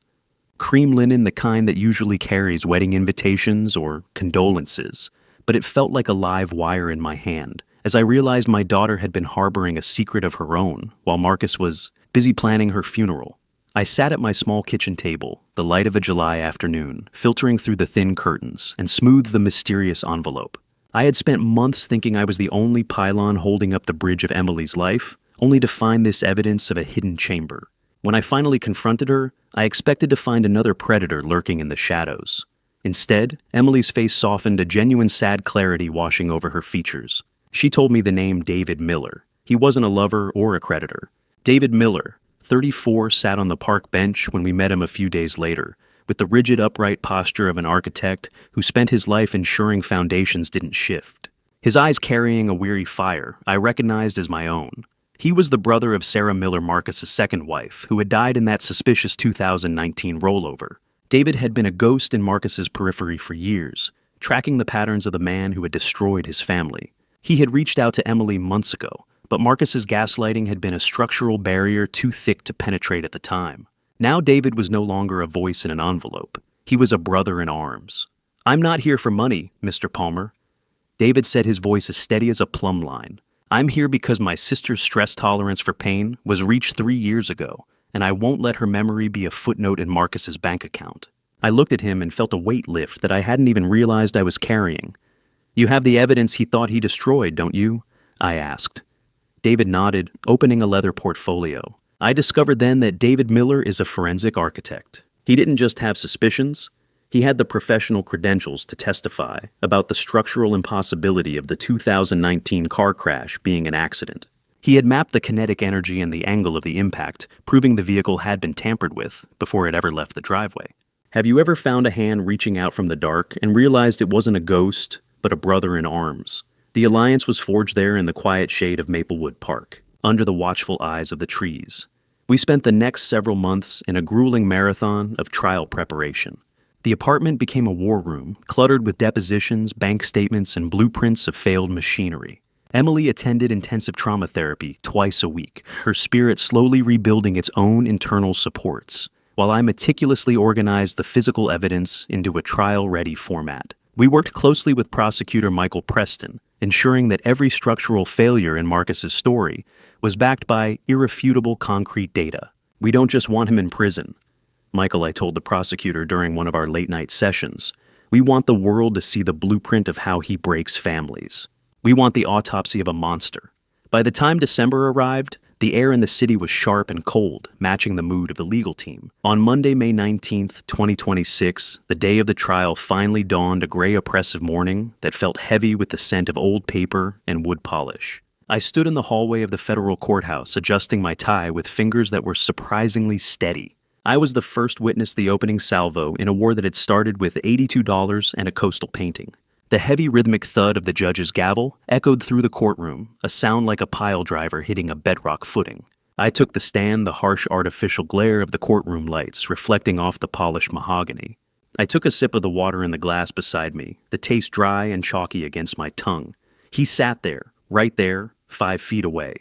cream linen, the kind that usually carries wedding invitations or condolences, but it felt like a live wire in my hand, as I realized my daughter had been harboring a secret of her own, while Marcus was busy planning her funeral. I sat at my small kitchen table, the light of a July afternoon, filtering through the thin curtains, and smoothed the mysterious envelope. I had spent months thinking I was the only pylon holding up the bridge of Emily's life, only to find this evidence of a hidden chamber. When I finally confronted her, I expected to find another predator lurking in the shadows. Instead, Emily's face softened, a genuine sad clarity washing over her features. She told me the name David Miller. He wasn't a lover or a creditor. David Miller, 34, sat on the park bench when we met him a few days later, with the rigid, upright posture of an architect who spent his life ensuring foundations didn't shift. His eyes carrying a weary fire I recognized as my own. He was the brother of Sarah Miller Marcus's second wife, who had died in that suspicious 2019 rollover. David had been a ghost in Marcus's periphery for years, tracking the patterns of the man who had destroyed his family. He had reached out to Emily months ago, but Marcus's gaslighting had been a structural barrier too thick to penetrate at the time. Now David was no longer a voice in an envelope. He was a brother in arms. "I'm not here for money, Mr. Palmer." David said, his voice as steady as a plumb line. "I'm here because my sister's stress tolerance for pain was reached 3 years ago, and I won't let her memory be a footnote in Marcus's bank account." I looked at him and felt a weight lift that I hadn't even realized I was carrying. "You have the evidence he thought he destroyed, don't you?" I asked. David nodded, opening a leather portfolio. I discovered then that David Miller is a forensic architect. He didn't just have suspicions. He had the professional credentials to testify about the structural impossibility of the 2019 car crash being an accident. He had mapped the kinetic energy and the angle of the impact, proving the vehicle had been tampered with before it ever left the driveway. Have you ever found a hand reaching out from the dark and realized it wasn't a ghost, but a brother in arms? The alliance was forged there in the quiet shade of Maplewood Park, under the watchful eyes of the trees. We spent the next several months in a grueling marathon of trial preparation. The apartment became a war room, cluttered with depositions, bank statements, and blueprints of failed machinery. Emily attended intensive trauma therapy twice a week, her spirit slowly rebuilding its own internal supports, while I meticulously organized the physical evidence into a trial-ready format. We worked closely with prosecutor Michael Preston, ensuring that every structural failure in Marcus's story was backed by irrefutable concrete data. "We don't just want him in prison," Michael, I told the prosecutor during one of our late-night sessions. "We want the world to see the blueprint of how he breaks families. We want the autopsy of a monster." By the time December arrived, the air in the city was sharp and cold, matching the mood of the legal team. On Monday, May 19th, 2026, the day of the trial finally dawned, a gray, oppressive morning that felt heavy with the scent of old paper and wood polish. I stood in the hallway of the federal courthouse, adjusting my tie with fingers that were surprisingly steady. I was the first witness the opening salvo in a war that had started with $82 and a coastal painting. The heavy rhythmic thud of the judge's gavel echoed through the courtroom, a sound like a pile driver hitting a bedrock footing. I took the stand, the harsh artificial glare of the courtroom lights reflecting off the polished mahogany. I took a sip of the water in the glass beside me, the taste dry and chalky against my tongue. He sat there, right there, 5 feet away,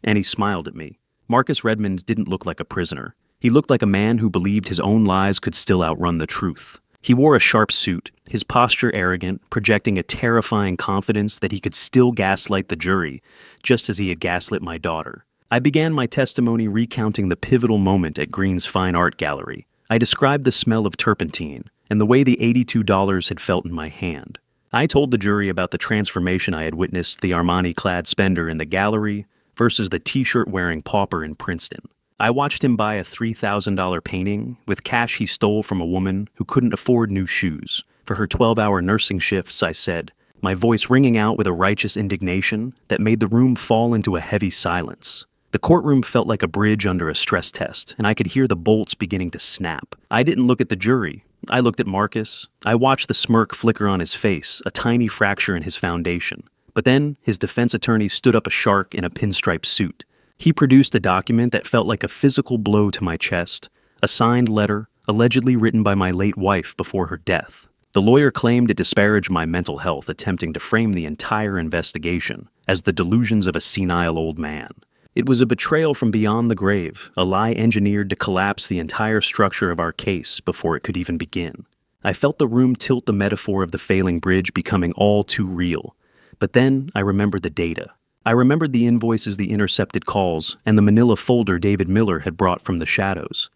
and he smiled at me. Marcus Redmond didn't look like a prisoner. He looked like a man who believed his own lies could still outrun the truth. He wore a sharp suit, his posture arrogant, projecting a terrifying confidence that he could still gaslight the jury, just as he had gaslit my daughter. I began my testimony recounting the pivotal moment at Green's Fine Art Gallery. I described the smell of turpentine and the way the $82 had felt in my hand. I told the jury about the transformation I had witnessed the Armani-clad spender in the gallery versus the t-shirt-wearing pauper in Princeton. I watched him buy a $3,000 painting with cash he stole from a woman who couldn't afford new shoes. For her 12-hour nursing shifts, I said, my voice ringing out with a righteous indignation that made the room fall into a heavy silence. The courtroom felt like a bridge under a stress test, and I could hear the bolts beginning to snap. I didn't look at the jury. I looked at Marcus. I watched the smirk flicker on his face, a tiny fracture in his foundation. But then, his defense attorney stood up, a shark in a pinstripe suit. He produced a document that felt like a physical blow to my chest, a signed letter, allegedly written by my late wife before her death. The lawyer claimed it disparaged my mental health, attempting to frame the entire investigation as the delusions of a senile old man. It was a betrayal from beyond the grave, a lie engineered to collapse the entire structure of our case before it could even begin. I felt the room tilt, the metaphor of the failing bridge becoming all too real. But then I remembered the data. I remembered the invoices, the intercepted calls, and the manila folder David Miller had brought from the shadows.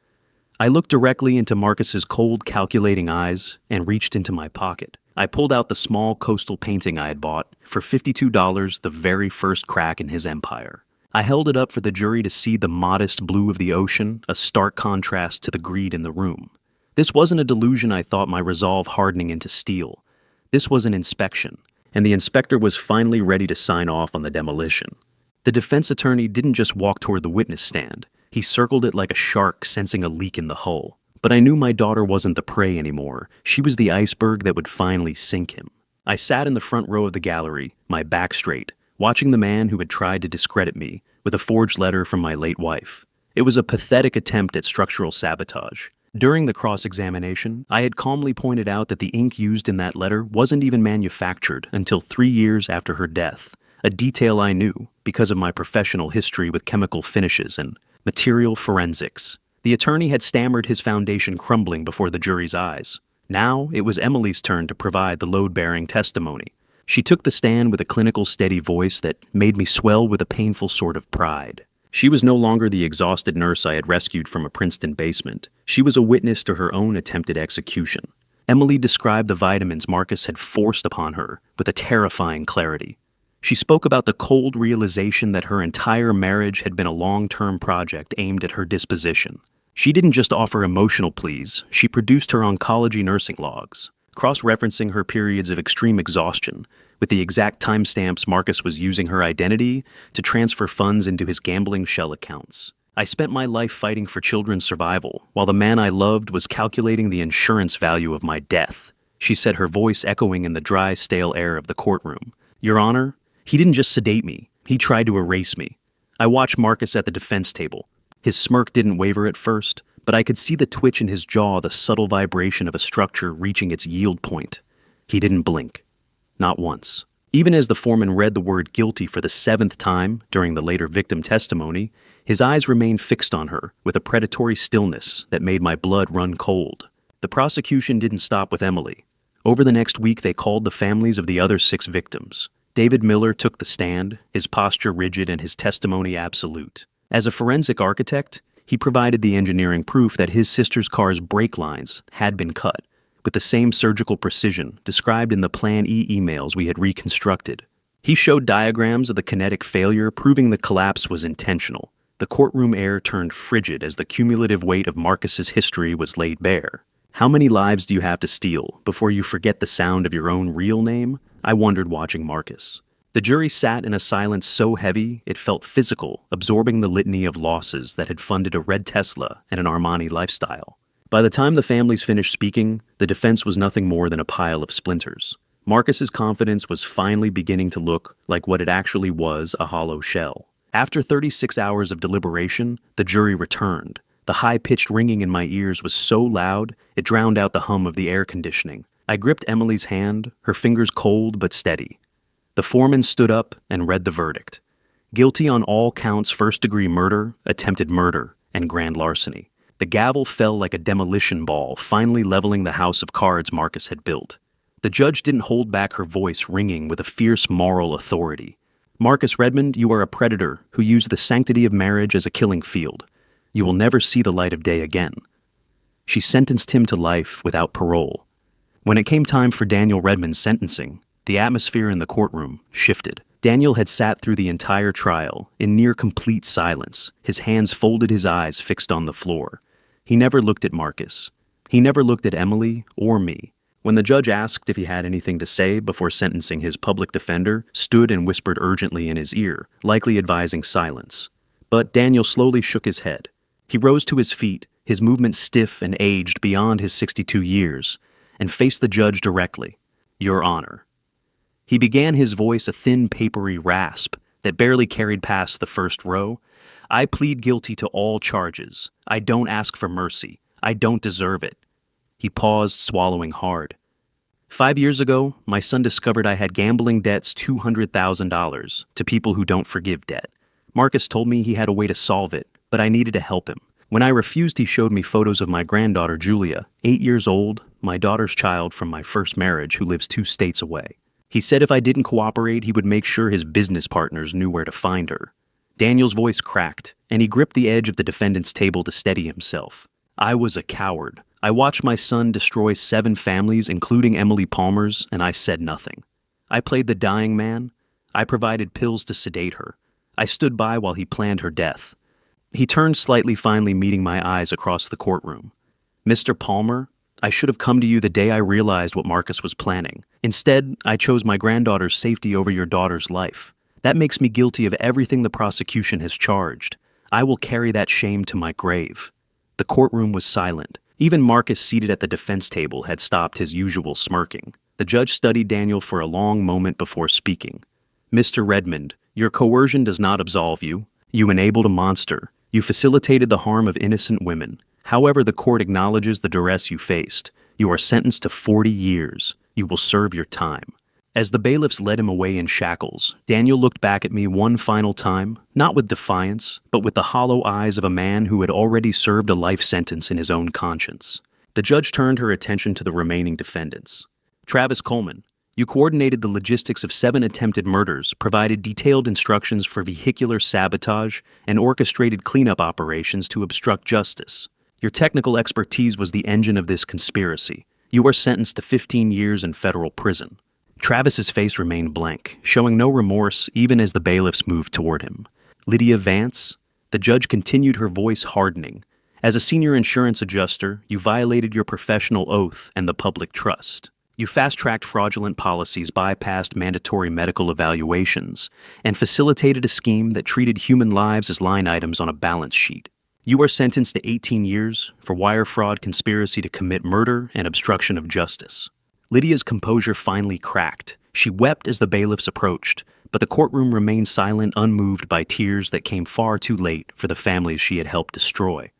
I looked directly into Marcus's cold, calculating eyes and reached into my pocket. I pulled out the small coastal painting I had bought for $52, the very first crack in his empire. I held it up for the jury to see, the modest blue of the ocean, a stark contrast to the greed in the room. This wasn't a delusion I thought, my resolve hardening into steel. This was an inspection, and the inspector was finally ready to sign off on the demolition. The defense attorney didn't just walk toward the witness stand. He circled it like a shark sensing a leak in the hull. But I knew my daughter wasn't the prey anymore. She was the iceberg that would finally sink him. I sat in the front row of the gallery, my back straight, watching the man who had tried to discredit me, with a forged letter from my late wife. It was a pathetic attempt at structural sabotage. During the cross-examination, I had calmly pointed out that the ink used in that letter wasn't even manufactured until 3 years after her death, a detail I knew because of my professional history with chemical finishes and material forensics. The attorney had stammered, his foundation crumbling before the jury's eyes. Now it was Emily's turn to provide the load-bearing testimony. She took the stand with a clinical, steady voice that made me swell with a painful sort of pride. She was no longer the exhausted nurse I had rescued from a Princeton basement. She was a witness to her own attempted execution. Emily described the vitamins Marcus had forced upon her with a terrifying clarity. She spoke about the cold realization that her entire marriage had been a long-term project aimed at her disposition. She didn't just offer emotional pleas, she produced her oncology nursing logs, cross-referencing her periods of extreme exhaustion with the exact timestamps Marcus was using her identity to transfer funds into his gambling shell accounts. I spent my life fighting for children's survival, while the man I loved was calculating the insurance value of my death, she said, her voice echoing in the dry, stale air of the courtroom. Your Honor, he didn't just sedate me, he tried to erase me. I watched Marcus at the defense table. His smirk didn't waver at first, but I could see the twitch in his jaw, the subtle vibration of a structure reaching its yield point. He didn't blink. Not once. Even as the foreman read the word guilty for the 7th time during the later victim testimony, his eyes remained fixed on her with a predatory stillness that made my blood run cold. The prosecution didn't stop with Emily. Over the next week, they called the families of the other 6 victims. David Miller took the stand, his posture rigid and his testimony absolute. As a forensic architect, he provided the engineering proof that his sister's car's brake lines had been cut, with the same surgical precision described in the Plan E emails we had reconstructed. He showed diagrams of the kinetic failure, proving the collapse was intentional. The courtroom air turned frigid as the cumulative weight of Marcus's history was laid bare. How many lives do you have to steal before you forget the sound of your own real name? I wondered, watching Marcus. The jury sat in a silence so heavy it felt physical, absorbing the litany of losses that had funded a red Tesla and an Armani lifestyle. By the time the families finished speaking, the defense was nothing more than a pile of splinters. Marcus's confidence was finally beginning to look like what it actually was, a hollow shell. After 36 hours of deliberation, the jury returned. The high-pitched ringing in my ears was so loud, it drowned out the hum of the air conditioning. I gripped Emily's hand, her fingers cold but steady. The foreman stood up and read the verdict. Guilty on all counts: first-degree murder, attempted murder, and grand larceny. The gavel fell like a demolition ball, finally leveling the house of cards Marcus had built. The judge didn't hold back, her voice ringing with a fierce moral authority. Marcus Redmond, you are a predator who used the sanctity of marriage as a killing field. You will never see the light of day again. She sentenced him to life without parole. When it came time for Daniel Redmond's sentencing, the atmosphere in the courtroom shifted. Daniel had sat through the entire trial in near complete silence, his hands folded, his eyes fixed on the floor. He never looked at Marcus. He never looked at Emily or me. When the judge asked if he had anything to say before sentencing, his public defender stood and whispered urgently in his ear, likely advising silence. But Daniel slowly shook his head. He rose to his feet, his movement stiff and aged beyond his 62 years, and faced the judge directly. Your Honor. He began, his voice a thin, papery rasp that barely carried past the first row. I plead guilty to all charges. I don't ask for mercy. I don't deserve it. He paused, swallowing hard. 5 years ago, my son discovered I had gambling debts, $200,000, to people who don't forgive debt. Marcus told me he had a way to solve it, but I needed to help him. When I refused, he showed me photos of my granddaughter, Julia, 8 years old, my daughter's child from my first marriage, who lives 2 states away. He said if I didn't cooperate, he would make sure his business partners knew where to find her. Daniel's voice cracked, and he gripped the edge of the defendant's table to steady himself. I was a coward. I watched my son destroy 7 families, including Emily Palmer's, and I said nothing. I played the dying man. I provided pills to sedate her. I stood by while he planned her death. He turned slightly, finally meeting my eyes across the courtroom. Mr. Palmer, I should have come to you the day I realized what Marcus was planning. Instead, I chose my granddaughter's safety over your daughter's life. That makes me guilty of everything the prosecution has charged. I will carry that shame to my grave. The courtroom was silent. Even Marcus, seated at the defense table, had stopped his usual smirking. The judge studied Daniel for a long moment before speaking. Mr. Redmond, your coercion does not absolve you. You enabled a monster. You facilitated the harm of innocent women. However, the court acknowledges the duress you faced. You are sentenced to 40 years. You will serve your time." As the bailiffs led him away in shackles, Daniel looked back at me one final time, not with defiance, but with the hollow eyes of a man who had already served a life sentence in his own conscience. The judge turned her attention to the remaining defendants. "Travis Coleman, you coordinated the logistics of 7 attempted murders, provided detailed instructions for vehicular sabotage, and orchestrated cleanup operations to obstruct justice. Your technical expertise was the engine of this conspiracy. You are sentenced to 15 years in federal prison." Travis's face remained blank, showing no remorse even as the bailiffs moved toward him. "Lydia Vance?" The judge continued, her voice hardening. "As a senior insurance adjuster, you violated your professional oath and the public trust. You fast-tracked fraudulent policies, bypassed mandatory medical evaluations, and facilitated a scheme that treated human lives as line items on a balance sheet. You are sentenced to 18 years for wire fraud, conspiracy to commit murder, and obstruction of justice." Lydia's composure finally cracked. She wept as the bailiffs approached, but the courtroom remained silent, unmoved by tears that came far too late for the families she had helped destroy.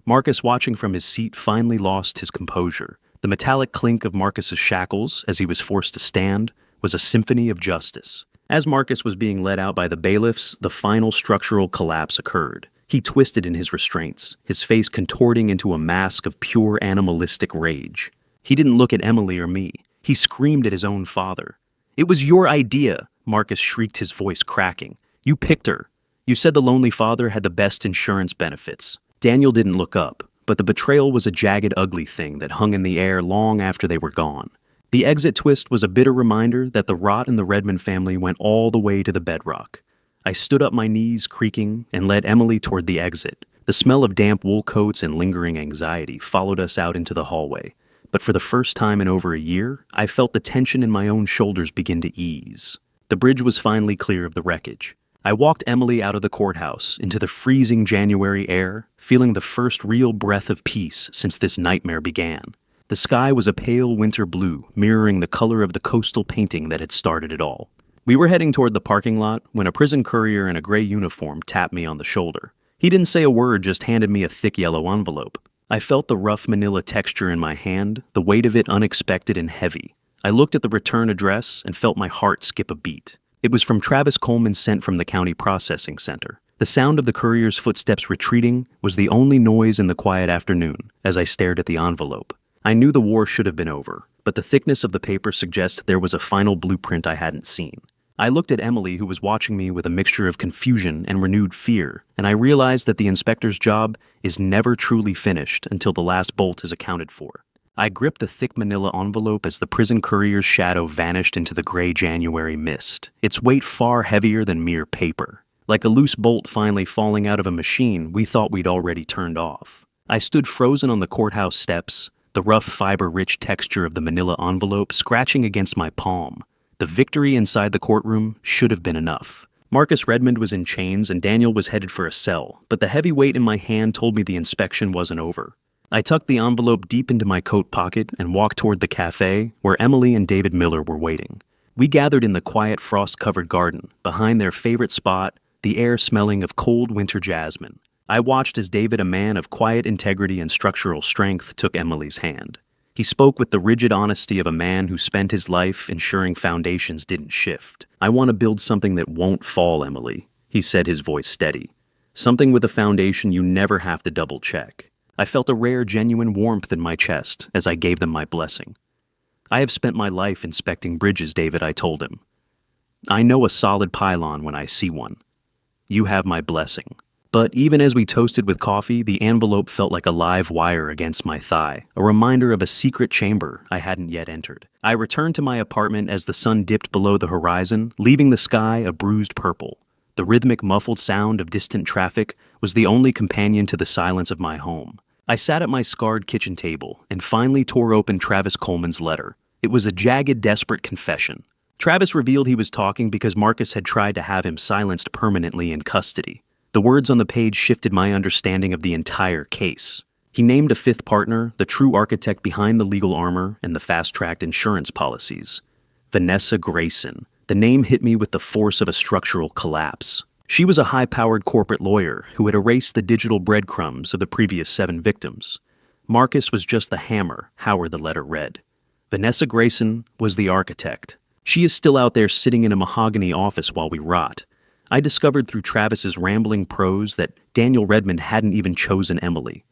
Marcus, watching from his seat, finally lost his composure. The metallic clink of Marcus's shackles, as he was forced to stand, was a symphony of justice. As Marcus was being led out by the bailiffs, the final structural collapse occurred. He twisted in his restraints, his face contorting into a mask of pure animalistic rage. He didn't look at Emily or me. He screamed at his own father. "It was your idea," Marcus shrieked, his voice cracking. "You picked her. You said the lonely father had the best insurance benefits." Daniel didn't look up, but the betrayal was a jagged, ugly thing that hung in the air long after they were gone. The exit twist was a bitter reminder that the rot in the Redmond family went all the way to the bedrock. I stood up, my knees creaking, and led Emily toward the exit. The smell of damp wool coats and lingering anxiety followed us out into the hallway. But for the first time in over a year, I felt the tension in my own shoulders begin to ease. The bridge was finally clear of the wreckage. I walked Emily out of the courthouse into the freezing January air, feeling the first real breath of peace since this nightmare began. The sky was a pale winter blue, mirroring the color of the coastal painting that had started it all. We were heading toward the parking lot when a prison courier in a gray uniform tapped me on the shoulder. He didn't say a word, just handed me a thick yellow envelope. I felt the rough manila texture in my hand, the weight of it unexpected and heavy. I looked at the return address and felt my heart skip a beat. It was from Travis Coleman, sent from the county processing center. The sound of the courier's footsteps retreating was the only noise in the quiet afternoon as I stared at the envelope. I knew the war should have been over, but the thickness of the paper suggested there was a final blueprint I hadn't seen. I looked at Emily, who was watching me with a mixture of confusion and renewed fear, and I realized that the inspector's job is never truly finished until the last bolt is accounted for. I gripped the thick manila envelope as the prison courier's shadow vanished into the gray January mist, its weight far heavier than mere paper. Like a loose bolt finally falling out of a machine we thought we'd already turned off. I stood frozen on the courthouse steps, the rough fiber-rich texture of the manila envelope scratching against my palm. The victory inside the courtroom should have been enough. Marcus Redmond was in chains and Daniel was headed for a cell, but the heavy weight in my hand told me the inspection wasn't over. I tucked the envelope deep into my coat pocket and walked toward the cafe where Emily and David Miller were waiting. We gathered in the quiet, frost-covered garden, behind their favorite spot, the air smelling of cold winter jasmine. I watched as David, a man of quiet integrity and structural strength, took Emily's hand. He spoke with the rigid honesty of a man who spent his life ensuring foundations didn't shift. "I want to build something that won't fall, Emily," he said, his voice steady. "Something with a foundation you never have to double-check." I felt a rare, genuine warmth in my chest as I gave them my blessing. "I have spent my life inspecting bridges, David," I told him. "I know a solid pylon when I see one. You have my blessing." But even as we toasted with coffee, the envelope felt like a live wire against my thigh, a reminder of a secret chamber I hadn't yet entered. I returned to my apartment as the sun dipped below the horizon, leaving the sky a bruised purple. The rhythmic, muffled sound of distant traffic was the only companion to the silence of my home. I sat at my scarred kitchen table and finally tore open Travis Coleman's letter. It was a jagged, desperate confession. Travis revealed he was talking because Marcus had tried to have him silenced permanently in custody. The words on the page shifted my understanding of the entire case. He named a fifth partner, the true architect behind the legal armor and the fast-tracked insurance policies. Vanessa Grayson. The name hit me with the force of a structural collapse. She was a high-powered corporate lawyer who had erased the digital breadcrumbs of the previous 7 victims. Marcus was just the hammer, Howard the letter read. Vanessa Grayson was the architect. She is still out there sitting in a mahogany office while we rot. I discovered through Travis's rambling prose that Daniel Redmond hadn't even chosen Emily.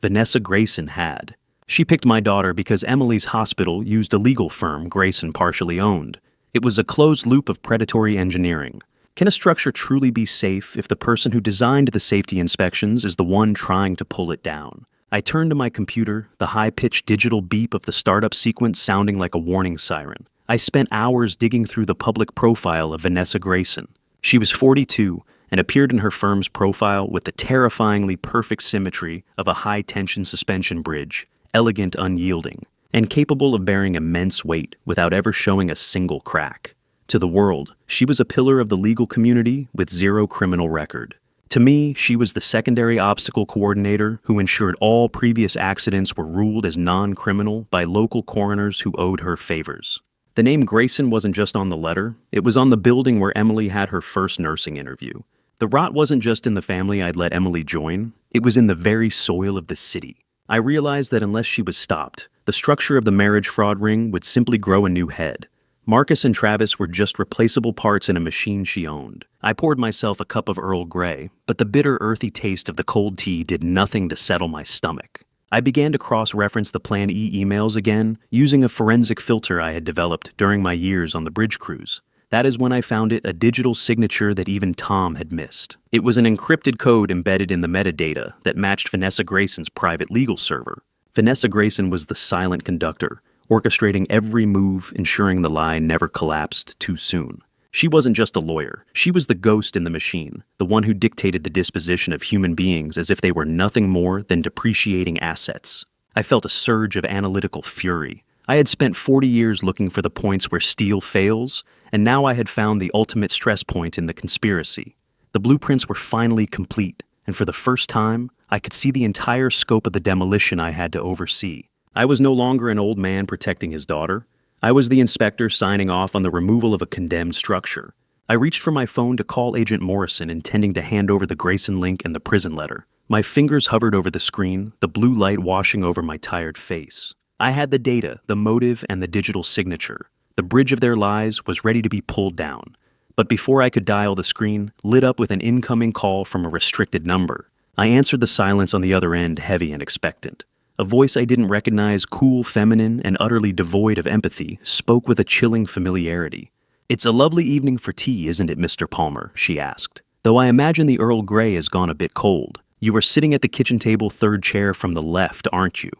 Vanessa Grayson had. She picked my daughter because Emily's hospital used a legal firm Grayson partially owned. It was a closed loop of predatory engineering. Can a structure truly be safe if the person who designed the safety inspections is the one trying to pull it down? I turned to my computer, the high-pitched digital beep of the startup sequence sounding like a warning siren. I spent hours digging through the public profile of Vanessa Grayson. She was 42 and appeared in her firm's profile with the terrifyingly perfect symmetry of a high-tension suspension bridge, elegant, unyielding, and capable of bearing immense weight without ever showing a single crack. To the world, she was a pillar of the legal community with zero criminal record. To me, she was the secondary obstacle coordinator who ensured all previous accidents were ruled as non-criminal by local coroners who owed her favors. The name Grayson wasn't just on the letter, it was on the building where Emily had her first nursing interview. The rot wasn't just in the family I'd let Emily join, it was in the very soil of the city. I realized that unless she was stopped, the structure of the marriage fraud ring would simply grow a new head. Marcus and Travis were just replaceable parts in a machine she owned. I poured myself a cup of Earl Grey, but the bitter, earthy taste of the cold tea did nothing to settle my stomach. I began to cross-reference the Plan E emails again, using a forensic filter I had developed during my years on the bridge cruise. That is when I found it a digital signature that even Tom had missed. It was an encrypted code embedded in the metadata that matched Vanessa Grayson's private legal server. Vanessa Grayson was the silent conductor, orchestrating every move, ensuring the lie never collapsed too soon. She wasn't just a lawyer. She was the ghost in the machine, the one who dictated the disposition of human beings as if they were nothing more than depreciating assets. I felt a surge of analytical fury. I had spent 40 years looking for the points where steel fails, and now I had found the ultimate stress point in the conspiracy. The blueprints were finally complete, and for the first time, I could see the entire scope of the demolition I had to oversee. I was no longer an old man protecting his daughter. I was the inspector signing off on the removal of a condemned structure. I reached for my phone to call Agent Morrison, intending to hand over the Grayson link and the prison letter. My fingers hovered over the screen, the blue light washing over my tired face. I had the data, the motive, and the digital signature. The bridge of their lies was ready to be pulled down. But before I could dial the screen, lit up with an incoming call from a restricted number. I answered the silence on the other end, heavy and expectant. A voice I didn't recognize, cool, feminine, and utterly devoid of empathy, spoke with a chilling familiarity. "It's a lovely evening for tea, isn't it, Mr. Palmer?" she asked. "Though I imagine the Earl Grey has gone a bit cold. You are sitting at the kitchen table, third chair from the left, aren't you?"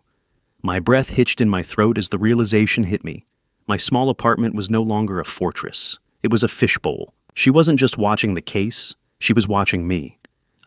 My breath hitched in my throat as the realization hit me. My small apartment was no longer a fortress. It was a fishbowl. She wasn't just watching the case, she was watching me.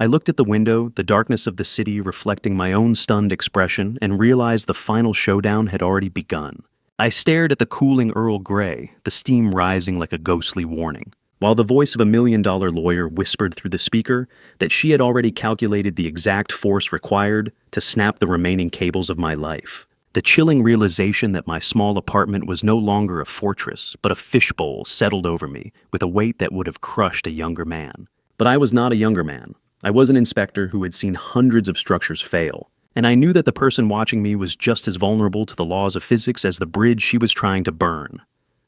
I looked at the window, the darkness of the city reflecting my own stunned expression, and realized the final showdown had already begun. I stared at the cooling Earl Grey, the steam rising like a ghostly warning, while the voice of a million-dollar lawyer whispered through the speaker that she had already calculated the exact force required to snap the remaining cables of my life. The chilling realization that my small apartment was no longer a fortress, but a fishbowl settled over me with a weight that would have crushed a younger man. But I was not a younger man. I was an inspector who had seen hundreds of structures fail, and I knew that the person watching me was just as vulnerable to the laws of physics as the bridge she was trying to burn.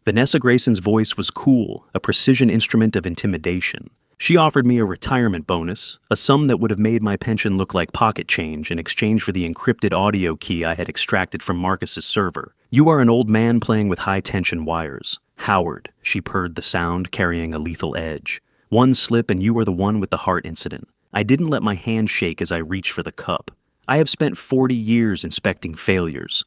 Vanessa Grayson's voice was cool, a precision instrument of intimidation. She offered me a retirement bonus, a sum that would have made my pension look like pocket change in exchange for the encrypted audio key I had extracted from Marcus's server. "You are an old man playing with high-tension wires. Howard," she purred, the sound carrying a lethal edge. "One slip and you are the one with the heart incident." I didn't let my hand shake as I reached for the cup. "I have spent 40 years inspecting failures."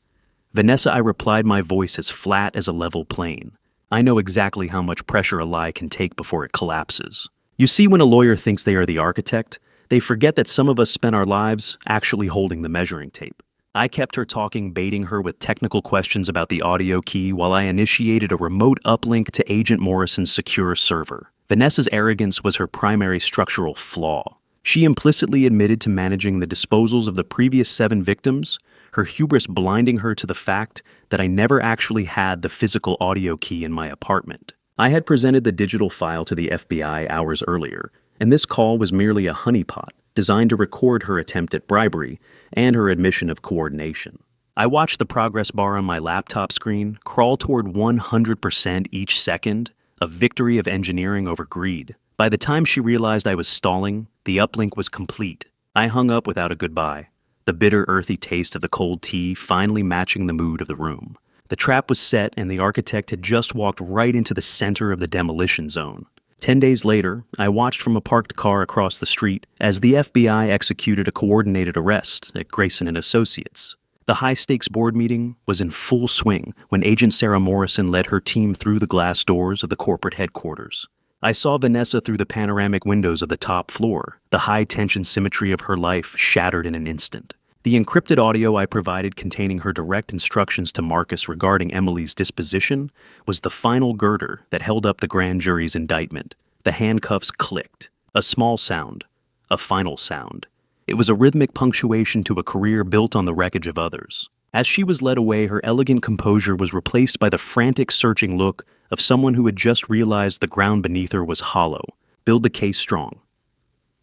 "Vanessa," I replied, my voice as flat as a level plane. "I know exactly how much pressure a lie can take before it collapses. You see, when a lawyer thinks they are the architect, they forget that some of us spend our lives actually holding the measuring tape." I kept her talking, baiting her with technical questions about the audio key while I initiated a remote uplink to Agent Morrison's secure server. Vanessa's arrogance was her primary structural flaw. She implicitly admitted to managing the disposals of the previous 7 victims, her hubris blinding her to the fact that I never actually had the physical audio key in my apartment. I had presented the digital file to the FBI hours earlier, and this call was merely a honeypot designed to record her attempt at bribery and her admission of coordination. I watched the progress bar on my laptop screen crawl toward 100% each second, a victory of engineering over greed. By the time she realized I was stalling, the uplink was complete. I hung up without a goodbye, the bitter, earthy taste of the cold tea finally matching the mood of the room. The trap was set, and the architect had just walked right into the center of the demolition zone. 10 days later, I watched from a parked car across the street as the FBI executed a coordinated arrest at Grayson and Associates. The high-stakes board meeting was in full swing when Agent Sarah Morrison led her team through the glass doors of the corporate headquarters. I saw Vanessa through the panoramic windows of the top floor, the high-tension symmetry of her life shattered in an instant. The encrypted audio I provided containing her direct instructions to Marcus regarding Emily's disposition was the final girder that held up the grand jury's indictment. The handcuffs clicked. A small sound. A final sound. It was a rhythmic punctuation to a career built on the wreckage of others. As she was led away, her elegant composure was replaced by the frantic, searching look of someone who had just realized the ground beneath her was hollow. Build the case strong.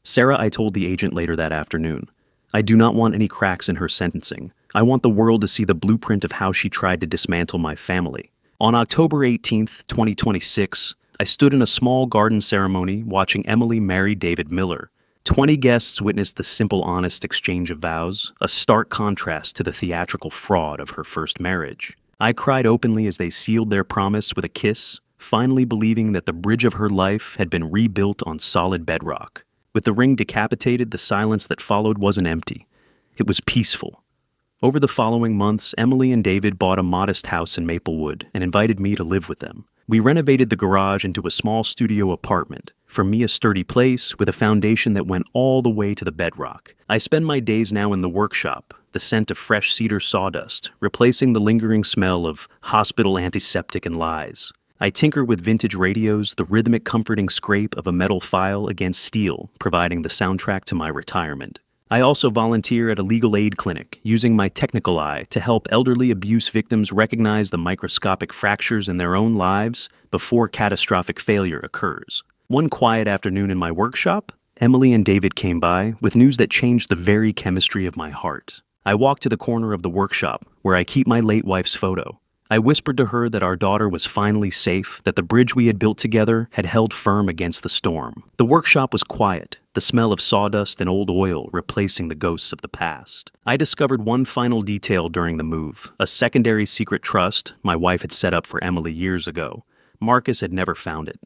Sarah, I told the agent later that afternoon, I do not want any cracks in her sentencing. I want the world to see the blueprint of how she tried to dismantle my family. On October 18th, 2026, I stood in a small garden ceremony watching Emily marry David Miller. 20 guests witnessed the simple, honest exchange of vows, a stark contrast to the theatrical fraud of her first marriage. I cried openly as they sealed their promise with a kiss, finally believing that the bridge of her life had been rebuilt on solid bedrock. With the ring decapitated, the silence that followed wasn't empty. It was peaceful. Over the following months, Emily and David bought a modest house in Maplewood and invited me to live with them. We renovated the garage into a small studio apartment. For me, a sturdy place with a foundation that went all the way to the bedrock. I spend my days now in the workshop, the scent of fresh cedar sawdust, replacing the lingering smell of hospital antiseptic and lies. I tinker with vintage radios, the rhythmic comforting scrape of a metal file against steel, providing the soundtrack to my retirement. I also volunteer at a legal aid clinic, using my technical eye to help elderly abuse victims recognize the microscopic fractures in their own lives before catastrophic failure occurs. One quiet afternoon in my workshop, Emily and David came by with news that changed the very chemistry of my heart. I walked to the corner of the workshop, where I keep my late wife's photo. I whispered to her that our daughter was finally safe, that the bridge we had built together had held firm against the storm. The workshop was quiet, the smell of sawdust and old oil replacing the ghosts of the past. I discovered one final detail during the move, a secondary secret trust my wife had set up for Emily years ago. Marcus had never found it.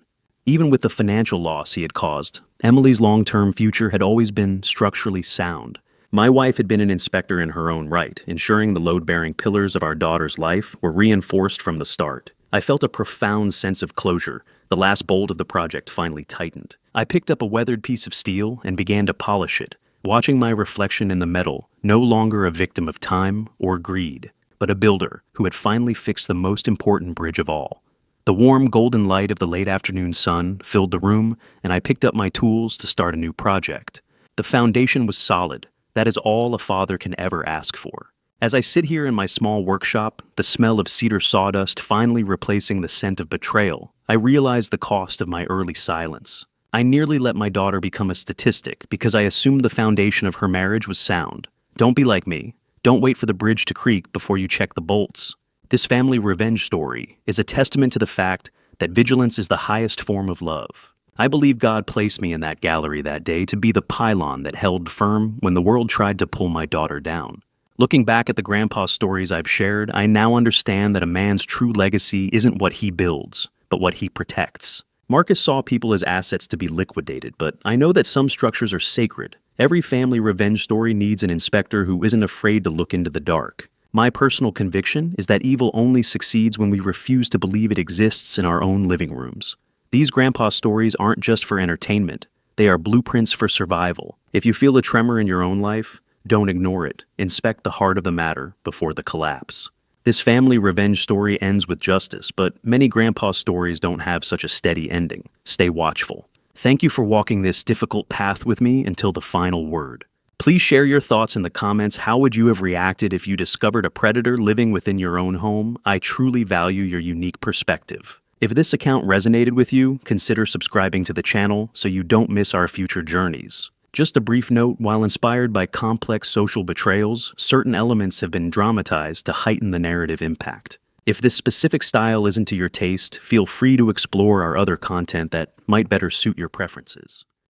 Even with the financial loss he had caused, Emily's long-term future had always been structurally sound. My wife had been an inspector in her own right, ensuring the load-bearing pillars of our daughter's life were reinforced from the start. I felt a profound sense of closure. The last bolt of the project finally tightened. I picked up a weathered piece of steel and began to polish it, watching my reflection in the metal, no longer a victim of time or greed, but a builder who had finally fixed the most important bridge of all. The warm golden light of the late afternoon sun filled the room, and I picked up my tools to start a new project. The foundation was solid. That is all a father can ever ask for. As I sit here in my small workshop, the smell of cedar sawdust finally replacing the scent of betrayal, I realize the cost of my early silence. I nearly let my daughter become a statistic because I assumed the foundation of her marriage was sound. Don't be like me. Don't wait for the bridge to creak before you check the bolts. This family revenge story is a testament to the fact that vigilance is the highest form of love. I believe God placed me in that gallery that day to be the pylon that held firm when the world tried to pull my daughter down. Looking back at the grandpa stories I've shared, I now understand that a man's true legacy isn't what he builds, but what he protects. Marcus saw people as assets to be liquidated, but I know that some structures are sacred. Every family revenge story needs an inspector who isn't afraid to look into the dark. My personal conviction is that evil only succeeds when we refuse to believe it exists in our own living rooms. These grandpa stories aren't just for entertainment. They are blueprints for survival. If you feel a tremor in your own life, don't ignore it. Inspect the heart of the matter before the collapse. This family revenge story ends with justice, but many grandpa stories don't have such a steady ending. Stay watchful. Thank you for walking this difficult path with me until the final word. Please share your thoughts in the comments. How would you have reacted if you discovered a predator living within your own home? I truly value your unique perspective. If this account resonated with you, consider subscribing to the channel so you don't miss our future journeys. Just a brief note, while inspired by complex social betrayals, certain elements have been dramatized to heighten the narrative impact. If this specific style isn't to your taste, feel free to explore our other content that might better suit your preferences.